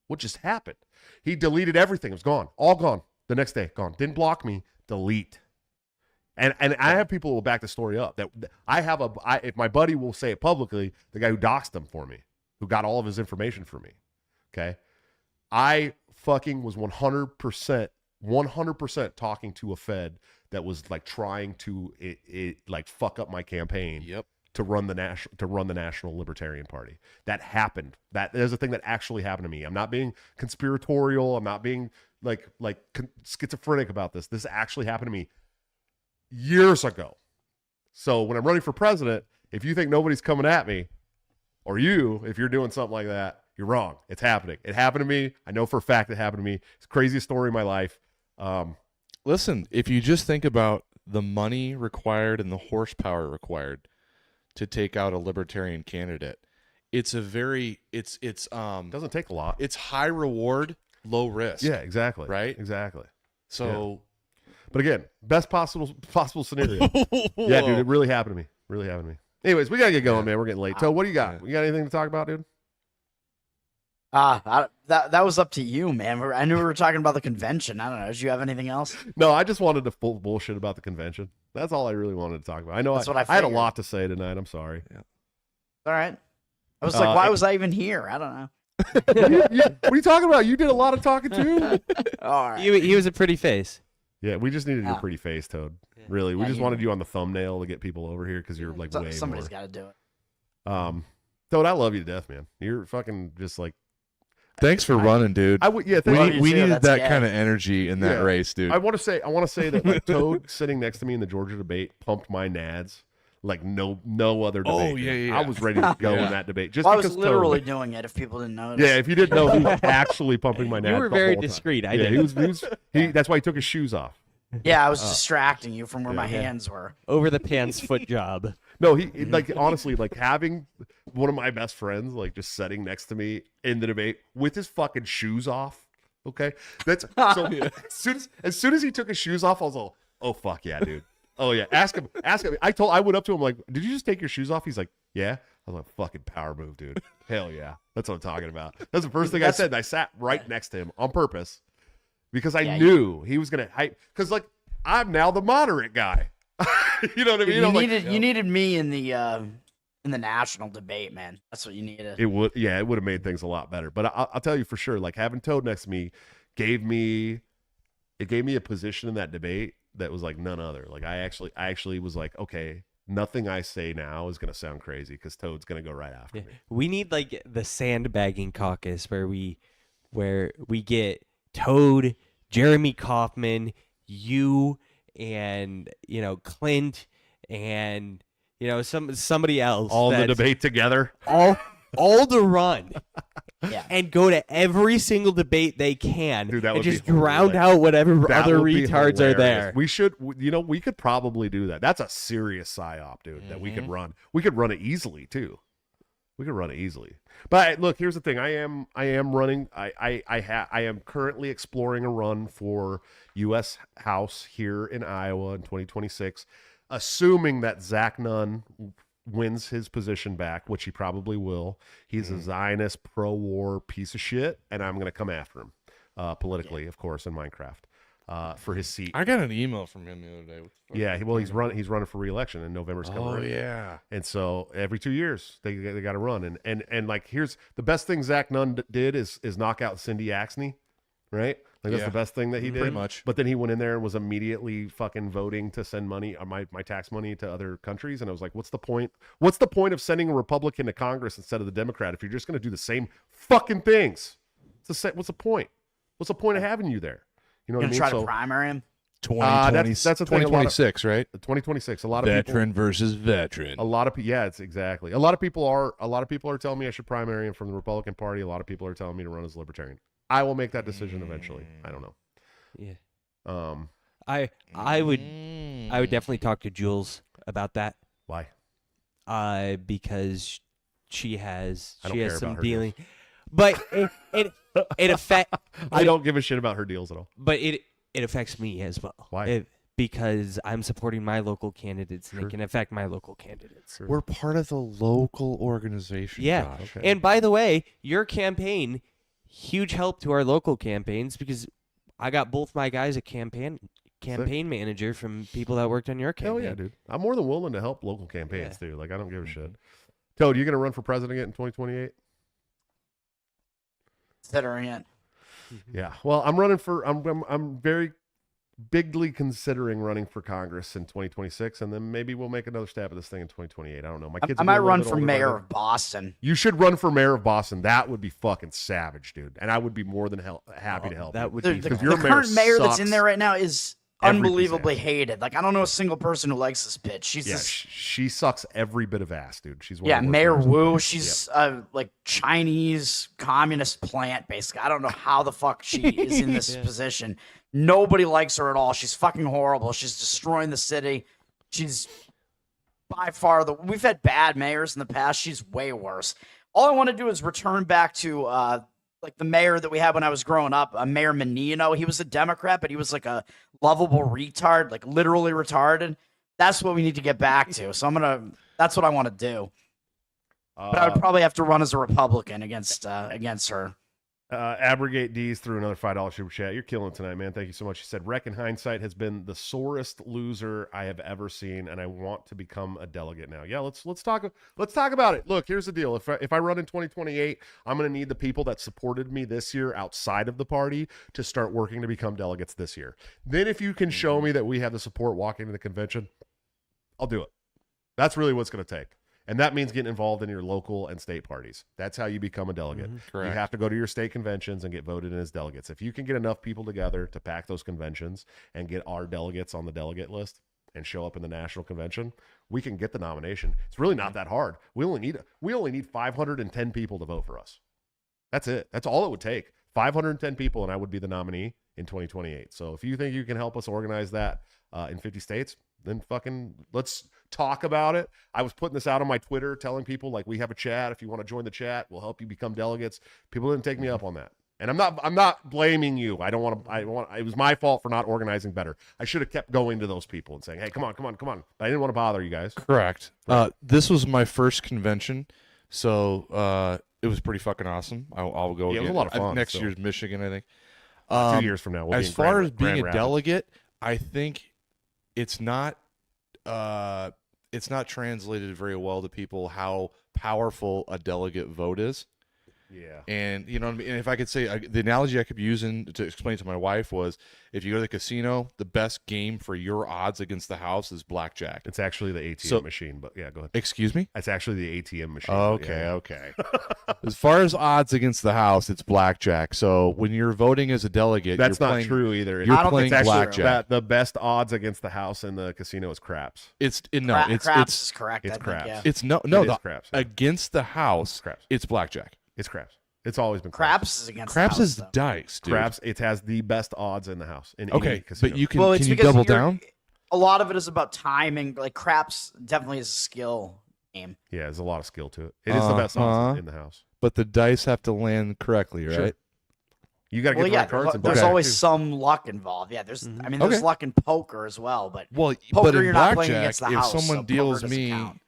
What just happened? He deleted everything. It was gone. All gone. The next day, gone. Didn't block me. Delete. And I have people who will back the story up that if my buddy will say it publicly, the guy who doxed him for me, who got all of his information for me. Okay. I fucking was 100% talking to a Fed that was like trying to like fuck up my campaign. Yep. To run the National Libertarian Party. That happened. That is a thing that actually happened to me. I'm not being conspiratorial. I'm not being like schizophrenic about this. This actually happened to me years ago. So when I'm running for president, if you think nobody's coming at me, or if you're doing something like that, you're wrong. It's happening. It happened to me. I know for a fact it happened to me. It's the craziest story of my life. Listen, if you just think about the money required and the horsepower required to take out a libertarian candidate, it's doesn't take a lot. It's high reward, low risk. Yeah, exactly. Right? Exactly. So But again, best possible scenario. Yeah, dude, it really happened to me. Really happened to me. Anyways, we gotta get going, man. We're getting late. So, what do you got? You got anything to talk about, dude? That was up to you, man. I knew we were talking about the convention. I don't know. Did you have anything else? No, I just wanted to full bullshit about the convention. That's all I really wanted to talk about. I know That's what I had a figured. lot to say tonight. I'm sorry. Yeah. All right. I was like, why was I even here? I don't know. What are you talking about? You did a lot of talking too. All right. He was a pretty face. Yeah, we just needed your Yeah. pretty face, Toad. Really, we Yeah, just you- wanted you on the thumbnail to get people over here because you're like way Somebody's more. got to do it. Toad, I love you to death, man. You're fucking just like thanks for running, dude. I would. Yeah, we thank you we too, needed that's that gay. kind of energy in that Yeah. race, dude. I want to say that like, Toad sitting next to me in the Georgia debate pumped my nads like no other debate. Oh, dude. yeah, yeah, I yeah. was ready to go Yeah. in that debate just Well, I was because literally Toad, doing it if people didn't notice. yeah, if you didn't know, he was actually pumping my nads. You were the very whole time. discreet. I Yeah, did. that's why he took his shoes off. Yeah, I was distracting you from where my yeah. hands were. Over the pants foot job. No, he like honestly like having one of my best friends like just sitting next to me in the debate with his fucking shoes off. Okay, that's so. As soon as he took his shoes off, I was all, oh fuck yeah, dude. Oh yeah, ask him. I went up to him like, did you just take your shoes off? He's like, yeah. I was like, fucking power move, dude. Hell yeah, that's what I'm talking about. That's the first thing I said. And I sat right next to him on purpose because I knew he was gonna hype. Because like I'm now the moderate guy. You know what I mean? You needed me in the national debate, man. That's what you needed. It would have made things a lot better. But I'll tell you for sure, like having Toad next to me gave me a position in that debate that was like none other. Like I actually was like, okay, nothing I say now is gonna sound crazy because Toad's gonna go right after me. We need like the sandbagging caucus where we get Toad, Jeremy Kaufman, you, and Clint, and somebody else. All in the that's debate together. all to run. Yeah. And go to every single debate they can, Dude, that and would be just drown hilarious. out whatever That other would be retards are hilarious. there. We should, we could probably do that. That's a serious psyop, dude, that we could run. We could run it easily too. We could run it easily. But look, here's the thing. I am running. I am currently exploring a run for U.S. House here in Iowa in 2026, assuming that Zach Nunn wins his position back, which he probably will. He's a Zionist pro-war piece of shit, and I'm going to come after him politically, of course, in Minecraft for his seat. I got an email from him the other day. Yeah, he's running for re-election in November's coming. Oh right? yeah. And so every 2 years they got to run, and like here's the best thing Zach Nunn did is knock out Cindy Axne, right? Like that's Yeah. the best thing that he did. Pretty much. But then he went in there and was immediately fucking voting to send money, my tax money to other countries. And I was like, what's the point? What's the point of sending a Republican to Congress instead of the Democrat if you're just going to do the same fucking things? What's the point? What's the point of having you there? You know what I Gonna mean? try to primary him. 2020, that's the thing, a lot of- 2026, right? 2026. A lot of Veteran versus veteran. A lot of yeah, it's exactly. A lot of people are telling me I should primary him from the Republican Party. A lot of people are telling me to run as a Libertarian. I will make that decision eventually. I don't know. Yeah. I would definitely talk to Jules about that. Why? Because she has I don't care some about her dealing, but it affect. I don't give a shit about her deals at all. But it affects me as well. Why? Because I'm supporting my local candidates, and Sure. it can affect my local candidates. Sure. We're part of the local organization. Yeah. Josh. Okay. And by the way, your campaign, huge help to our local campaigns because I got both my guys a campaign manager from people that worked on your Hell campaign. yeah, dude. I'm more than willing to help local campaigns too. Like I don't give a shit. Toad, you gonna run for president again in 2028? Considering it. Yeah. Well, I'm very bigly considering running for Congress in 2026, and then maybe we'll make another stab at this thing in 2028. I don't know. My kids. I will be might a little run bit for older by mayor then. of Boston. You should run for mayor of Boston. That would be fucking savage, dude. And I would be more than happy to help. That you. would The, be the, Because fun. your the current mayor that's in sucks. there right now is Every unbelievably piece of hated. Like I don't know a single person who likes this bitch. She's Yeah, just, she sucks every bit of ass, dude. She's one yeah, of the worst Mayor mayors. Wu. She's like Chinese communist plant, basically. I don't know how the fuck she is in this position. Nobody likes her at all. She's fucking horrible. She's destroying the city. She's by far we've had bad mayors in the past. She's way worse. All I want to do is return back to like the mayor that we had when I was growing up, Mayor Menino. He was a Democrat, but he was like a lovable retard, like literally retarded. That's what we need to get back to. So that's what I want to do. But I would probably have to run as a Republican against her. Abrogate D's through another $5 super chat. You're killing tonight, man. Thank you so much. He said, Rec in hindsight has been the sorest loser I have ever seen, and I want to become a delegate now. Yeah, let's talk about it. Look, here's the deal. If I run in 2028, I'm going to need the people that supported me this year outside of the party to start working to become delegates this year. Then if you can show me that we have the support walking to the convention, I'll do it. That's really what's going to take. And that means getting involved in your local and state parties. That's how you become a delegate. Correct. You have to go to your state conventions and get voted in as delegates. If you can get enough people together to pack those conventions and get our delegates on the delegate list and show up in the national convention, we can get the nomination. It's really not that hard. We only need 510 people to vote for us. That's it. That's all it would take. 510 people, and I would be the nominee in 2028. So if you think you can help us organize that in 50 states, then fucking let's talk about it. I was putting this out on my Twitter, telling people like we have a chat. If you want to join the chat, we'll help you become delegates. People didn't take me up on that, and I'm not blaming you. It was my fault for not organizing better. I should have kept going to those people and saying, hey, come on. But I didn't want to bother you guys. Correct. This was my first convention, so it was pretty fucking awesome. I'll go Yeah, it was again. a lot of fun, Next so. year's Michigan, I think. 2 years from now, we'll be as in far Grand- as being Grand a Rapids. delegate, I think it's not translated very well to people how powerful a delegate vote is. Yeah. And you know what I mean? And if I could say the analogy I could be using to explain to my wife was, if you go to the casino, the best game for your odds against the house is blackjack. It's actually the ATM So- machine, but yeah, go ahead. Excuse me? It's actually the ATM machine. but Okay, yeah. okay. As far as odds against the house, it's blackjack. So when you're voting as a delegate, That's you're not playing, true either. You're I don't playing think that's true. blackjack. The best odds against the house in the casino is craps. It's Craps is correct. it's I think, craps. yeah. it's no It is the, craps. Yeah. against the house. Craps. It's blackjack. It's craps. It's always been Craps is against Craps the house, is though. dice, dude. Craps. It has the best odds in the house in any Okay, casino. but you can Well, it's can you because double you're- down? A lot of it is about timing. Like craps definitely is a skill game. Yeah, there's a lot of skill to it. It is the best odds in the house. But the dice have to land correctly, right? Sure. You got to get Well, the yeah, right cards. and there's blackjack, always too. some luck involved. Yeah, there's. I mean, there's Okay. luck in poker as well, but Well, poker but in you're not playing blackjack, against the if house. someone so deals poker doesn't me, count.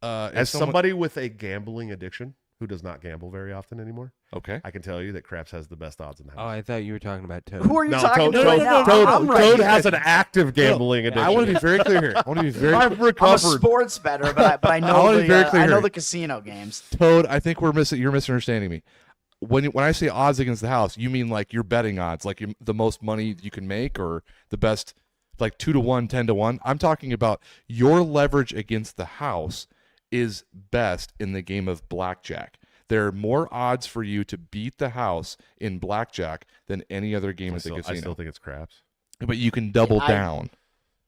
As somebody with a gambling addiction who does not gamble very often anymore, okay, I can tell you that craps has the best odds in the Oh, house. I thought you were talking about Toad. Who are you No, talking Toad, to right now? I'm right Toad here. has an active gambling addiction. I want to be very clear here. I want to be very I've I'm a recovered. sports bettor, but I I know wanna be very clear I know here. the casino games. Toad. I think you're misunderstanding me. when I say odds against the house, you mean like your betting odds, like the most money you can make, or the best, like 2-1, 10-1. I'm talking about your leverage against the house is best in the game of blackjack. There are more odds for you to beat the house in blackjack than any other game at the casino. I still think it's craps. But you can double down.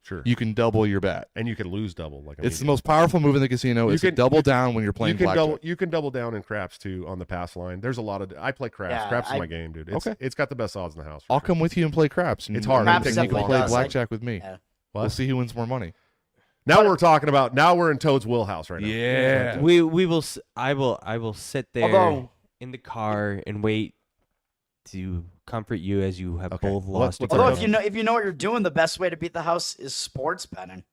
Sure. You can double your bet. And you can lose double. It's the most powerful move in the casino. You can double down when you're playing blackjack. You can double down in craps too on the pass line. There's a lot of. I play craps. Yeah, craps is my game, dude. It's got the best odds in the house. I'll come with you and play craps. It's hard. And Craps you can play does. blackjack with me. Yeah. We'll see who wins more money. Now we're talking about. Now we're in Toad's wheelhouse right now. Yeah. We will. I will sit there Although- in the car and wait to comfort you as you have Okay. both lost. What's Although our if you know what you're doing, the best way to beat the house is sports betting.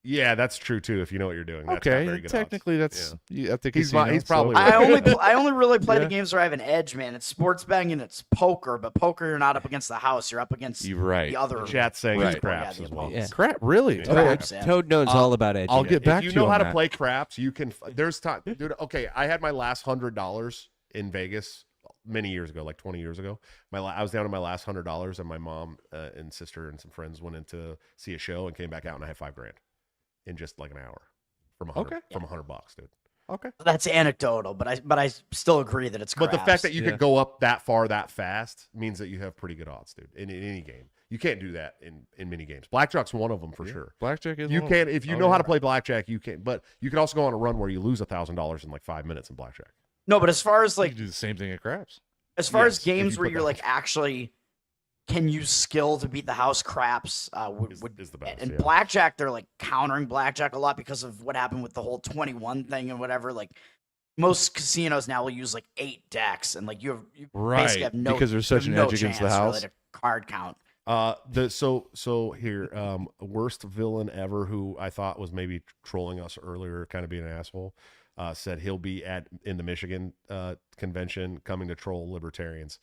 Yeah, that's true too. If you know what you're doing. That's not very Okay, good technically odds. that's at the He's casino. he's probably so- right. I only really play Yeah. the games where I have an edge, man. It's sports betting and it's poker, but poker you're not up against the house, you're up against You're right. the other. The chat's saying Right. it's craps Yeah, as well. Yeah. Crap, really? Yeah. Okay. Craps, yeah. Toad knows all about edge. I'll get back If you to know you on how to that. play craps, you can. There's time, dude. Okay, I had my last $100 in Vegas many years ago, like 20 years ago. I was down to my last $100, and my mom and sister and some friends went in to see a show and came back out, and I had $5,000 in just like an hour from $100, dude. Okay. That's anecdotal, but I still agree that it's But the craps. fact that you Yeah. can go up that far that fast means that you have pretty good odds, dude. In any game, you can't do that in many games. Blackjack's one of them for sure. Blackjack is You one of can them. if you Oh, know how yeah. to play blackjack, you can. But you can also go on a run where you lose $1,000 in like 5 minutes in blackjack. No, but as far as You like can do the same thing at craps. as far Yes, as if you games where put you're that- like actually can use skill to beat the house, craps Is the best. and yeah. blackjack they're like countering blackjack a lot because of what happened with the whole 21 thing and whatever. Like most casinos now will use like 8 decks and like you basically have no because there's such you an have no edge against the chance, really, house. to card count. So here, worst villain ever who I thought was maybe trolling us earlier, kind of being an asshole, said he'll be in the Michigan convention coming to troll libertarians.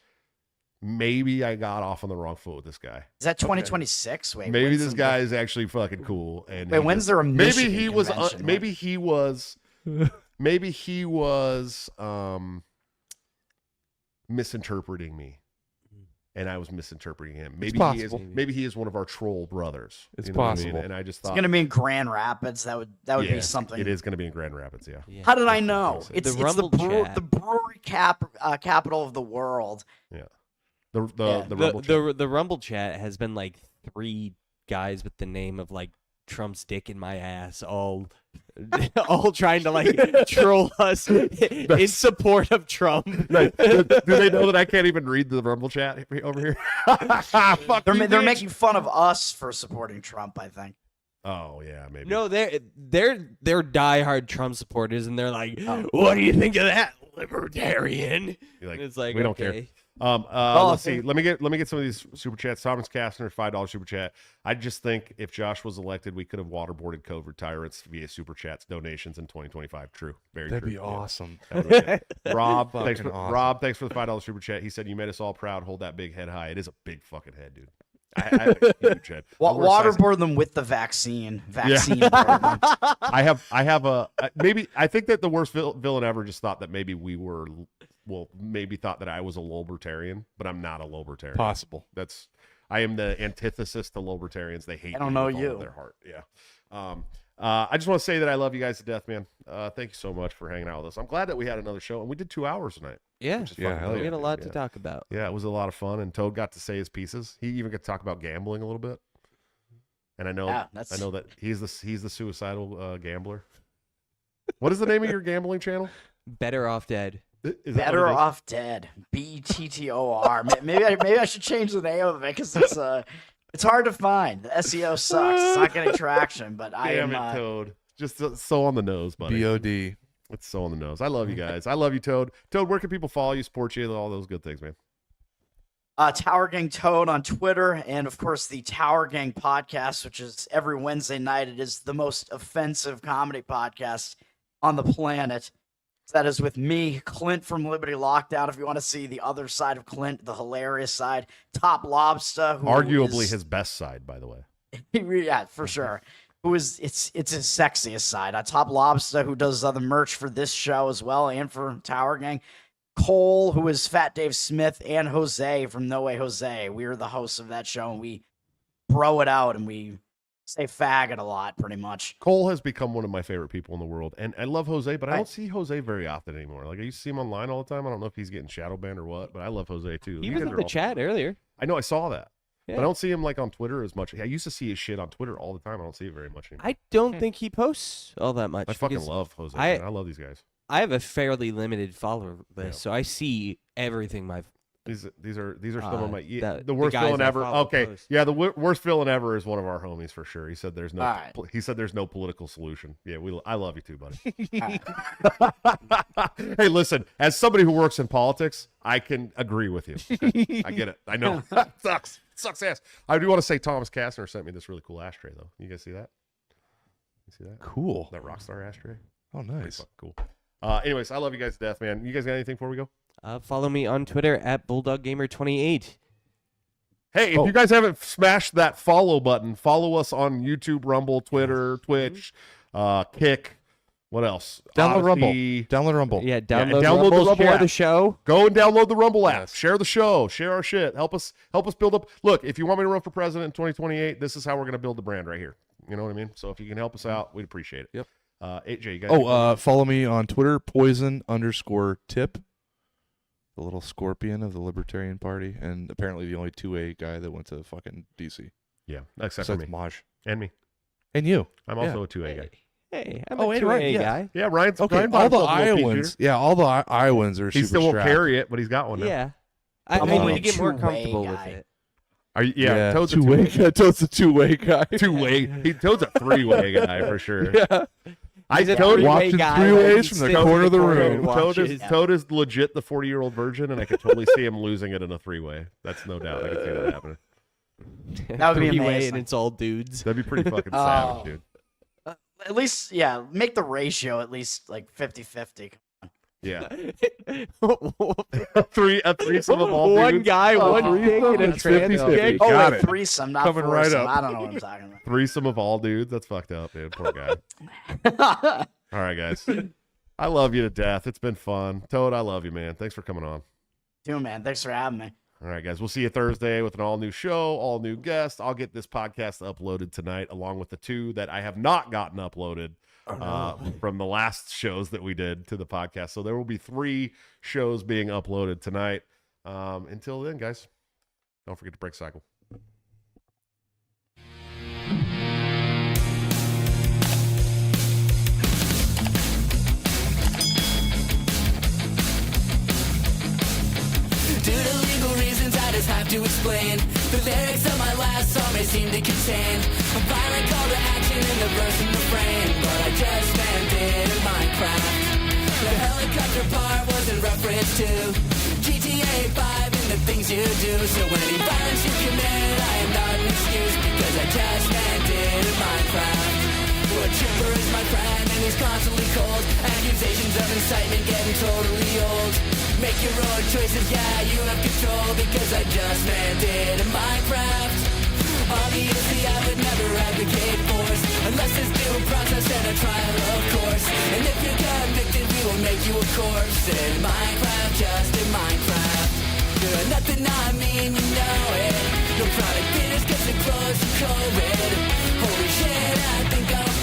Maybe I got off on the wrong foot with this guy. Is that 2026? Wait, Maybe when's this the- guy is actually fucking cool. And Wait, he when's just- there a maybe Michigan he was convention? maybe he was misinterpreting me. And I was misinterpreting him. possible. Maybe he is one of our troll brothers. It's You know what I mean? possible. And I just It's thought gonna be in Grand Rapids. That would yeah, be something. It is going to be in Grand Rapids, yeah. Yeah. How did I know? The It's Rumble chat. the brewery capital of the world. The Yeah. Rumble chat. The Rumble chat has been like 3 guys with the name of like Trump's dick in my ass, all trying to like troll us in support of Trump. do they know that I can't even read the Rumble chat over here? Fuck They're you, they're bitch. making fun of us for supporting Trump. I think. Oh yeah, maybe. No, they're diehard Trump supporters, and they're like, Oh. "What do you think of that, libertarian?" You're like, And it's like, we don't care. okay. Let's see. Let me get some of these super chats. Thomas Kastner, $5 super chat. I just think if Josh was elected, we could have waterboarded COVID tyrants via super chats, donations in 2025. True, very That'd true. be Yeah. awesome. That would be it. Rob, thanks Fucking for awesome. Rob, thanks for the $5 super chat. He said you made us all proud. Hold that big head high. It is a big fucking head, dude. I have a huge head. I'm oversized. Waterboard them with the vaccine. Vaccine. board them. I have a maybe. I think that the worst villain ever just thought that maybe we were. Well, maybe thought that I was a libertarian, but I'm not a libertarian. Possible. I am the antithesis to libertarians. They hate I don't me know with all of you. their heart. Yeah. I just want to say that I love you guys to death, man. Thank you so much for hanging out with us. I'm glad that we had another show, and we did 2 hours tonight. Yeah, Which is Yeah, fucking hell dope, we had a dude. lot Yeah. to talk about. Yeah, it was a lot of fun, and Toad got to say his pieces. He even got to talk about gambling a little bit. And I know, Yeah, I know that he's the suicidal gambler. What is the name of your gambling channel? Better off dead. Is that Better what it is? off dead. BTTOR. Maybe I should change the name of it because it's hard to find. The SEO sucks. It's not getting traction. But I Damn am. it, Toad. Just so on the nose, buddy. BOD. It's so on the nose. I love you guys. I love you, Toad. Toad, where can people follow you, support you, all those good things, man? Tower Gang Toad on Twitter, and of course the Tower Gang podcast, which is every Wednesday night. It is the most offensive comedy podcast on the planet. That is with me, Clint from Liberty Lockdown. If you want to see the other side of Clint, the hilarious side, Top Lobster, who Arguably is- his best side, by the way. yeah, for sure. Who is it's his sexiest side. Top Lobster, who does the merch for this show as well and for Tower Gang. Cole, who is Fat Dave Smith, and Jose from No Way Jose. We are the hosts of that show, and we bro it out, and we say faggot a lot, pretty much. Cole has become one of my favorite people in the world, and I love Jose, but I don't see Jose very often anymore. Like I used to see him online all the time. I don't know if he's getting shadow banned or what, but I love Jose too. He You was guys in are the all- chat earlier. I know, I saw that. Yeah. But I don't see him like on Twitter as much. I used to see his shit on Twitter all the time. I don't see it very much anymore. I don't think he posts all that much. I fucking because love Jose. I- Man. I love these guys. I have a fairly limited follower list, Yeah. so I see everything my These are some of my the the worst guys villain I ever. follow Okay, post. yeah, the worst villain ever is one of our homies for sure. He said there's no. All right. He said there's no political solution. Yeah, I love you too, buddy. All right. Hey, listen, as somebody who works in politics, I can agree with you. Okay? I get it. I know. Sucks ass. I do want to say Thomas Kastner sent me this really cool ashtray though. You guys see that? You see that? Cool. That Rockstar ashtray? Oh, Pretty nice. fucking cool. Anyways, I love you guys to death, man. You guys got anything before we go? follow me on Twitter at BulldogGamer28. Hey, if Oh. you guys haven't smashed that follow button, follow us on YouTube, Rumble, Twitter, Twitch, Kick. What else? Download Rumble. Odyssey. Download Rumble. Yeah, download, download the Rumble, Rumble share app. the show. Go and download the Rumble app. Yes. Share the show. Share our shit. Help us build up. Look, if you want me to run for president in 2028, this is how we're going to build the brand right here. You know what I mean? So if you can help us out, we'd appreciate it. Yep. AJ, you got Follow me on Twitter, poison_tip. The little scorpion of the Libertarian Party, and apparently the only 2A guy that went to fucking DC. yeah, except for Besides me Maj. and me. And you. I'm also a 2A guy. Hey, I'm Oh, a and 2A Ryan, yeah. guy. Yeah, Ryan's Okay, Ryan all the bought himself a little pea Iowans. shooter. Yeah, all the Iowans are He super still won't strapped. carry it, but he's got one now. Yeah. I I'm need only to get more 2A comfortable with guy. it. Are you, yeah, Toad's a two-way. two-way. Toad's a two-way guy. Two-way. Toad's a three-way guy for sure. Yeah. He's a Toad, three-way watching guy, three like, ways he from the sits in corner of the corner room. and watches. Toad is legit the 40-year-old virgin, and I could totally see him losing it in a three-way. That's no doubt. I could see that happening. That would be Three-way amazing. and it's all dudes. That'd be pretty fucking savage, dude. At least, yeah, make the ratio at least like 50-50. Yeah. A threesome of all One dudes. guy, Oh, one dick, and a it's trans 50-50. chick. Oh, Got wait, it. threesome, not Coming right foursome. up. I don't know what I'm talking Threesome of all dudes. That's fucked up, dude. Poor guy. about. All right, guys. I love you to death. It's been fun. Toad, I love you, man. Thanks for coming on. Dude, man, thanks for having me. All right, guys. We'll see you Thursday with an all-new show, all-new guest. I'll get this podcast uploaded tonight, along with the two that I have not gotten uploaded from the last shows that we did to the podcast. So there will be 3 shows being uploaded tonight. Until then, guys, don't forget to break cycle. Due to legal reasons, I just have to explain. The lyrics of my last song may seem to contain a violent call to action in the verse and refrain, but I just meant it in Minecraft. The helicopter part was in reference to GTA 5 and the things you do. So any violence you commit, I am not an excuse, because I just meant it in Minecraft. A chipper is my friend and he's constantly cold. Accusations of incitement getting totally old. Make your own choices, yeah, you have control, because I just meant it in Minecraft. Obviously I would never advocate force, unless there's due process and a trial, of course. And if you're convicted, we will make you a corpse. In Minecraft, just in Minecraft. Doing nothing I mean, you know it. No product finished cause it closed to COVID. Holy shit, I think I'm